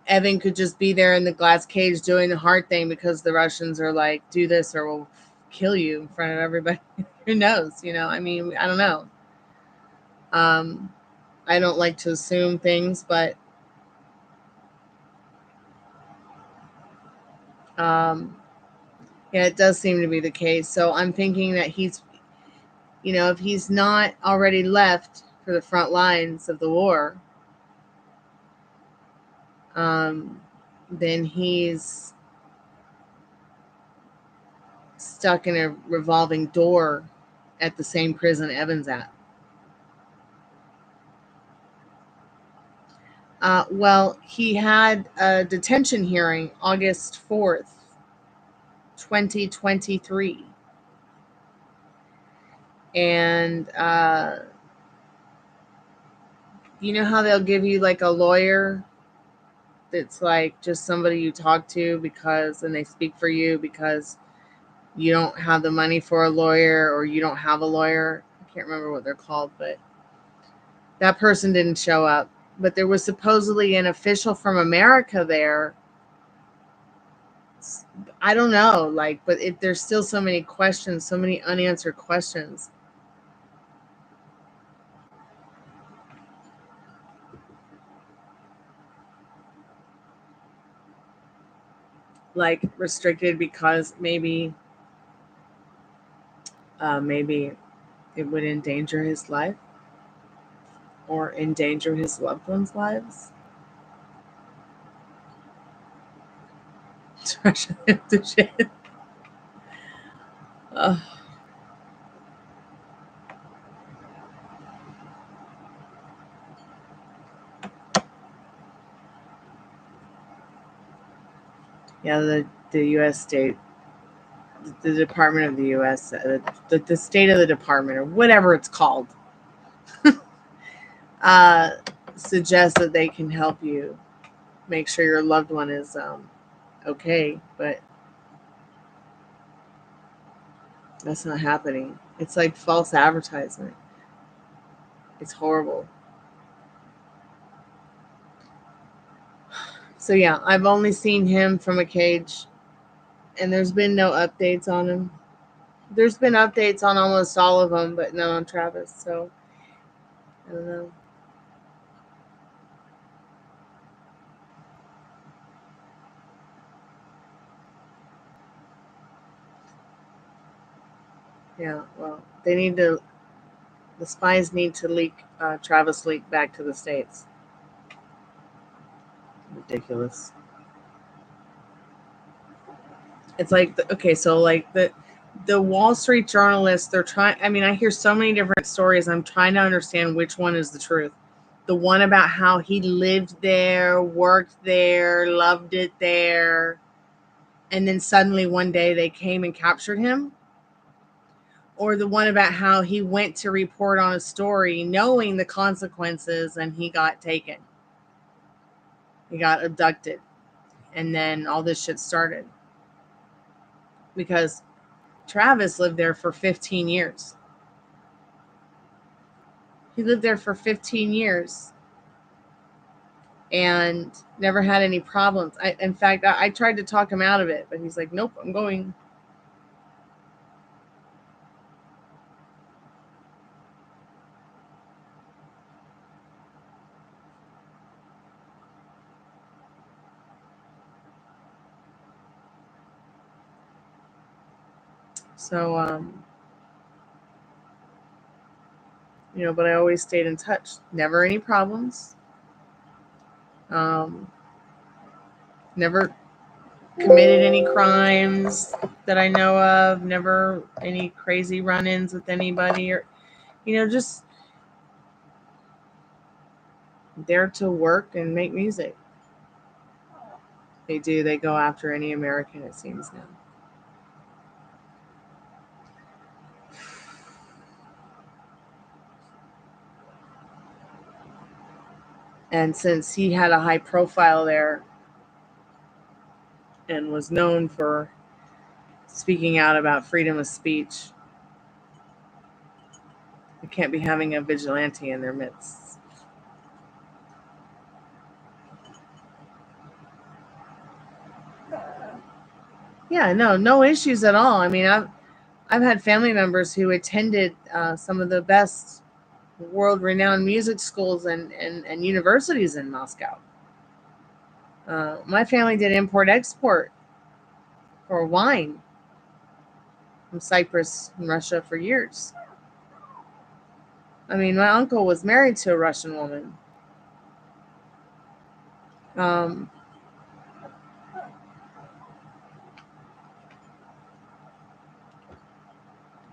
Evan could just be there in the glass cage doing the hard thing because the Russians are like, do this or we'll kill you in front of everybody. Who knows? I mean, I don't know. I don't like to assume things, but yeah, it does seem to be the case. So I'm thinking that he's, if he's not already left for the front lines of the war, then he's stuck in a revolving door at the same prison Evan's at. Well, he had a detention hearing August 4th, 2023. And you know how they'll give you like a lawyer that's like just somebody you talk to and they speak for you because you don't have the money for a lawyer or you don't have a lawyer. I can't remember what they're called, but that person didn't show up. But there was supposedly an official from America there I don't know, like, but there's still so many questions, so many unanswered questions. Like restricted because maybe it would endanger his life or endanger his loved ones' lives. Shit. Yeah, the U.S. state, the Department of the U.S., the state of the department, or whatever it's called, suggests that they can help you make sure your loved one is okay, but that's not happening. It's like false advertisement. It's horrible. So yeah, I've only seen him from a cage, and there's been no updates on him. There's been updates on almost all of them, but not on Travis. So I don't know. Yeah, well, they need to. The spies need to leak Travis leak back to the States. Ridiculous. It's like okay, so like the Wall Street journalists, they're trying. I mean, I hear so many different stories. I'm trying to understand which one is the truth. The one about how he lived there, worked there, loved it there, and then suddenly one day they came and captured him, or the one about how he went to report on a story knowing the consequences and he got taken. He got abducted, and then all this shit started because Travis lived there for 15 years. He lived there for 15 years and never had any problems. In fact, I tried to talk him out of it, but he's like, nope, I'm going. So, but I always stayed in touch. Never any problems. Never committed any crimes that I know of. Never any crazy run-ins with anybody, or just there to work and make music. They do. They go after any American, it seems now. And since he had a high profile there and was known for speaking out about freedom of speech, they can't be having a vigilante in their midst. Yeah, no issues at all. I mean, I've had family members who attended some of the best world-renowned music schools and universities in Moscow. My family did import-export for wine from Cyprus and Russia for years. I mean, my uncle was married to a Russian woman. Um,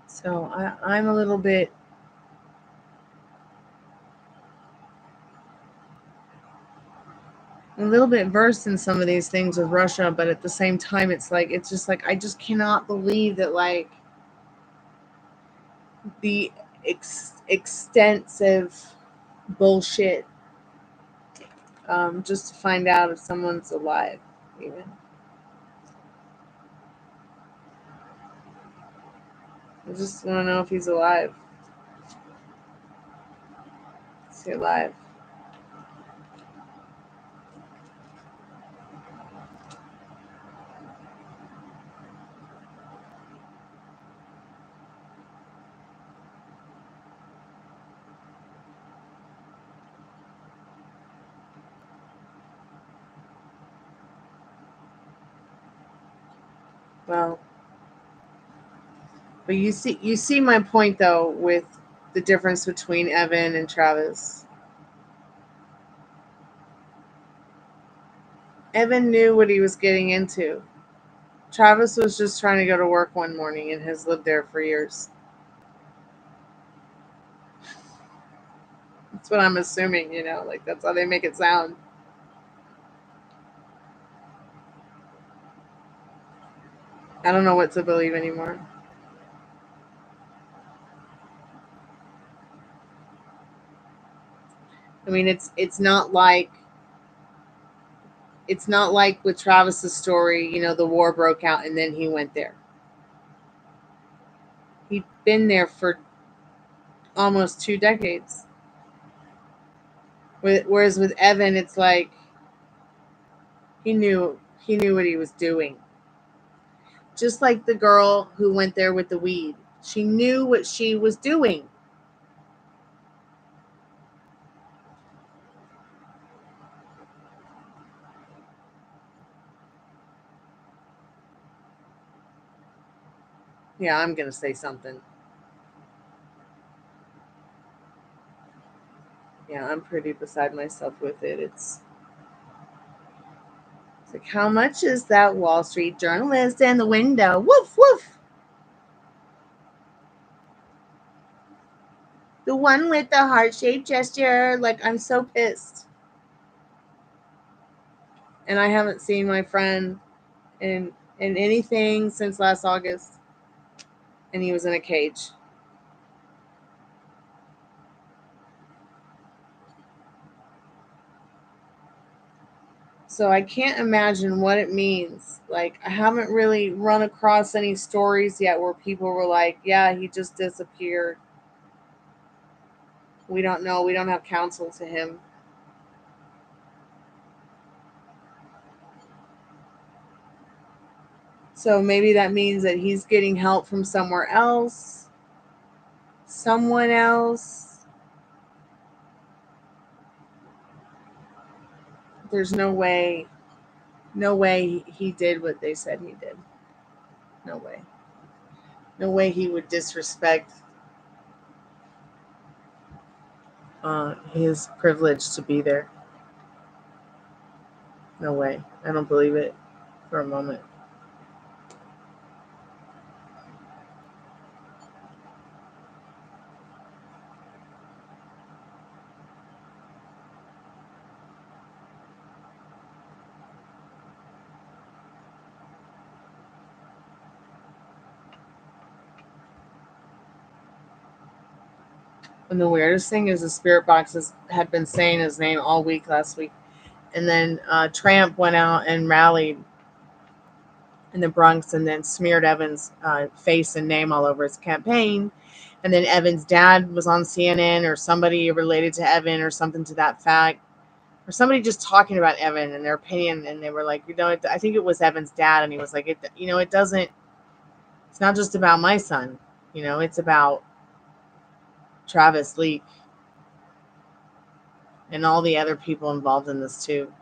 so I'm a little bit versed in some of these things with Russia, but at the same time, it's just like I just cannot believe that like the extensive bullshit just to find out if someone's alive, even. I just want to know if he's alive. Is he alive? Well, but you see my point though with the difference between Evan and Travis. Evan knew what he was getting into. Travis was just trying to go to work one morning and has lived there for years. That's what I'm assuming, like that's how they make it sound. I don't know what to believe anymore. I mean, it's not like with Travis's story, the war broke out and then he went there. He'd been there for almost 2 decades. Whereas with Evan, it's like he knew what he was doing. Just like the girl who went there with the weed. She knew what she was doing. Yeah, I'm going to say something. Yeah, I'm pretty beside myself with it. It's like, how much is that Wall Street journalist in the window? Woof, woof. The one with the heart-shaped gesture. Like, I'm so pissed. And I haven't seen my friend in anything since last August. And he was in a cage. So I can't imagine what it means. Like, I haven't really run across any stories yet where people were like, yeah, he just disappeared. We don't know. We don't have counsel to him. So maybe that means that he's getting help from somewhere else. Someone else. There's no way he did what they said he did. No way. No way he would disrespect his privilege to be there. No way. I don't believe it for a moment. And the weirdest thing is the spirit boxes had been saying his name all week last week. And then Tramp went out and rallied in the Bronx and then smeared Evan's face and name all over his campaign. And then Evan's dad was on CNN or somebody related to Evan or something to that fact. Or somebody just talking about Evan and their opinion. And they were like, I think it was Evan's dad. And he was like, it doesn't, it's not just about my son. It's about Travis Leak and all the other people involved in this too.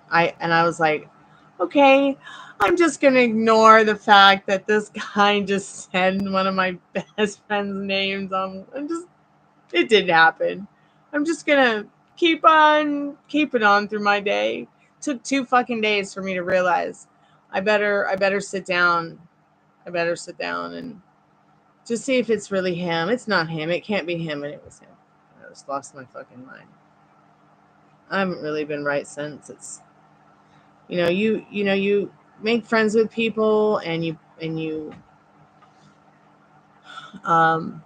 I was like, okay, I'm just gonna ignore the fact that this guy just said one of my best friend's names on. It didn't happen. I'm just gonna keep on keeping on through my day. Took 2 fucking days for me to realize I better sit down. I better sit down and just see if it's really him. It's not him. It can't be him, and it was him. I just lost my fucking mind. I haven't really been right since. It's you make friends with people and you um,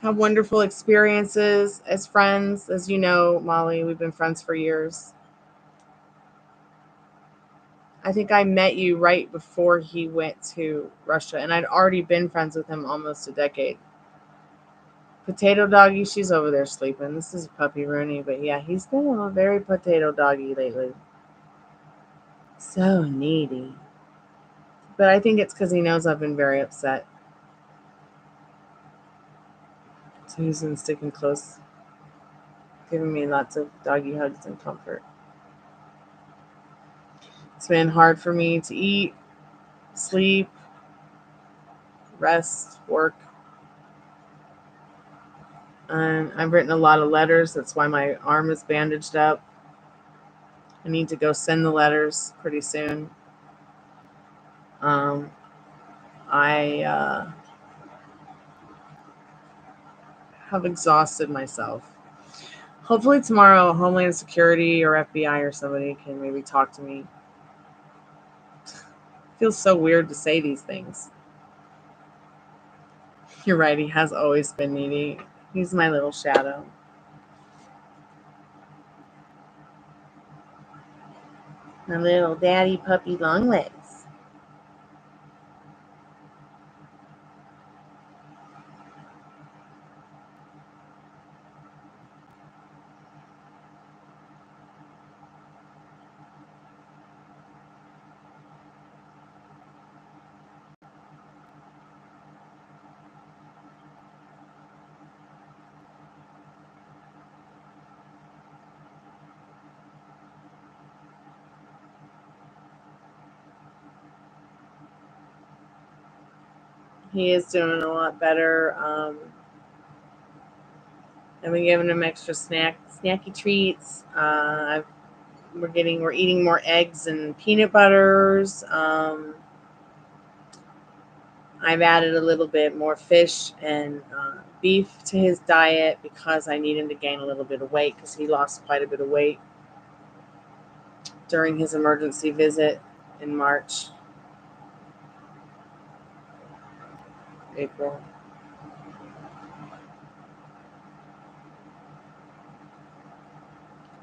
have wonderful experiences as friends. As you know, Molly, we've been friends for years. I think I met you right before he went to Russia, and I'd already been friends with him almost a decade. Potato Doggy, she's over there sleeping. This is Puppy Rooney, but yeah, he's been a very potato doggy lately. So needy. But I think it's because he knows I've been very upset. So he's been sticking close, giving me lots of doggy hugs and comfort. It's been hard for me to eat, sleep, rest, work. And I've written a lot of letters. That's why my arm is bandaged up. I need to go send the letters pretty soon. I have exhausted myself. Hopefully tomorrow, Homeland Security or FBI or somebody can maybe talk to me. It feels so weird to say these things. You're right, he has always been needy. He's my little shadow. My little daddy puppy long legs. He is doing a lot better. I've been giving him extra snacky treats. We're eating more eggs and peanut butters. I've added a little bit more fish and beef to his diet because I need him to gain a little bit of weight because he lost quite a bit of weight during his emergency visit in March, April.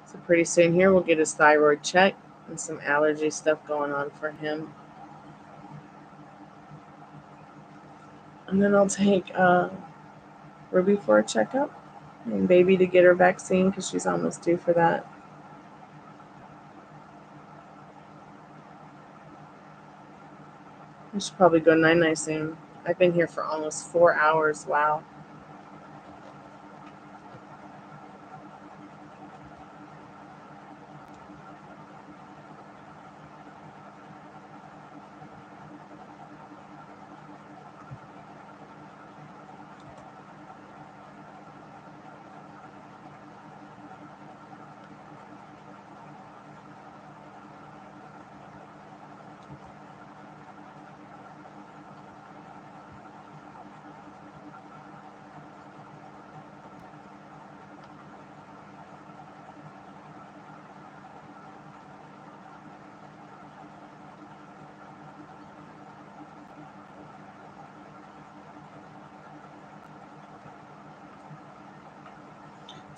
So pretty soon here we'll get his thyroid checked and some allergy stuff going on for him. And then I'll take Ruby for a checkup and baby to get her vaccine because she's almost due for that. I should probably go night-night soon. I've been here for almost 4 hours. Wow.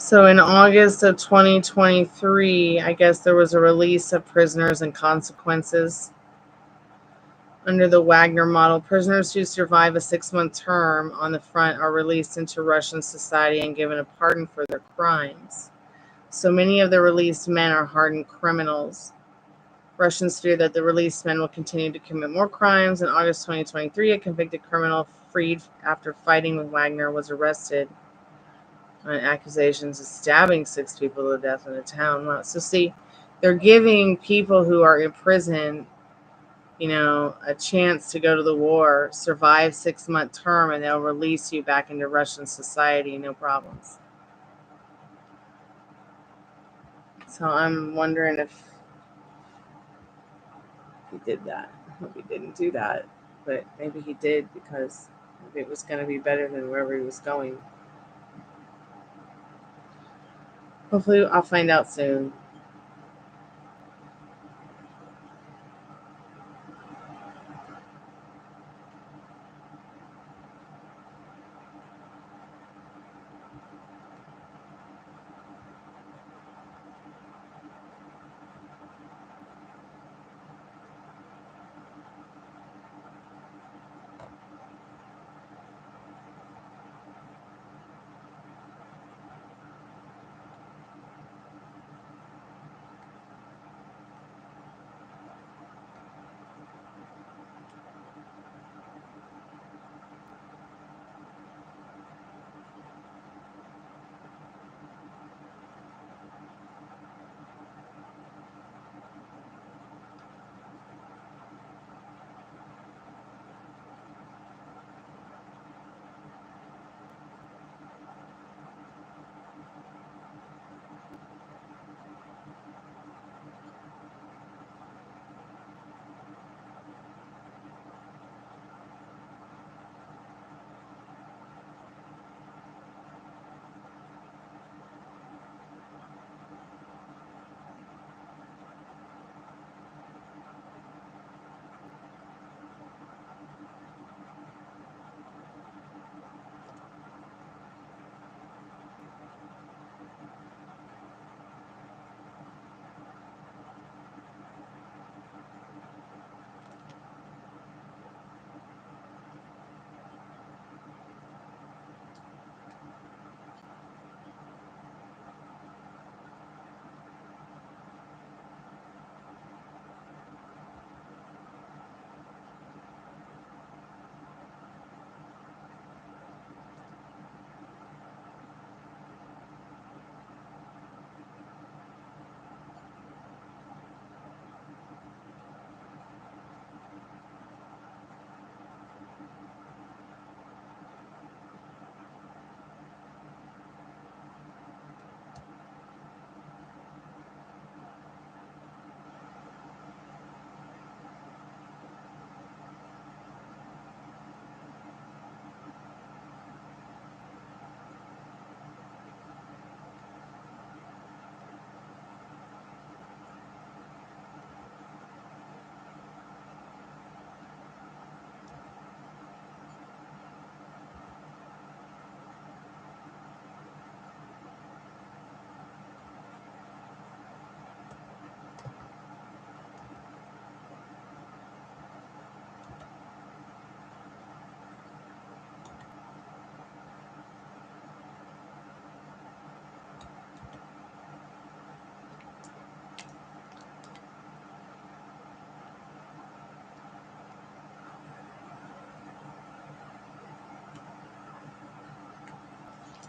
So in August of 2023, I guess there was a release of Prisoners and Consequences. Under the Wagner model, prisoners who survive a 6-month term on the front are released into Russian society and given a pardon for their crimes. So many of the released men are hardened criminals. Russians fear that the released men will continue to commit more crimes. In August 2023, a convicted criminal freed after fighting with Wagner was arrested on accusations of stabbing 6 people to death in a town. Wow. So see, they're giving people who are in prison, a chance to go to the war, survive 6-month term, and they'll release you back into Russian society, no problems. So I'm wondering if he did that. I hope he didn't do that, but maybe he did because maybe it was going to be better than wherever he was going. Hopefully I'll find out soon.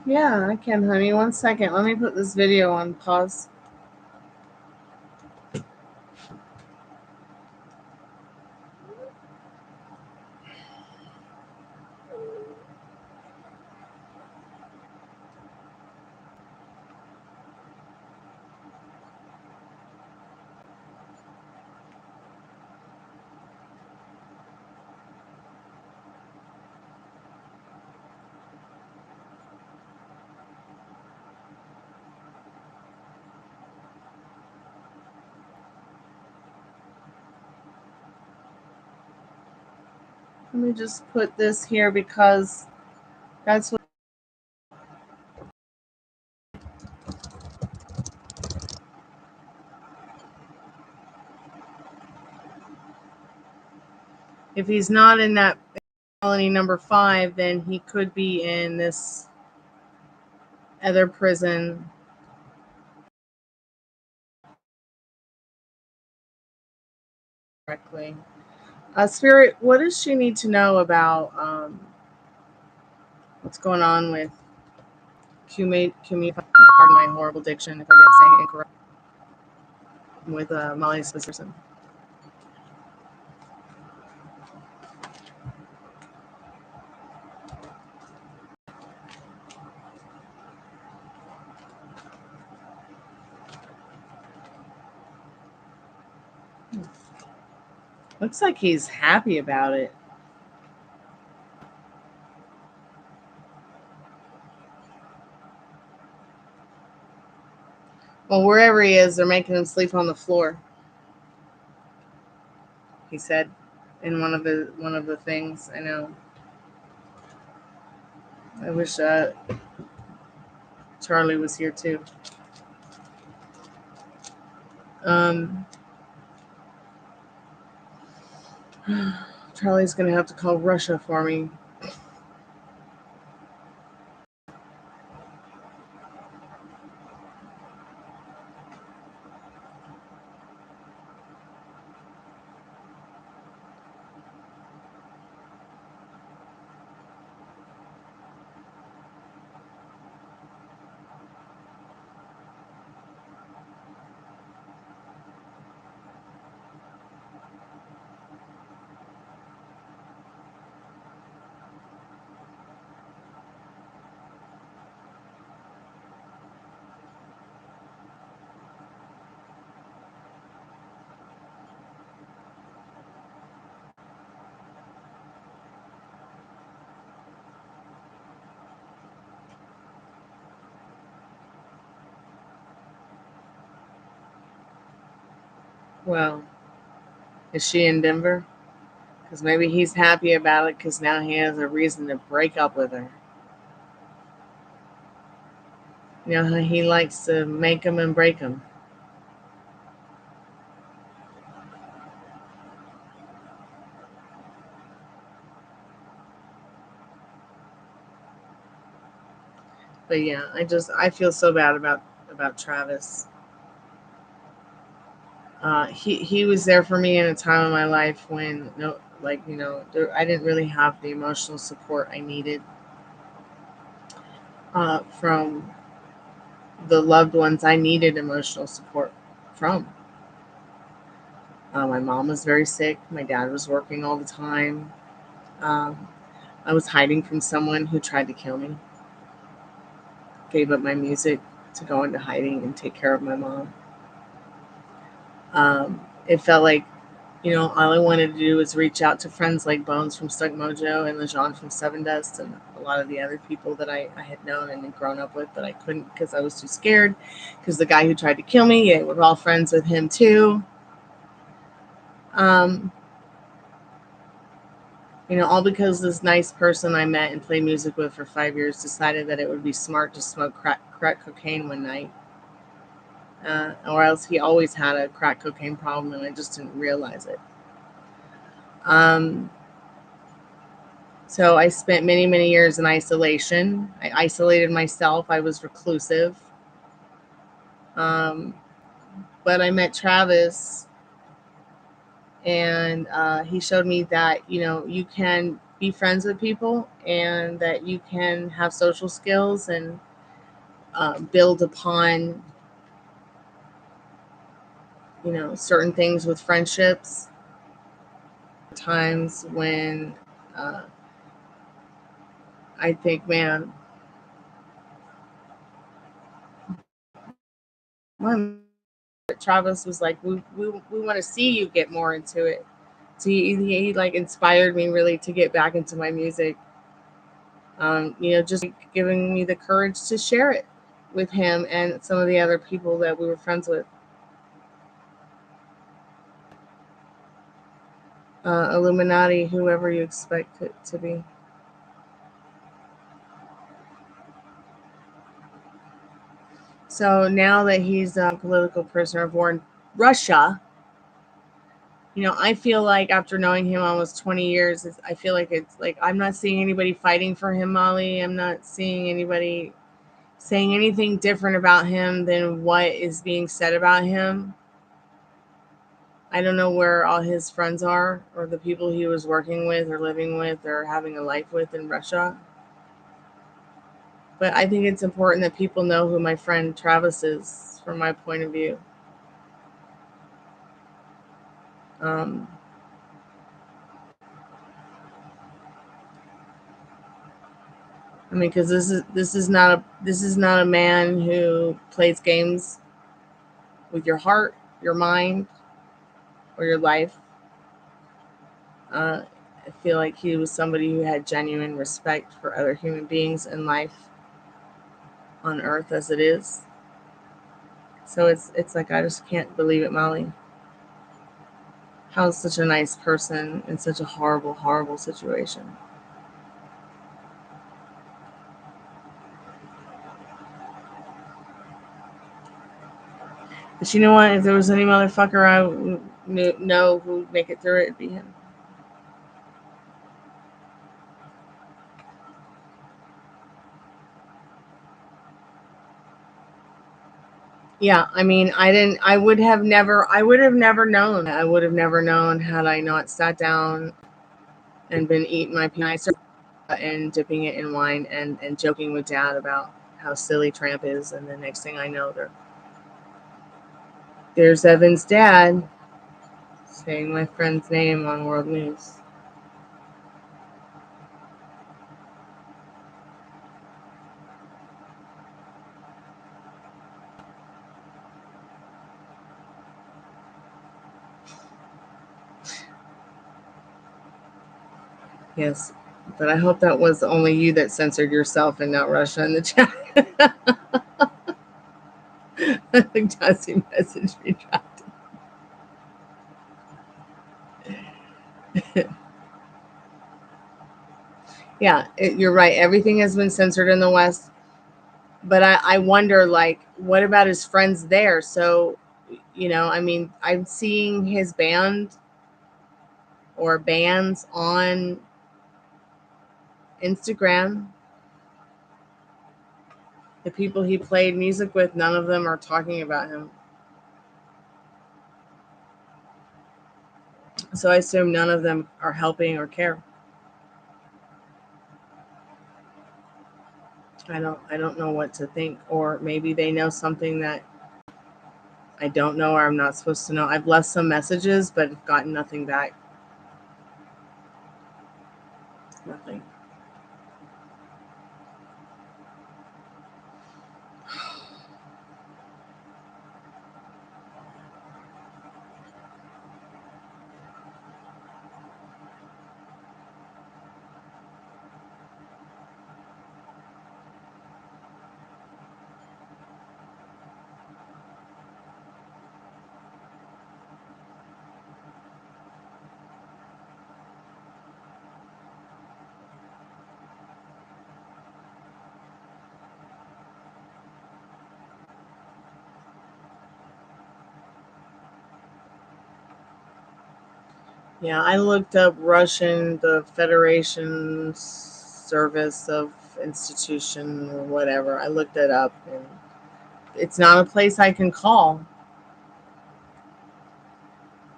Yeah, I can, honey. 1 second. Let me put this video on pause. Let me just put this here because that's what. If he's not in that colony number 5, then he could be in this other prison. Correctly. Spirit, what does she need to know about what's going on with pardon my horrible diction if I get saying incorrect, with Molly Spencerson? Looks like he's happy about it. Well, wherever he is, they're making him sleep on the floor. He said in one of the things. I know. I wish Charlie was here too. Charlie's gonna have to call Russia for me. Well, is she in Denver? Because maybe he's happy about it because now he has a reason to break up with her. You know how he likes to make them and break them. But yeah, I feel so bad about Travis. He was there for me in a time of my life when I didn't really have the emotional support I needed from the loved ones I needed emotional support from. My mom was very sick. My dad was working all the time. I was hiding from someone who tried to kill me. Gave up my music to go into hiding and take care of my mom. It felt like, all I wanted to do was reach out to friends like Bones from Stuck Mojo and LeJean from Seven Dust and a lot of the other people that I had known and grown up with, but I couldn't because I was too scared because the guy who tried to kill me, we're all friends with him too. All because this nice person I met and played music with for 5 years decided that it would be smart to smoke crack cocaine one night. Or else he always had a crack cocaine problem and I just didn't realize it. So I spent many, many years in isolation. I isolated myself. I was reclusive. But I met Travis and he showed me that, you can be friends with people, and that you can have social skills and build upon, certain things with friendships. Times when uh, I think, man, Travis was like, we want to see you get more into it. So he like inspired me really to get back into my music. Just giving me the courage to share it with him and some of the other people that we were friends with. Illuminati, whoever you expect it to be. So now that he's a political prisoner of war in Russia, I feel like after knowing him almost 20 years, I feel like it's like I'm not seeing anybody fighting for him, Molly. I'm not seeing anybody saying anything different about him than what is being said about him. I don't know where all his friends are, or the people he was working with or living with or having a life with in Russia. But I think it's important that people know who my friend Travis is from my point of view. Um, I mean, because this is not a man who plays games with your heart, your mind, or your life. I feel like he was somebody who had genuine respect for other human beings and life on Earth as it is. So it's like I just can't believe it, Molly. How's such a nice person in such a horrible, horrible situation? But you know what? If there was any motherfucker I know who'd make it through it, it'd be him. Yeah, I mean, I would have never known. I would have never known had I not sat down and been eating my peanuts and dipping it in wine and joking with Dad about how silly Tramp is. And the next thing I know, there's Evan's dad saying my friend's name on world news. Yes, but I hope that was only you that censored yourself and not Russia in the chat. I think Darcy messaged me dropped it. Yeah, you're right. Everything has been censored in the West. But I wonder, like, what about his friends there? So, I mean, I'm seeing his band or bands on Instagram. The people he played music with, none of them are talking about him. So I assume none of them are helping or care. I don't know what to think, or maybe they know something that I don't know or I'm not supposed to know. I've left some messages, but I've gotten nothing back. Nothing. Yeah, I looked up the Federation Service of Institution or whatever. I looked it up, and it's not a place I can call.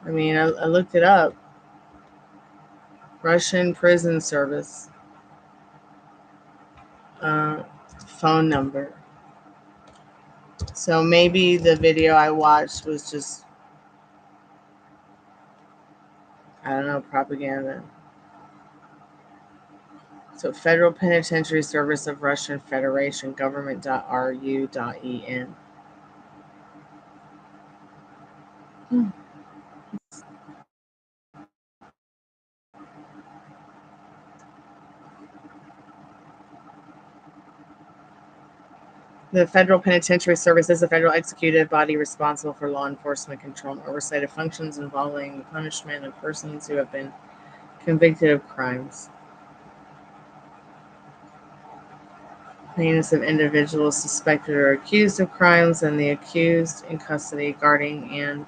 I mean, I looked it up. Russian prison service. Phone number. So maybe the video I watched was just, I don't know, propaganda. So Federal Penitentiary Service of Russian Federation, government.ru.en. The Federal Penitentiary Service is a federal executive body responsible for law enforcement control and oversight of functions involving the punishment of persons who have been convicted of crimes. Plaintiffs of individuals suspected or accused of crimes, and the accused in custody, guarding and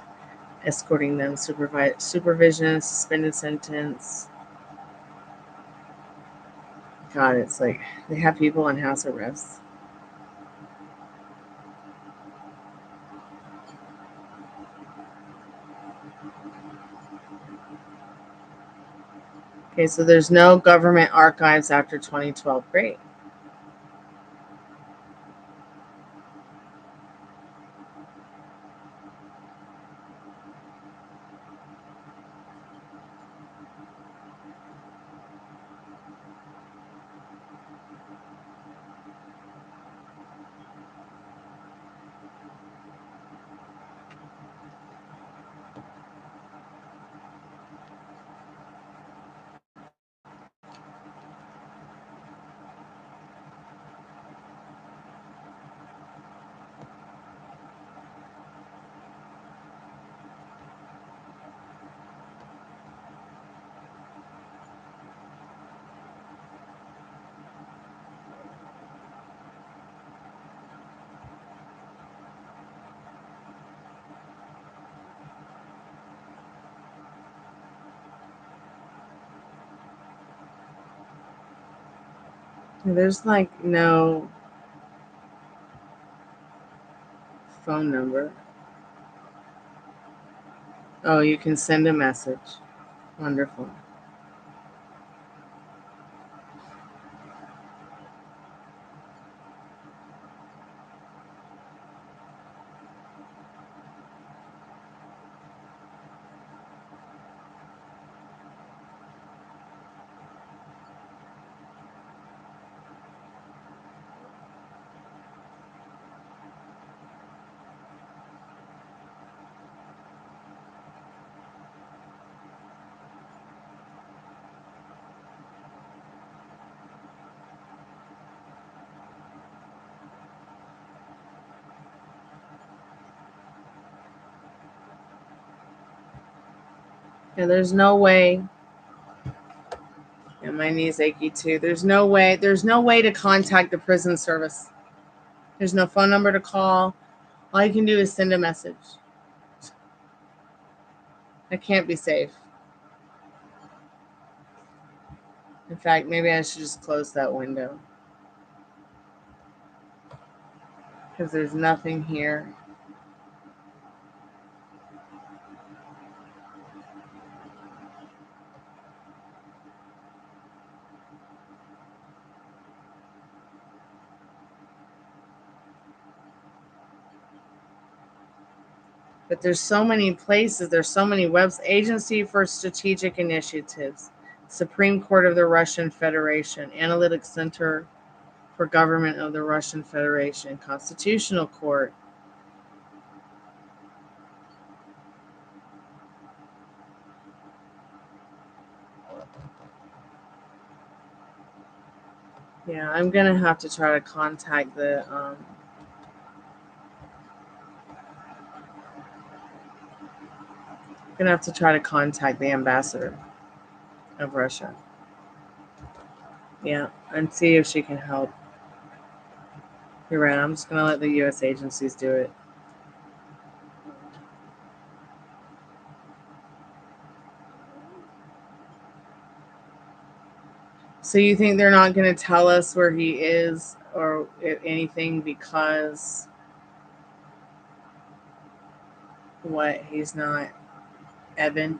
escorting them, supervision, suspended sentence. God, it's like they have people on house arrest. Okay, so there's no government archives after 2012. Great. There's like no phone number. Oh, you can send a message. Wonderful. Yeah, there's no way. And my knee's achy too. There's no way to contact the prison service. There's no phone number to call. All you can do is send a message. I can't be safe. In fact, maybe I should just close that window. Because there's nothing here. But there's so many places, there's so many webs. Agency for Strategic Initiatives, Supreme Court of the Russian Federation, Analytics Center for Government of the Russian Federation, Constitutional Court. Yeah, I'm gonna have to try to contact the ambassador of Russia. Yeah, and see if she can help. You're right. I'm just gonna let the U.S. agencies do it. So you think they're not going to tell us where he is or anything because what? He's not Evan?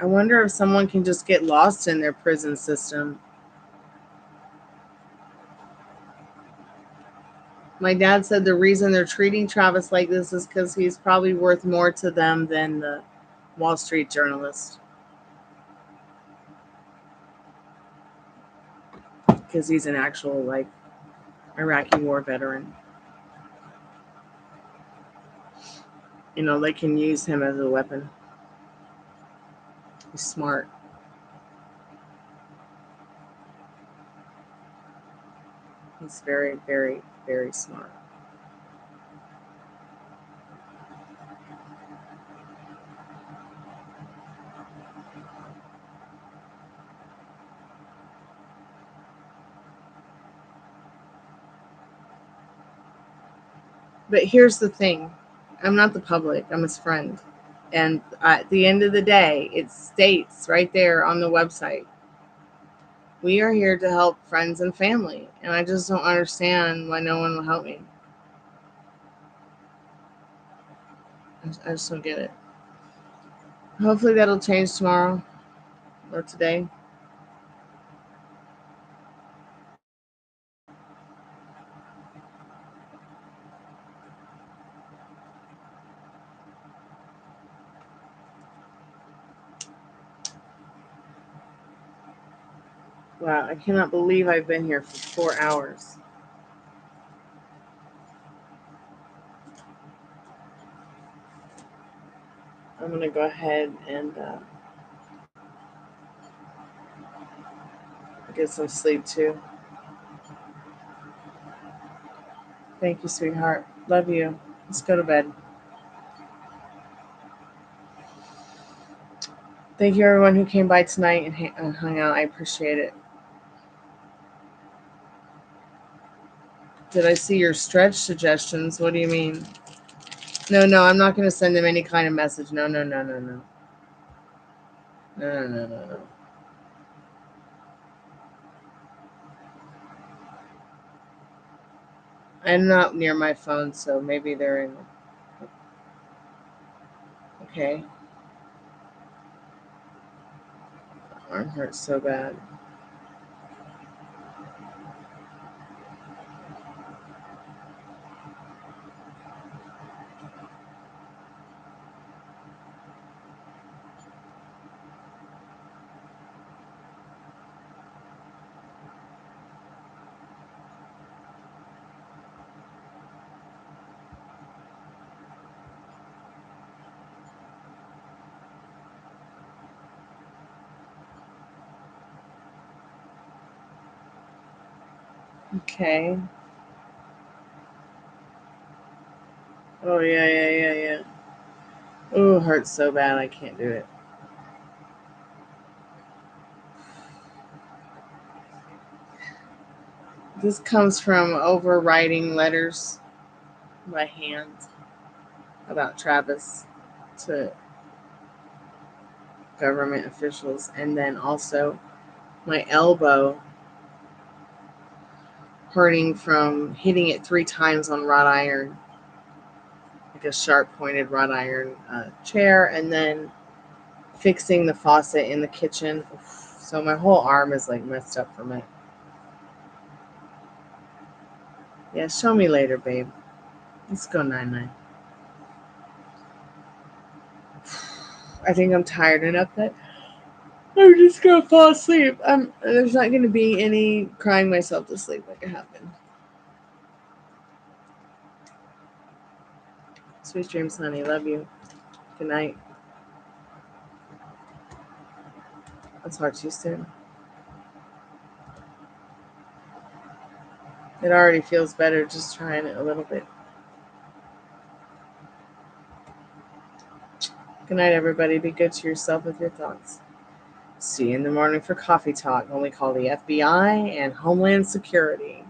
wonder if someone can just get lost in their prison system. My dad said the reason they're treating Travis like this is because he's probably worth more to them than the Wall Street journalist. Because he's an actual, like, Iraqi war veteran. You know, they can use him as a weapon. He's smart. He's very, very, very smart. But here's the thing. I'm not the public. I'm his friend. And at the end of the day, it states right there on the website, we are here to help friends and family. And I just don't understand why no one will help me. I just don't get it. Hopefully that'll change tomorrow or today. Wow, I cannot believe I've been here for 4 hours. I'm going to go ahead and get some sleep too. Thank you, sweetheart. Love you. Let's go to bed. Thank you, everyone who came by tonight and hung out. I appreciate it. Did I see your stretch suggestions? What do you mean? No, I'm not going to send them any kind of message. No. No. I'm not near my phone, so maybe they're in. Okay. My arm hurts so bad. Okay. Oh, yeah. Oh, it hurts so bad. I can't do it. This comes from overwriting letters by hand about Travis to government officials, and then also my elbow hurting from hitting it 3 times on wrought iron, like a sharp pointed wrought iron chair, and then fixing the faucet in the kitchen. So my whole arm is like messed up from it. Yeah, show me later, babe. Let's go 9-9. I think I'm tired enough that I'm just gonna fall asleep. There's not gonna be any crying myself to sleep like it happened. Sweet dreams, honey. Love you. Good night. I'll talk to you soon. It already feels better just trying it a little bit. Good night, everybody. Be good to yourself with your thoughts. See you in the morning for coffee talk when we call the FBI and Homeland Security.